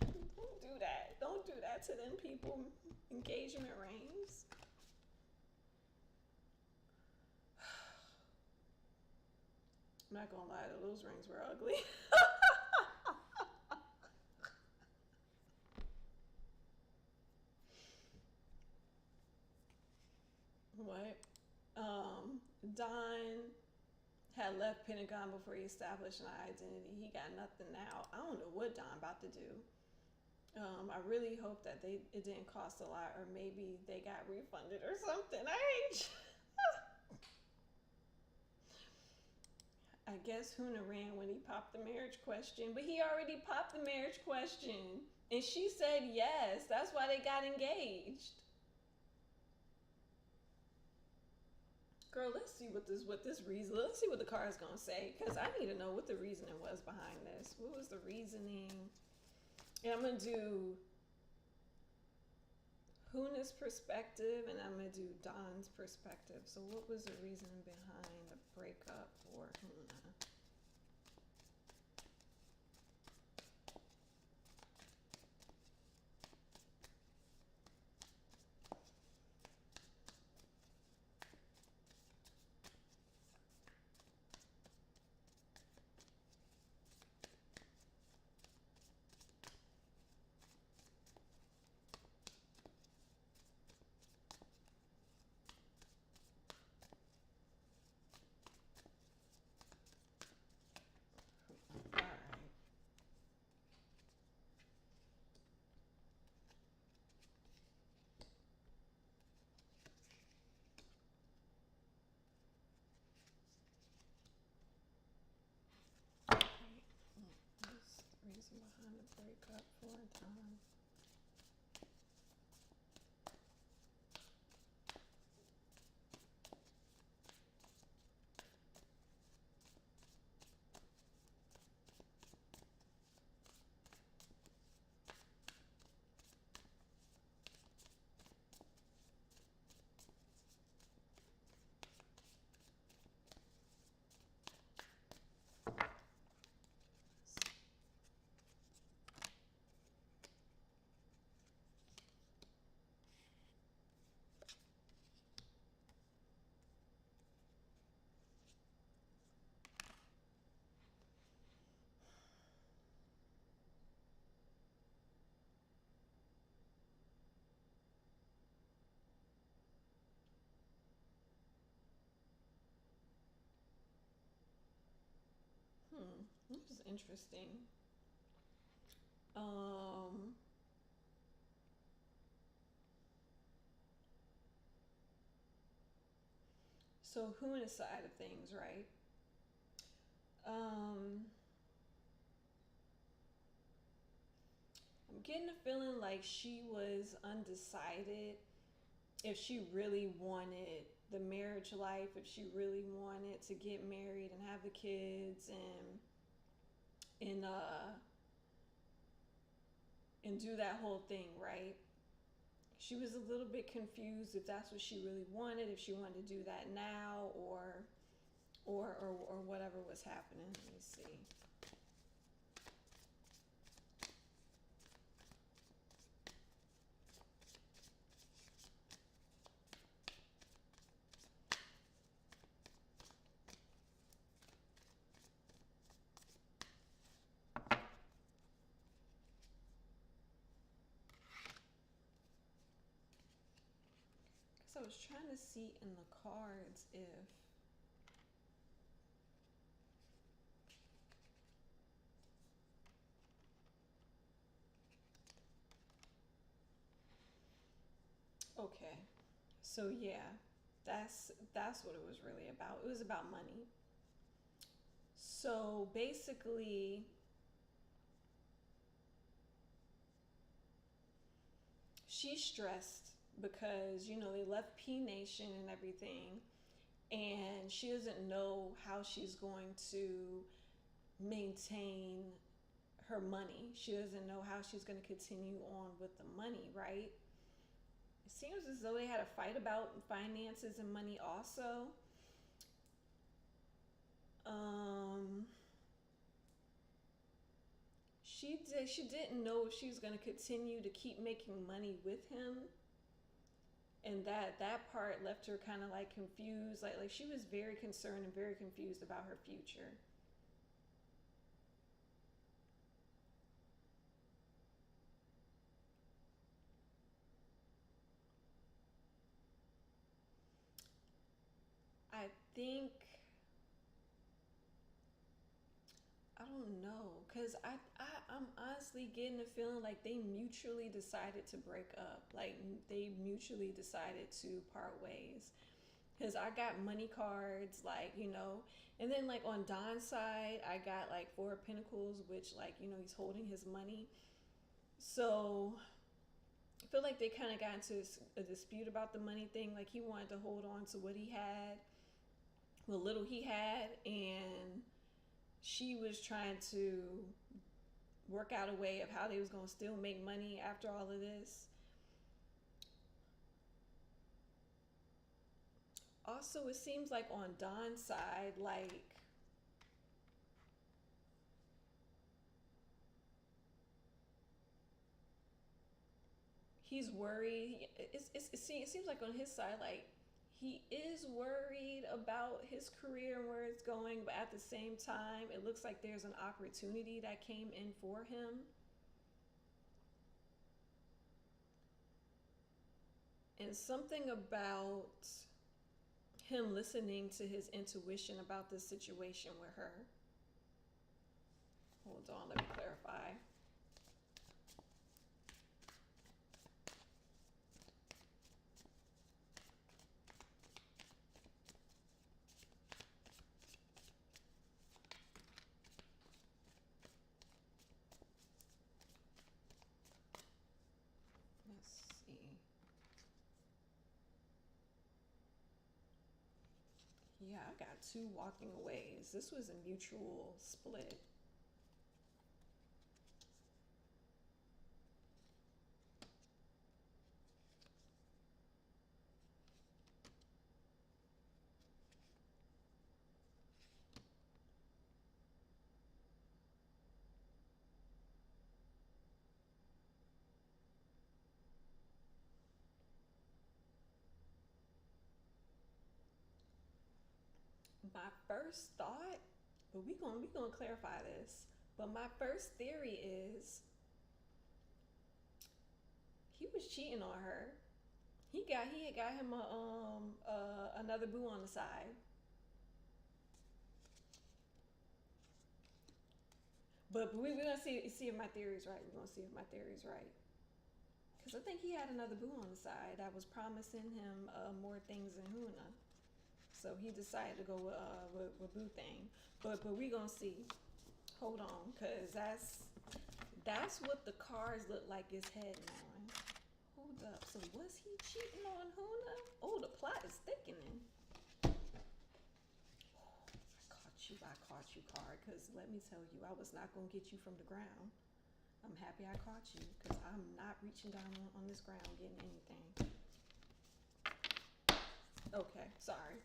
Don't do that. Don't do that to them people. Engagement rings. I'm not gonna lie, those rings were ugly. What? Don had left Pentagon before he established an identity. He got nothing now. I don't know what Don about to do. I really hope that it didn't cost a lot, or maybe they got refunded or something. I guess Huna ran when he popped the marriage question, but he already popped the marriage question, and she said yes. That's why they got engaged. Girl, let's see what this reason. Let's see what the card is gonna say, because I need to know what the reasoning was behind this. What was the reasoning? And I'm gonna do Huna's perspective, and I'm gonna do Don's perspective. So, what was the reasoning behind the breakup for Huna? Reason behind the breakup for Don. This is interesting. So Huna's side of things, right? I'm getting a feeling like she was undecided if she really wanted the marriage life, if she really wanted to get married and have the kids and and do that whole thing, right? She was a little bit confused if that's what she really wanted, if she wanted to do that now, or whatever was happening. Let me see. So I was trying to see in the cards if okay. So yeah, that's what it was really about. It was about money. So basically, she's stressed because they left P Nation and everything, and she doesn't know how she's going to maintain her money. She doesn't know how she's going to continue on with the money, right? It seems as though they had a fight about finances and money also. Um, she didn't know if she was going to continue to keep making money with him, and that part left her kind of like confused. Like she was very concerned and very confused about her future. I think I don't know, cause I'm honestly getting the feeling like they mutually decided to break up. Like they mutually decided to part ways. Cause I got money cards, and then like on Don's side, I got like Four of Pentacles, which he's holding his money. So I feel like they kind of got into a dispute about the money thing. Like he wanted to hold on to what he had, what little he had, and she was trying to work out a way of how they was going to still make money after all of this. Also, it seems like on Don's side, like he's worried. It seems like on his side, like he is worried about his career and where it's going, but at the same time, it looks like there's an opportunity that came in for him. And something about him listening to his intuition about this situation with her. Hold on, let me clarify. Let's see. Yeah, I got two walking aways. This was a mutual split. My first thought, but we gonna clarify this. But my first theory is he was cheating on her. He had got him another boo on the side. But we're gonna see if my theory's right. We're gonna see if my theory's right. Because I think he had another boo on the side that was promising him more things than Huna. So he decided to go with Boo Thing. But we gonna see. Hold on, cause that's what the cards look like it's heading on. Hold up. So was he cheating on Huna? Oh, the plot is thickening. I caught you, card. Cause let me tell you, I was not gonna get you from the ground. I I'm happy I caught you because I'm not reaching down on this ground getting anything. Okay, sorry.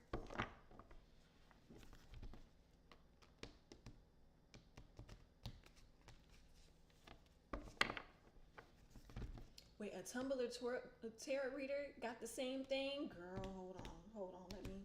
Wait, a tarot reader got the same thing? Girl, hold on, let me.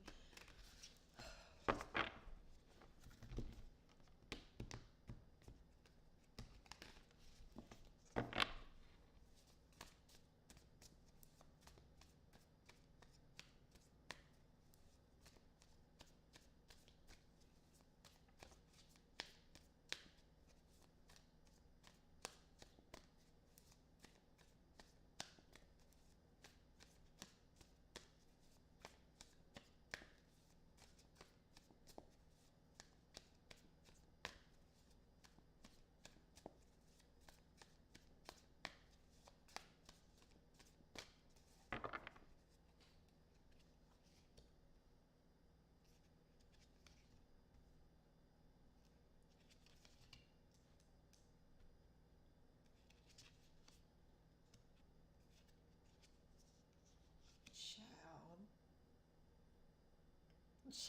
Child.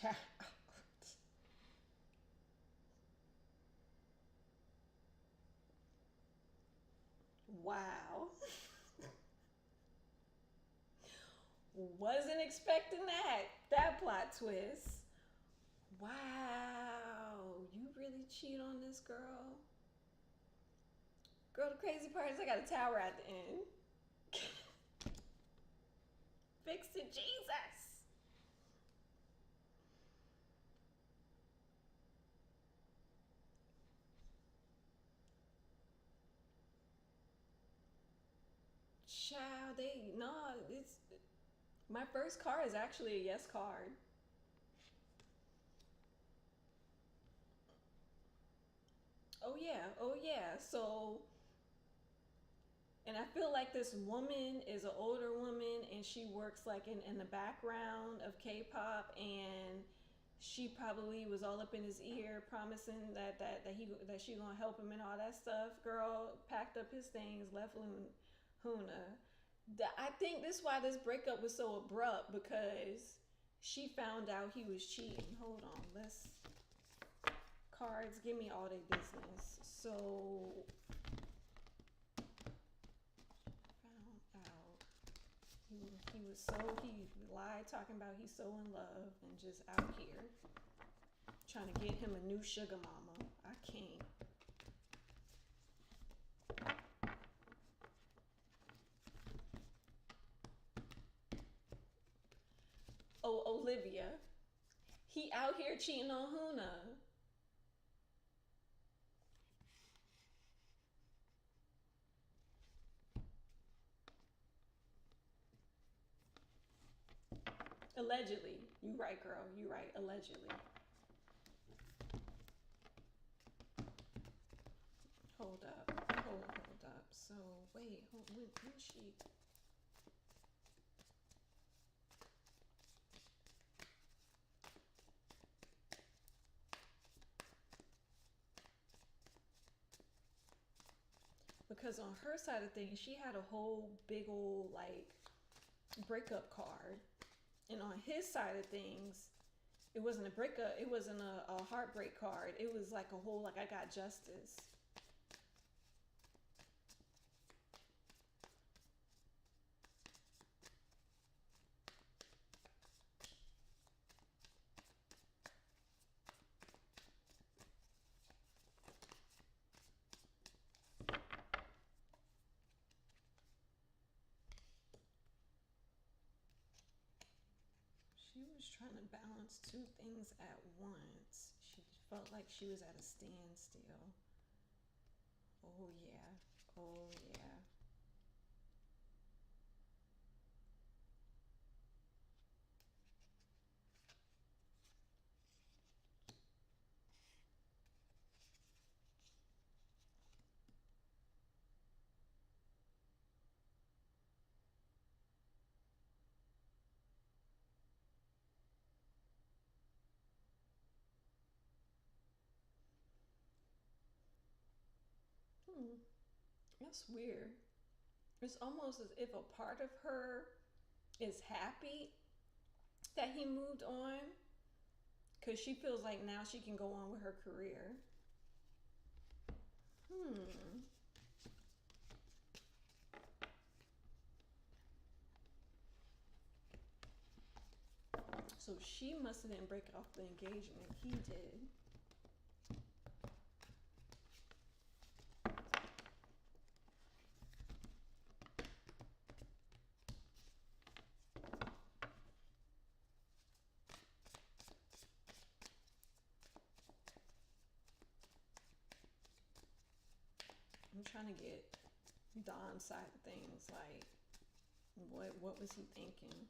Child. Wow. Wasn't expecting that plot twist. Wow. You really cheat on this girl? Girl, the crazy part is I got a tower at the end. Fix it, Jesus. Child, they no, it's my first card is actually a yes card. Oh yeah, oh yeah. So, and I feel like this woman is an older woman, and she works like in the background of K-pop, and she probably was all up in his ear, promising that she gonna help him and all that stuff. Girl packed up his things, left Huna. I think this is why this breakup was so abrupt because she found out he was cheating. Hold on, let's cards give me all their business. So found out he lied talking about he's so in love and just out here trying to get him a new sugar mama. I can't. Oh, Olivia. He out here cheating on Huna. Allegedly. You right, girl. You right. Allegedly. Hold up. Hold up. So, wait. When she... Because on her side of things, she had a whole big old, like, breakup card. And on his side of things, it wasn't a breakup. It wasn't a heartbreak card. It was like a whole, like, I got justice. She was trying to balance two things at once. She felt like she was at a standstill. Oh, yeah. Oh, yeah. Hmm. That's weird. It's almost as if a part of her is happy that he moved on because she feels like now she can go on with her career. Hmm. So she must have didn't break off the engagement. He did. I'm trying to get Don's side of things. Like, what was he thinking?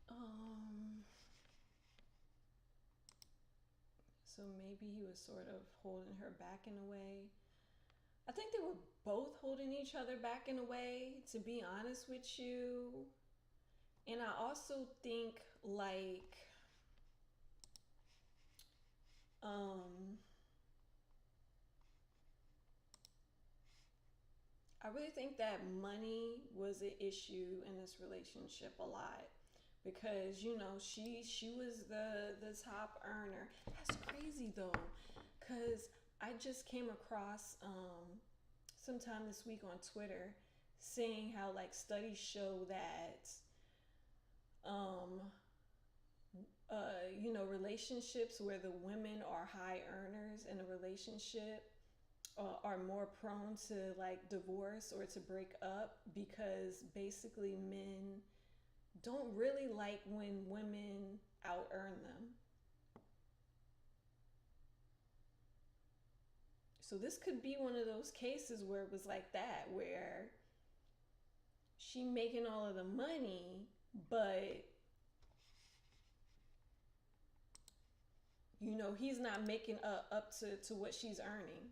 Um. So maybe he was sort of holding her back in a way. I think they were both holding each other back in a way, to be honest with you. And I also think, like, um, I really think that money was an issue in this relationship a lot because she was the top earner. That's crazy though, because I just came across sometime this week on Twitter saying how like studies show that um relationships where the women are high earners in a relationship are more prone to like divorce or to break up because basically men don't really like when women out earn them. So this could be one of those cases where it was like that, where she making all of the money, but he's not making up to what she's earning.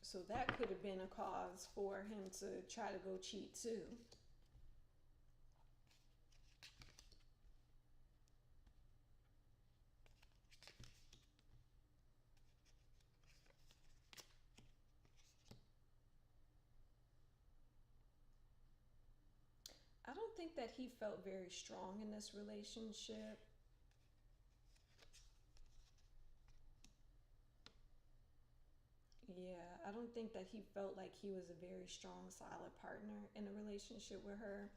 So that could have been a cause for him to try to go cheat too. I don't think that he felt very strong in this relationship. Yeah, I don't think that he felt like he was a very strong, solid partner in a relationship with her.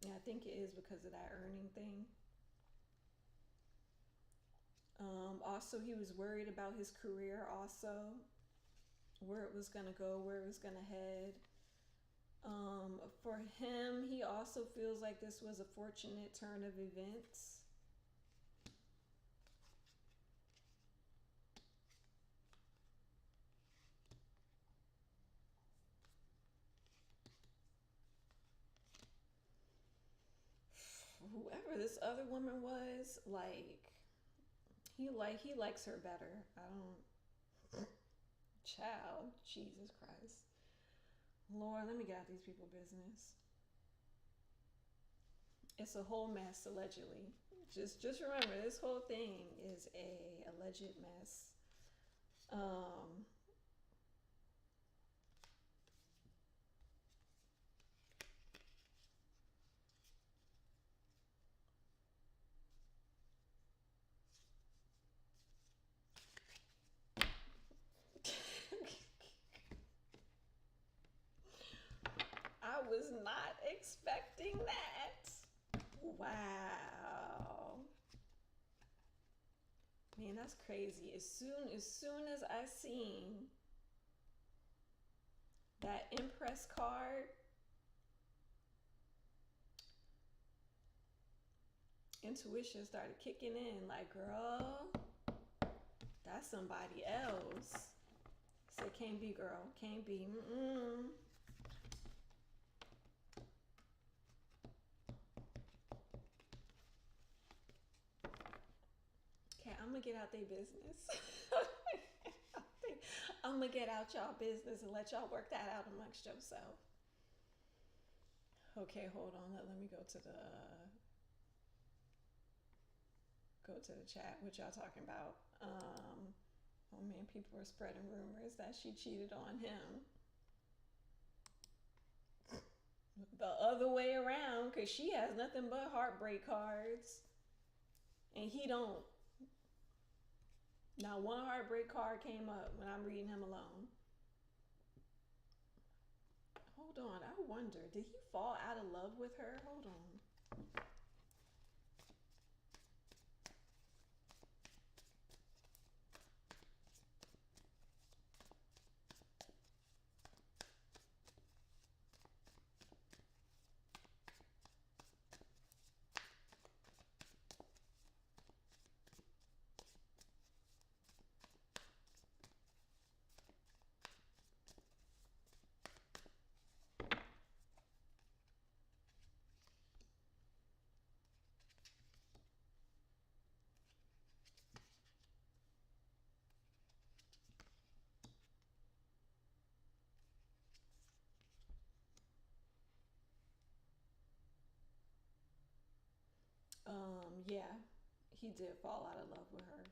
And I think it is because of that earning thing. Also, he was worried about his career, also, where it was going to go, where it was going to head. For him, he also feels like this was a fortunate turn of events. Whoever this other woman was, he likes her better. I don't. Child, Jesus Christ, Lord, let me get out these people business. It's a whole mess, allegedly. Just remember, this whole thing is a alleged mess. Um, I was not expecting that. Wow. Man, that's crazy. As soon as I seen that Impress card, intuition started kicking in. Like, girl, that's somebody else. Said, can't be, girl. Can't be. Mm-mm. gonna get out their business. I'm gonna get out y'all business and let y'all work that out amongst yourself. Okay, hold on. Let me go to the chat. What y'all talking about? Oh man, people are spreading rumors that she cheated on him. The other way around, because she has nothing but heartbreak cards, and he don't. Now, one heartbreak card came up when I'm reading him alone. Hold on, I wonder, did he fall out of love with her? Hold on. Yeah, he did fall out of love with her.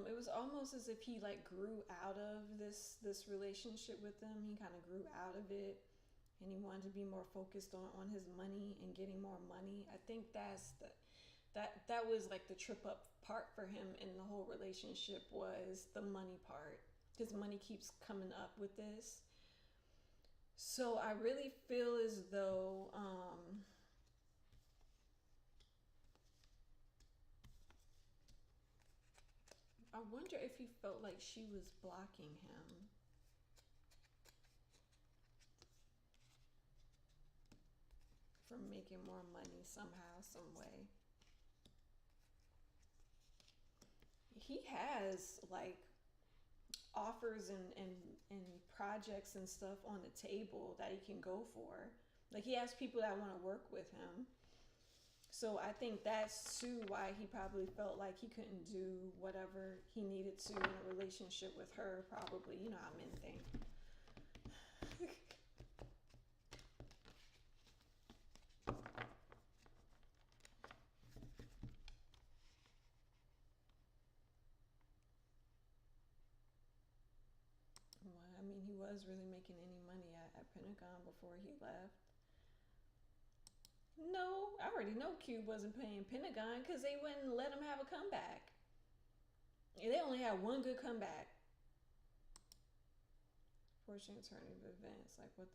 It was almost as if he like grew out of this relationship with them. He kind of grew out of it, and he wanted to be more focused on his money and getting more money. I think that was like the trip up part for him in the whole relationship, was the money part. His money keeps coming up with this. So I really feel as though I wonder if he felt like she was blocking him. From making more money somehow, some way. He has like offers and projects and stuff on the table that he can go for. Like, he has people that want to work with him. So I think that's too why he probably felt like he couldn't do whatever he needed to in a relationship with her, probably. You know how men think. Well, I mean, he was really making any money at Pentagon before he left. No, I already know Cube wasn't paying Pentagon because they wouldn't let him have a comeback. They only had one good comeback. Fortune turning events, like what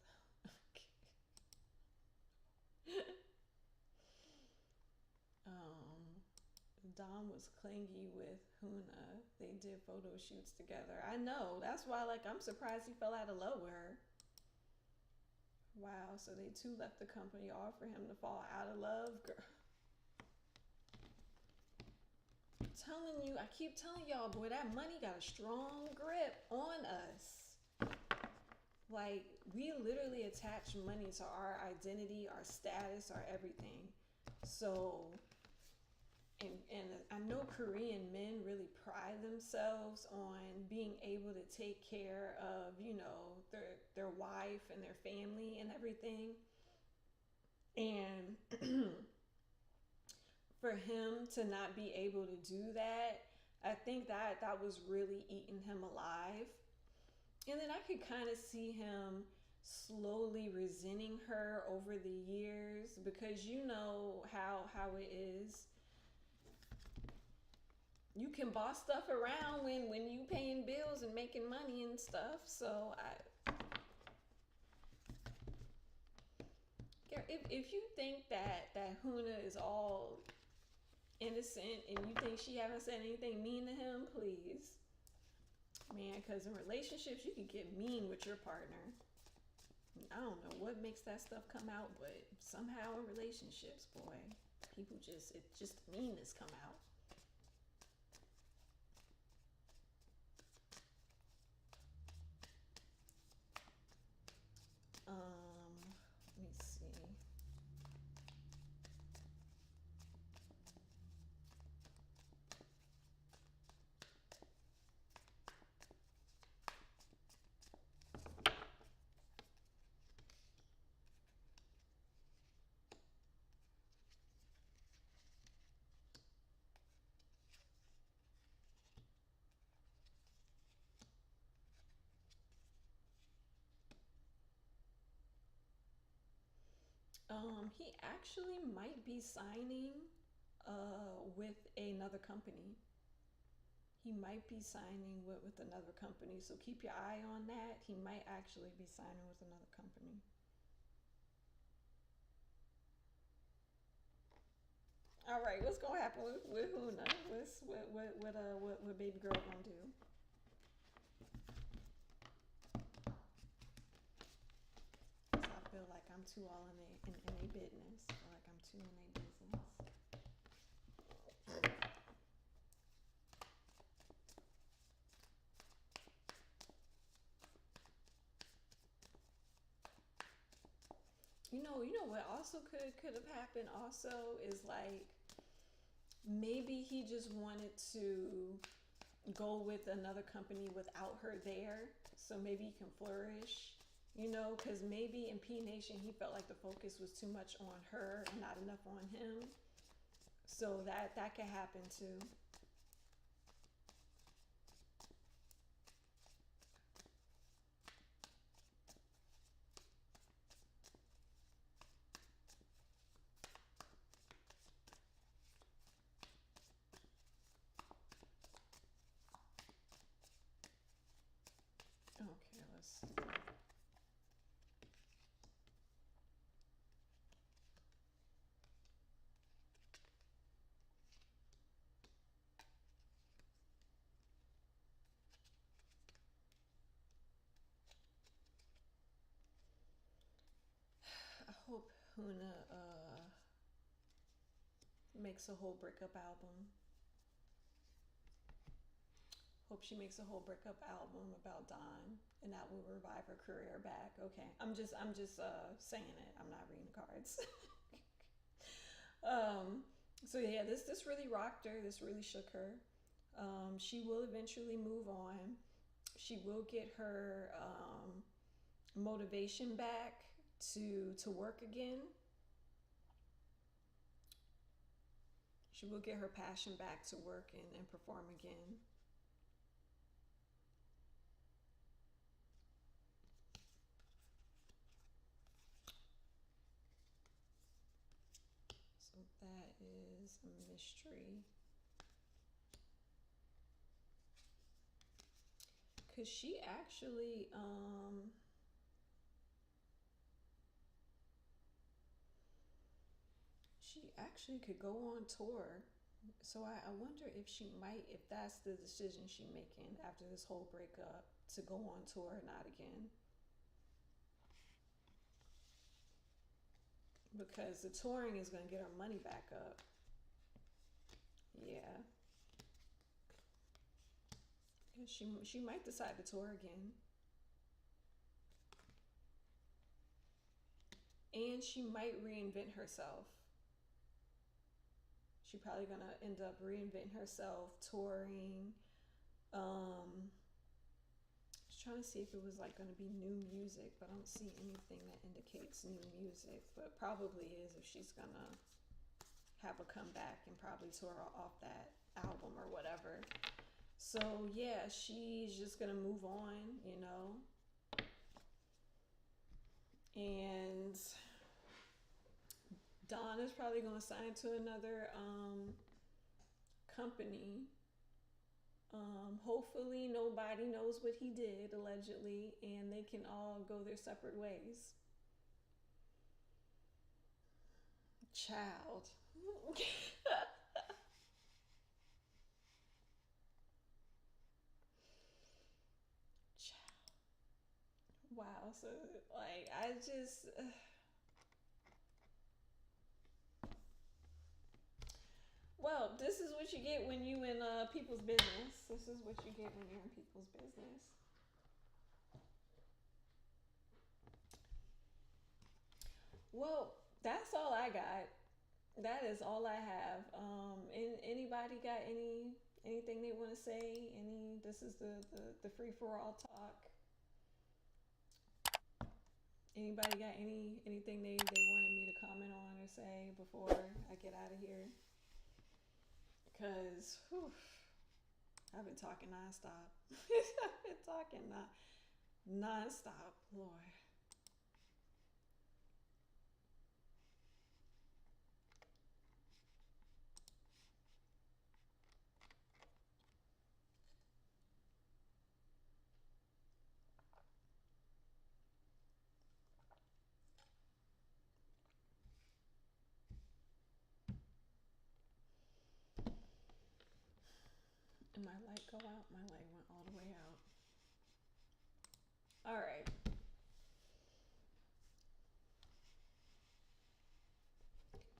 the Dom was clingy with Huna. They did photo shoots together. I know. That's why, like, I'm surprised he fell out of love with her. Wow, so they too left the company all for him to fall out of love? Girl. I'm telling you, I keep telling y'all, boy, that money got a strong grip on us. Like, we literally attach money to our identity, our status, our everything. So, and I know Korean men really pride themselves on being able to take care of, you know, their wife and their family and everything. And for him to not be able to do that, I think that was really eating him alive. And then I could kind of see him slowly resenting her over the years, because you know how it is. You can boss stuff around when you paying bills and making money and stuff. So if you think that Huna is all innocent and you think she haven't said anything mean to him, please. Man, because in relationships, you can get mean with your partner. I don't know what makes that stuff come out, but somehow in relationships, boy, people just meanness come out. Let me see. He actually might be signing with another company. He might be signing with another company, so keep your eye on that. He might actually be signing with another company. All right, what's gonna happen with Huna? What baby girl gonna do? So I feel like I'm too all in a business. I feel like I'm too in a business. You know what also could have happened also is like maybe he just wanted to go with another company without her there, so maybe he can flourish. Because maybe in P Nation he felt like the focus was too much on her and not enough on him. So that could happen too. Okay, let's. I hope Huna makes a whole breakup album. Hope she makes a whole breakup album about Dawn, and that will revive her career back. Okay, I'm just saying it. I'm not reading cards. um, so yeah, this really rocked her. This really shook her. She will eventually move on. She will get her motivation back to work again. She will get her passion back to work and perform again. So that is a mystery. Cause she actually could go on tour. So I wonder if that's the decision she's making after this whole breakup to go on tour or not again. Because the touring is going to get her money back up. Yeah. She might decide to tour again. And she might reinvent herself. She's probably going to end up reinventing herself, touring. Um, I was trying to see if it was like going to be new music, but I don't see anything that indicates new music. But probably is if she's going to have a comeback and probably tour off that album or whatever. So yeah, she's just gonna move on. And Don is probably gonna sign to another company. Hopefully nobody knows what he did allegedly, and they can all go their separate ways. Child. Wow. So like I just. Well, this is what you get when you in people's business. This is what you get when you're in people's business. Well, that's all I got. That is all I have. Anybody got anything they want to say? This is the free for all talk. Anybody got anything they wanted me to comment on or say before I get out of here? Cause I've been talking nonstop. I've been talking nonstop, Lord. Did my light go out? My light went all the way out. All right.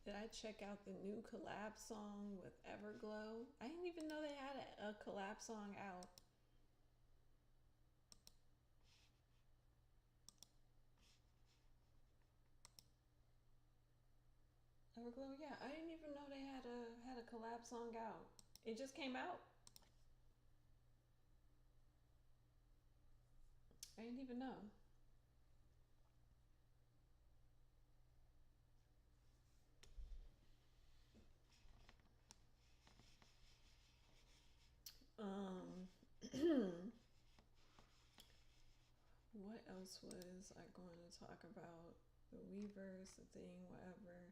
Did I check out the new collab song with Everglow? I didn't even know they had a collab song out. Everglow, yeah, I didn't even know they had a collab song out. It just came out. I didn't even know. Um, what else was I going to talk about? The Weavers, the thing, whatever.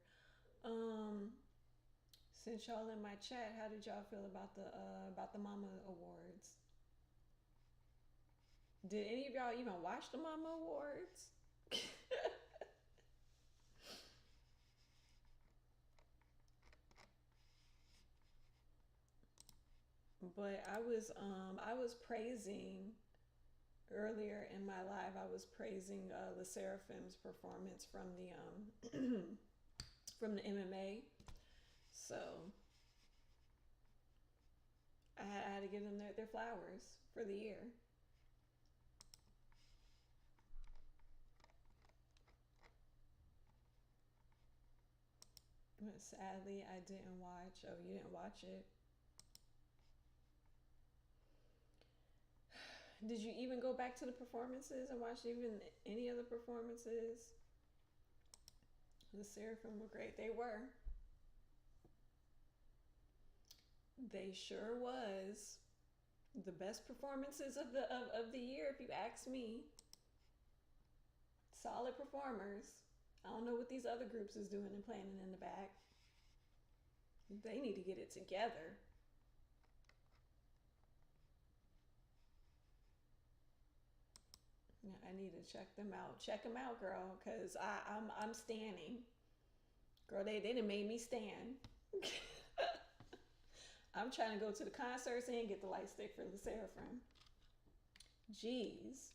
Um, since y'all in my chat, how did y'all feel about the Mama Awards? Did any of y'all even watch the Mama Awards? But I was praising earlier in my live. I was praising the Seraphim's performance from the from the MMA. So I had to give them their flowers for the year. But sadly, I didn't watch. Oh, you didn't watch it? Did you even go back to the performances and watch even any of the performances? The Seraphim were great. They were. They sure was. The best performances of the year, if you ask me. Solid performers. I don't know what these other groups is doing and playing in the back. They need to get it together. Yeah, I need to check them out. Check them out, girl, cause I'm standing. Girl, they done made me stand. I'm trying to go to the concerts and get the light stick for the Seraphim. Jeez.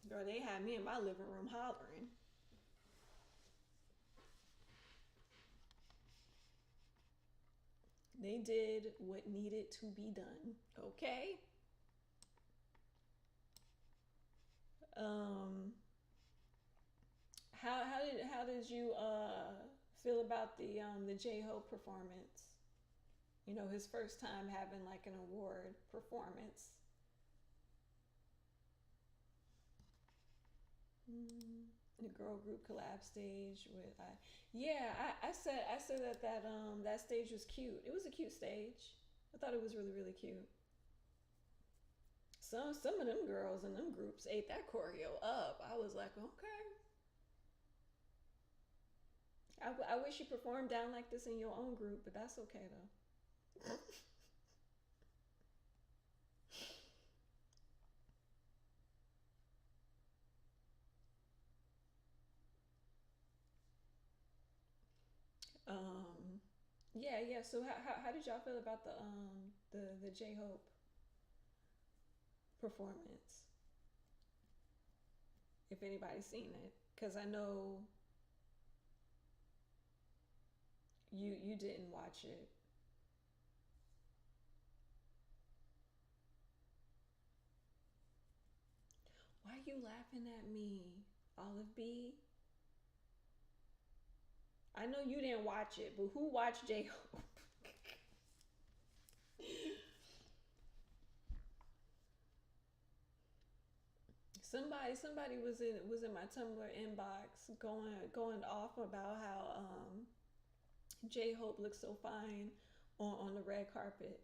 Girl, they had me in my living room hollering. They did what needed to be done. Okay. Um, how did you feel about the J Hope performance? You know, his first time having like an award performance. The girl group collab stage with yeah, I said that stage was cute. It was a cute stage. I thought it was really cute. Some of them girls in them groups ate that choreo up. I was like, okay. I wish you performed down like this in your own group, but that's okay though. um, yeah. So how did y'all feel about the J Hope performance? If anybody's seen it, because I know you didn't watch it. Why are you laughing at me, Olive B? I know you didn't watch it, but who watched J Hope? Somebody was in my Tumblr inbox going off about how J Hope looks so fine on the red carpet,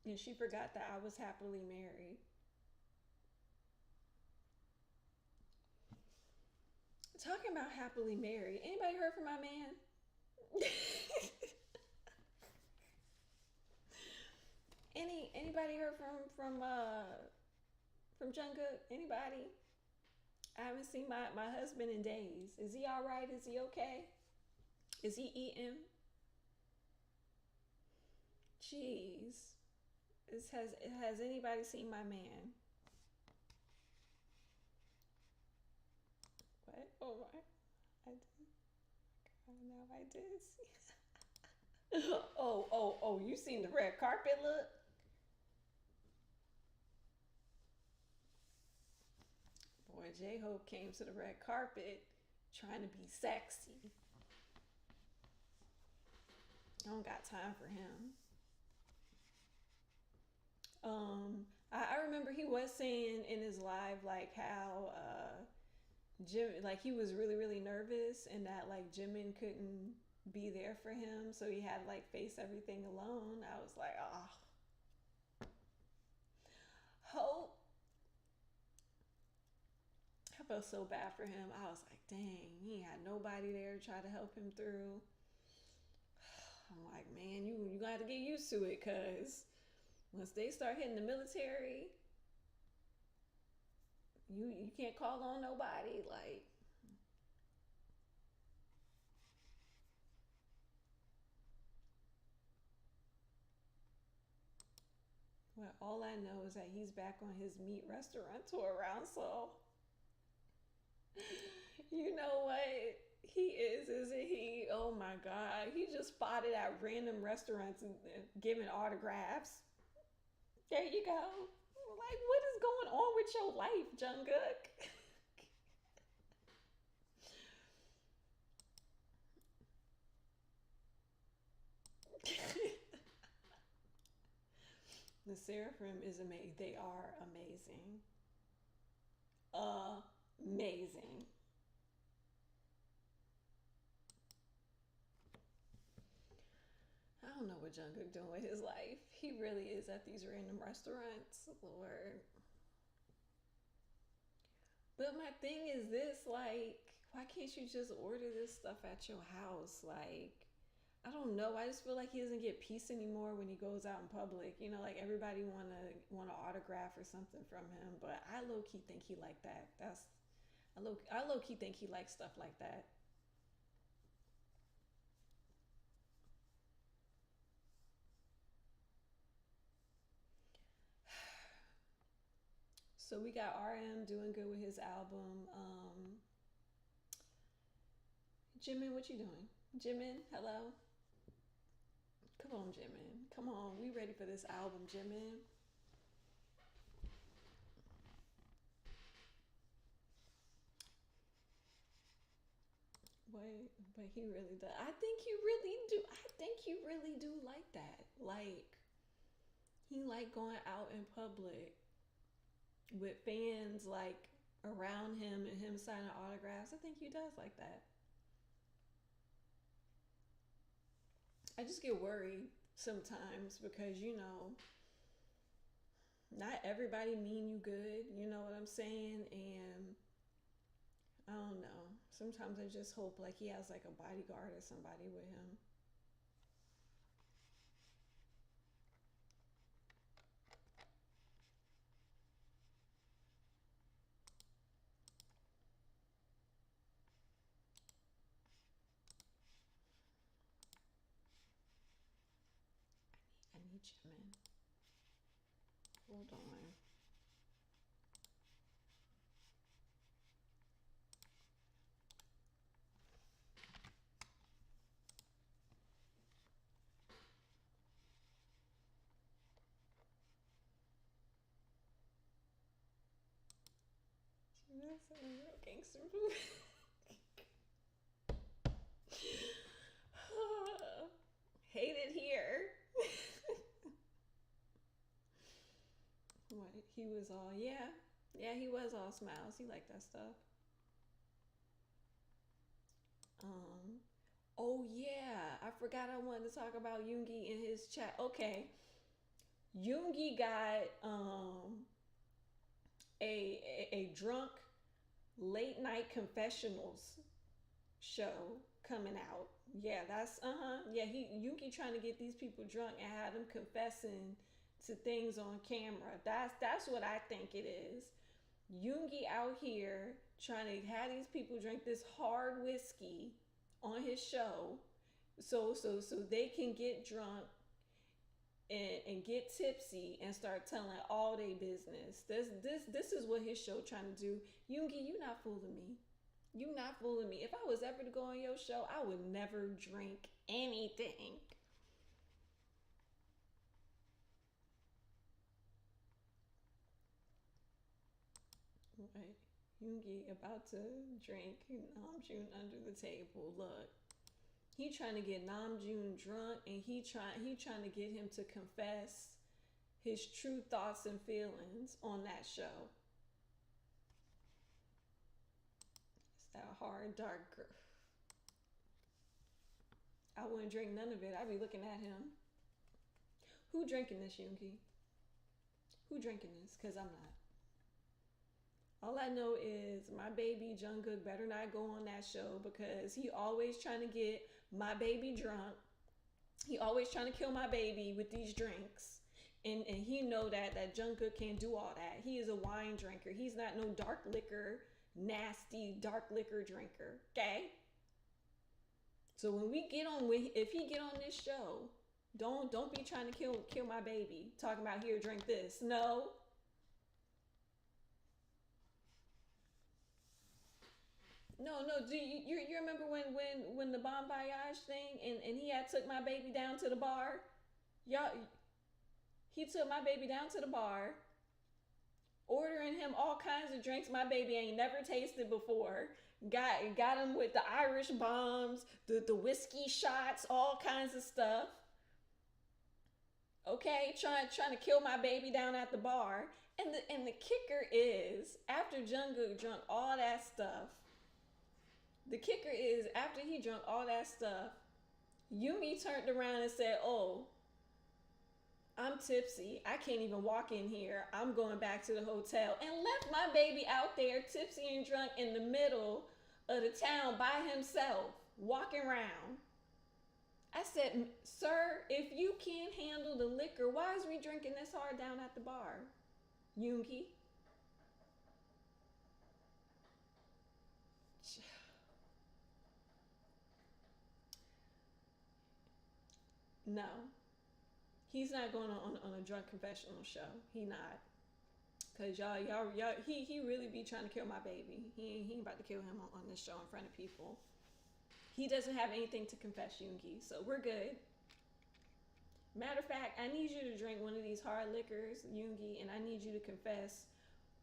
and she forgot that I was happily married. Talking about happily married, anybody heard from my man? Anybody heard from Jungkook? Anybody? I haven't seen my husband in days. Is he all right? Is he okay? Is he eating? Jeez. Has anybody seen my man? What? Oh my! I did. Oh, now I did see. Oh! You seen the red carpet look? Boy, J Hope came to the red carpet trying to be sexy. I don't got time for him. I remember he was saying in his live like how Jim, like he was really nervous and that like Jimin couldn't be there for him, so he had to like face everything alone. I was like, oh, Hope. I felt so bad for him. I was like, dang, he had nobody there to try to help him through. I'm like, man, you got to get used to it, cause once they start hitting the military, you can't call on nobody. Like, well, all I know is that he's back on his meat restaurant tour around. So, you know what? He is, isn't he? Oh my God. He just spotted at random restaurants and giving autographs. There you go. Like, what is going on with your life, Jungkook? The Seraphim is amazing. They are amazing. Amazing. I don't know what Jungkook doing with his life. He really is at these random restaurants. Lord. But my thing is this, like, why can't you just order this stuff at your house? Like, I don't know. I just feel like he doesn't get peace anymore when he goes out in public. You know, like everybody want an autograph or something from him. But I low key think he like that. I low key think he likes stuff like that. So we got RM doing good with his album. Jimin, what you doing? Jimin, hello. Come on, Jimin. Come on, we ready for this album, Jimin. But he really does. I think you really do. I think you really do like that. Like he like going out in public with fans like around him and him signing autographs. I think he does like that. I just get worried sometimes because not everybody mean you good. You know what I'm saying? And I don't know. Sometimes I just hope like he has like a bodyguard or somebody with him. I need Jimin. Hold on. That's a real gangster movie. Hate it here. What he was all yeah, he was all smiles. He liked that stuff. Um, oh yeah, I forgot I wanted to talk about Yoongi in his chat. Okay, Yoongi got a drunk late night confessionals show coming out. Yeah, that's yeah. He Yoongi trying to get these people drunk and have them confessing to things on camera. That's what I think it is. Yoongi out here trying to have these people drink this hard whiskey on his show, so they can get drunk and get tipsy and start telling all their business. This is what his show trying to do. Yoongi, you not fooling me. You not fooling me. If I was ever to go on your show, I would never drink anything. Right. Yoongi about to drink Namjoon under the table. Look, he trying to get Namjoon drunk, and he trying to get him to confess his true thoughts and feelings on that show. It's that hard, dark girl. I wouldn't drink none of it. I'd be looking at him. Who drinking this, Yoongi? Who drinking this? Cause I'm not. All I know is my baby Jungkook better not go on that show because he always trying to get my baby drunk. He always trying to kill my baby with these drinks. And he know that Jungkook can't do all that. He is a wine drinker. He's not no dark liquor, nasty dark liquor drinker. Okay? So when we get on if he get on this show, don't be trying to kill my baby. Talking about here, drink this. No. No. Do you remember when the Bon Voyage thing and he had took my baby down to the bar? Y'all, he took my baby down to the bar, ordering him all kinds of drinks my baby ain't never tasted before. Got him with the Irish bombs, the whiskey shots, all kinds of stuff. Okay, trying to kill my baby down at the bar. And the kicker is after Jungkook drunk all that stuff. The kicker is after he drunk all that stuff, Yumi turned around and said, "Oh, I'm tipsy. I can't even walk in here. I'm going back to the hotel," and left my baby out there tipsy and drunk in the middle of the town by himself, walking around. I said, "Sir, if you can't handle the liquor, why is we drinking this hard down at the bar?" Yoongi. No, he's not going on a drunk confessional show. He not. Cause y'all, he really be trying to kill my baby. He ain't about to kill him on this show in front of people. He doesn't have anything to confess, Yoongi, so we're good. Matter of fact, I need you to drink one of these hard liquors, Yoongi, and I need you to confess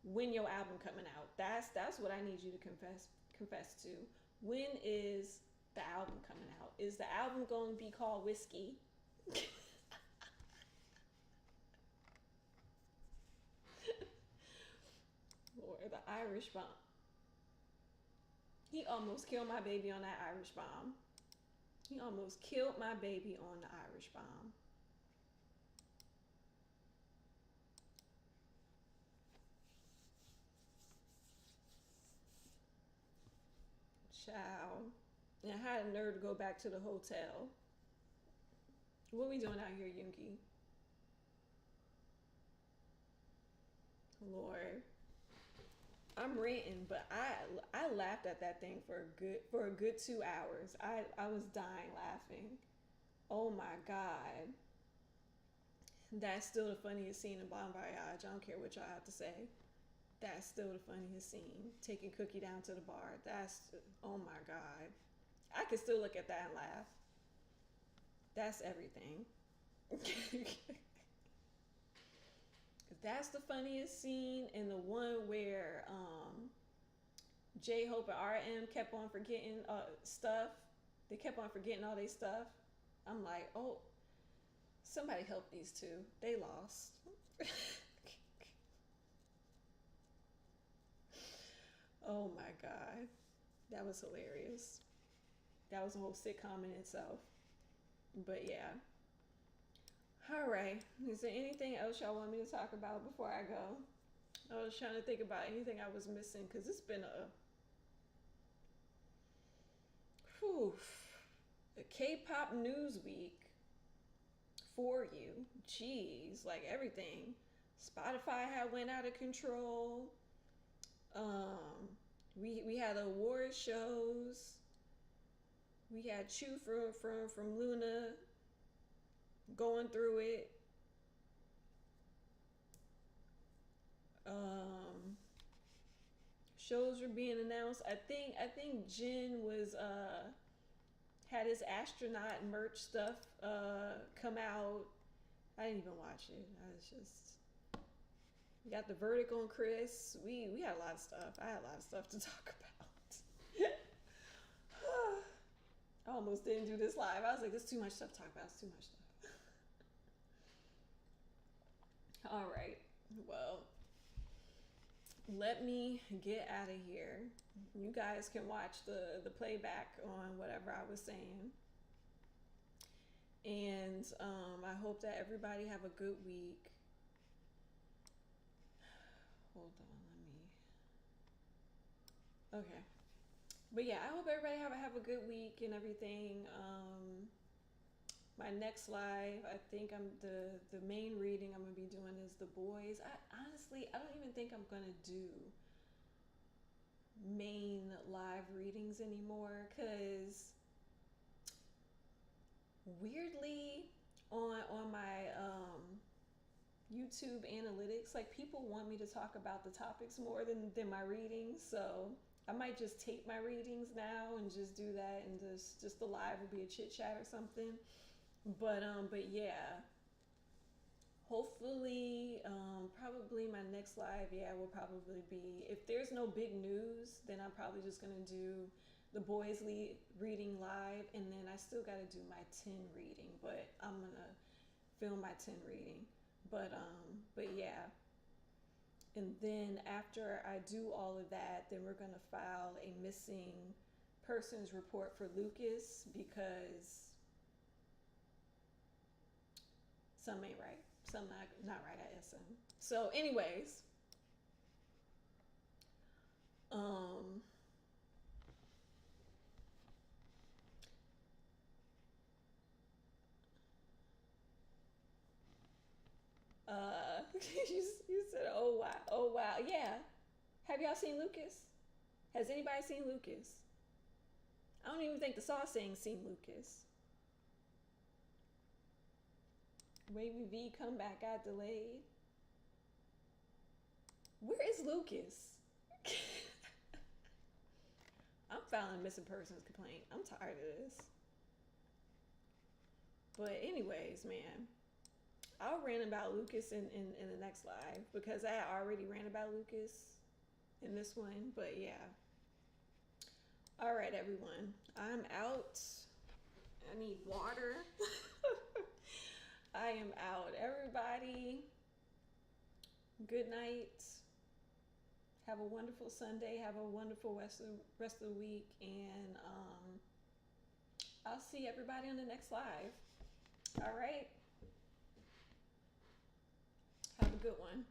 when your album coming out. That's what I need you to confess to. When is the album coming out? Is the album going to be called Whiskey? Or the Irish bomb? He almost killed my baby on that Irish bomb. He almost killed my baby on the Irish bomb. Child. And I had a nerve to go back to the hotel. What we doing out here, Yoongi? Lord. I'm ranting, but I laughed at that thing for a good 2 hours. I was dying laughing. Oh my god. That's still the funniest scene in Bon Voyage. I don't care what y'all have to say. That's still the funniest scene. Taking Cookie down to the bar. That's, oh my god. I can still look at that and laugh. That's everything. That's the funniest scene, and the one where J Hope and RM kept on forgetting stuff. They kept on forgetting all their stuff. I'm like, oh, somebody help these two. They lost. Oh my god, that was hilarious. That was a whole sitcom in itself. But yeah. All right. Is there anything else y'all want me to talk about before I go? I was trying to think about anything I was missing because it's been whew, a K-pop news week for you. Jeez, like everything. Spotify had went out of control. We had award shows. We had Chu from Luna going through it. Um, shows were being announced. I think Jin was had his astronaut merch stuff come out. I didn't even watch it. I was just we got the verdict on Chris. We had a lot of stuff. I had a lot of stuff to talk about. I almost didn't do this live. I was like, there's too much stuff to talk about. It's too much stuff. All right. Well, let me get out of here. You guys can watch the playback on whatever I was saying. And I hope that everybody have a good week. Hold on, let me. Okay. But yeah, I hope everybody have a good week and everything. My next live, I think the main reading I'm gonna be doing is The Boys. I don't even think I'm gonna do main live readings anymore, because weirdly on my YouTube analytics, like, people want me to talk about the topics more than my readings, so I might just tape my readings now and just do that, and just the live will be a chit chat or something. But yeah, hopefully, probably my next live, yeah, will probably be, if there's no big news, then I'm probably just gonna do the boys reading live, and then I still got to do my 10 reading, but I'm gonna film my 10 reading. But yeah, and then after I do all of that, then we're gonna file a missing persons report for Lucas, because some ain't right, some not right at SM. So anyways, um you said, oh wow, oh wow, yeah. Have y'all seen Lucas? Has anybody seen Lucas? I don't even think the Sauce Saying seen Lucas. Wavy V comeback got delayed. Where is Lucas? I'm filing missing persons complaint. I'm tired of this. But anyways, man, I'll rant about Lucas in the next live, because I already ran about Lucas in this one. But yeah. All right, everyone. I'm out. I need water. I am out. Everybody, good night. Have a wonderful Sunday. Have a wonderful rest of the week. And I'll see everybody on the next live. All right. Have a good one.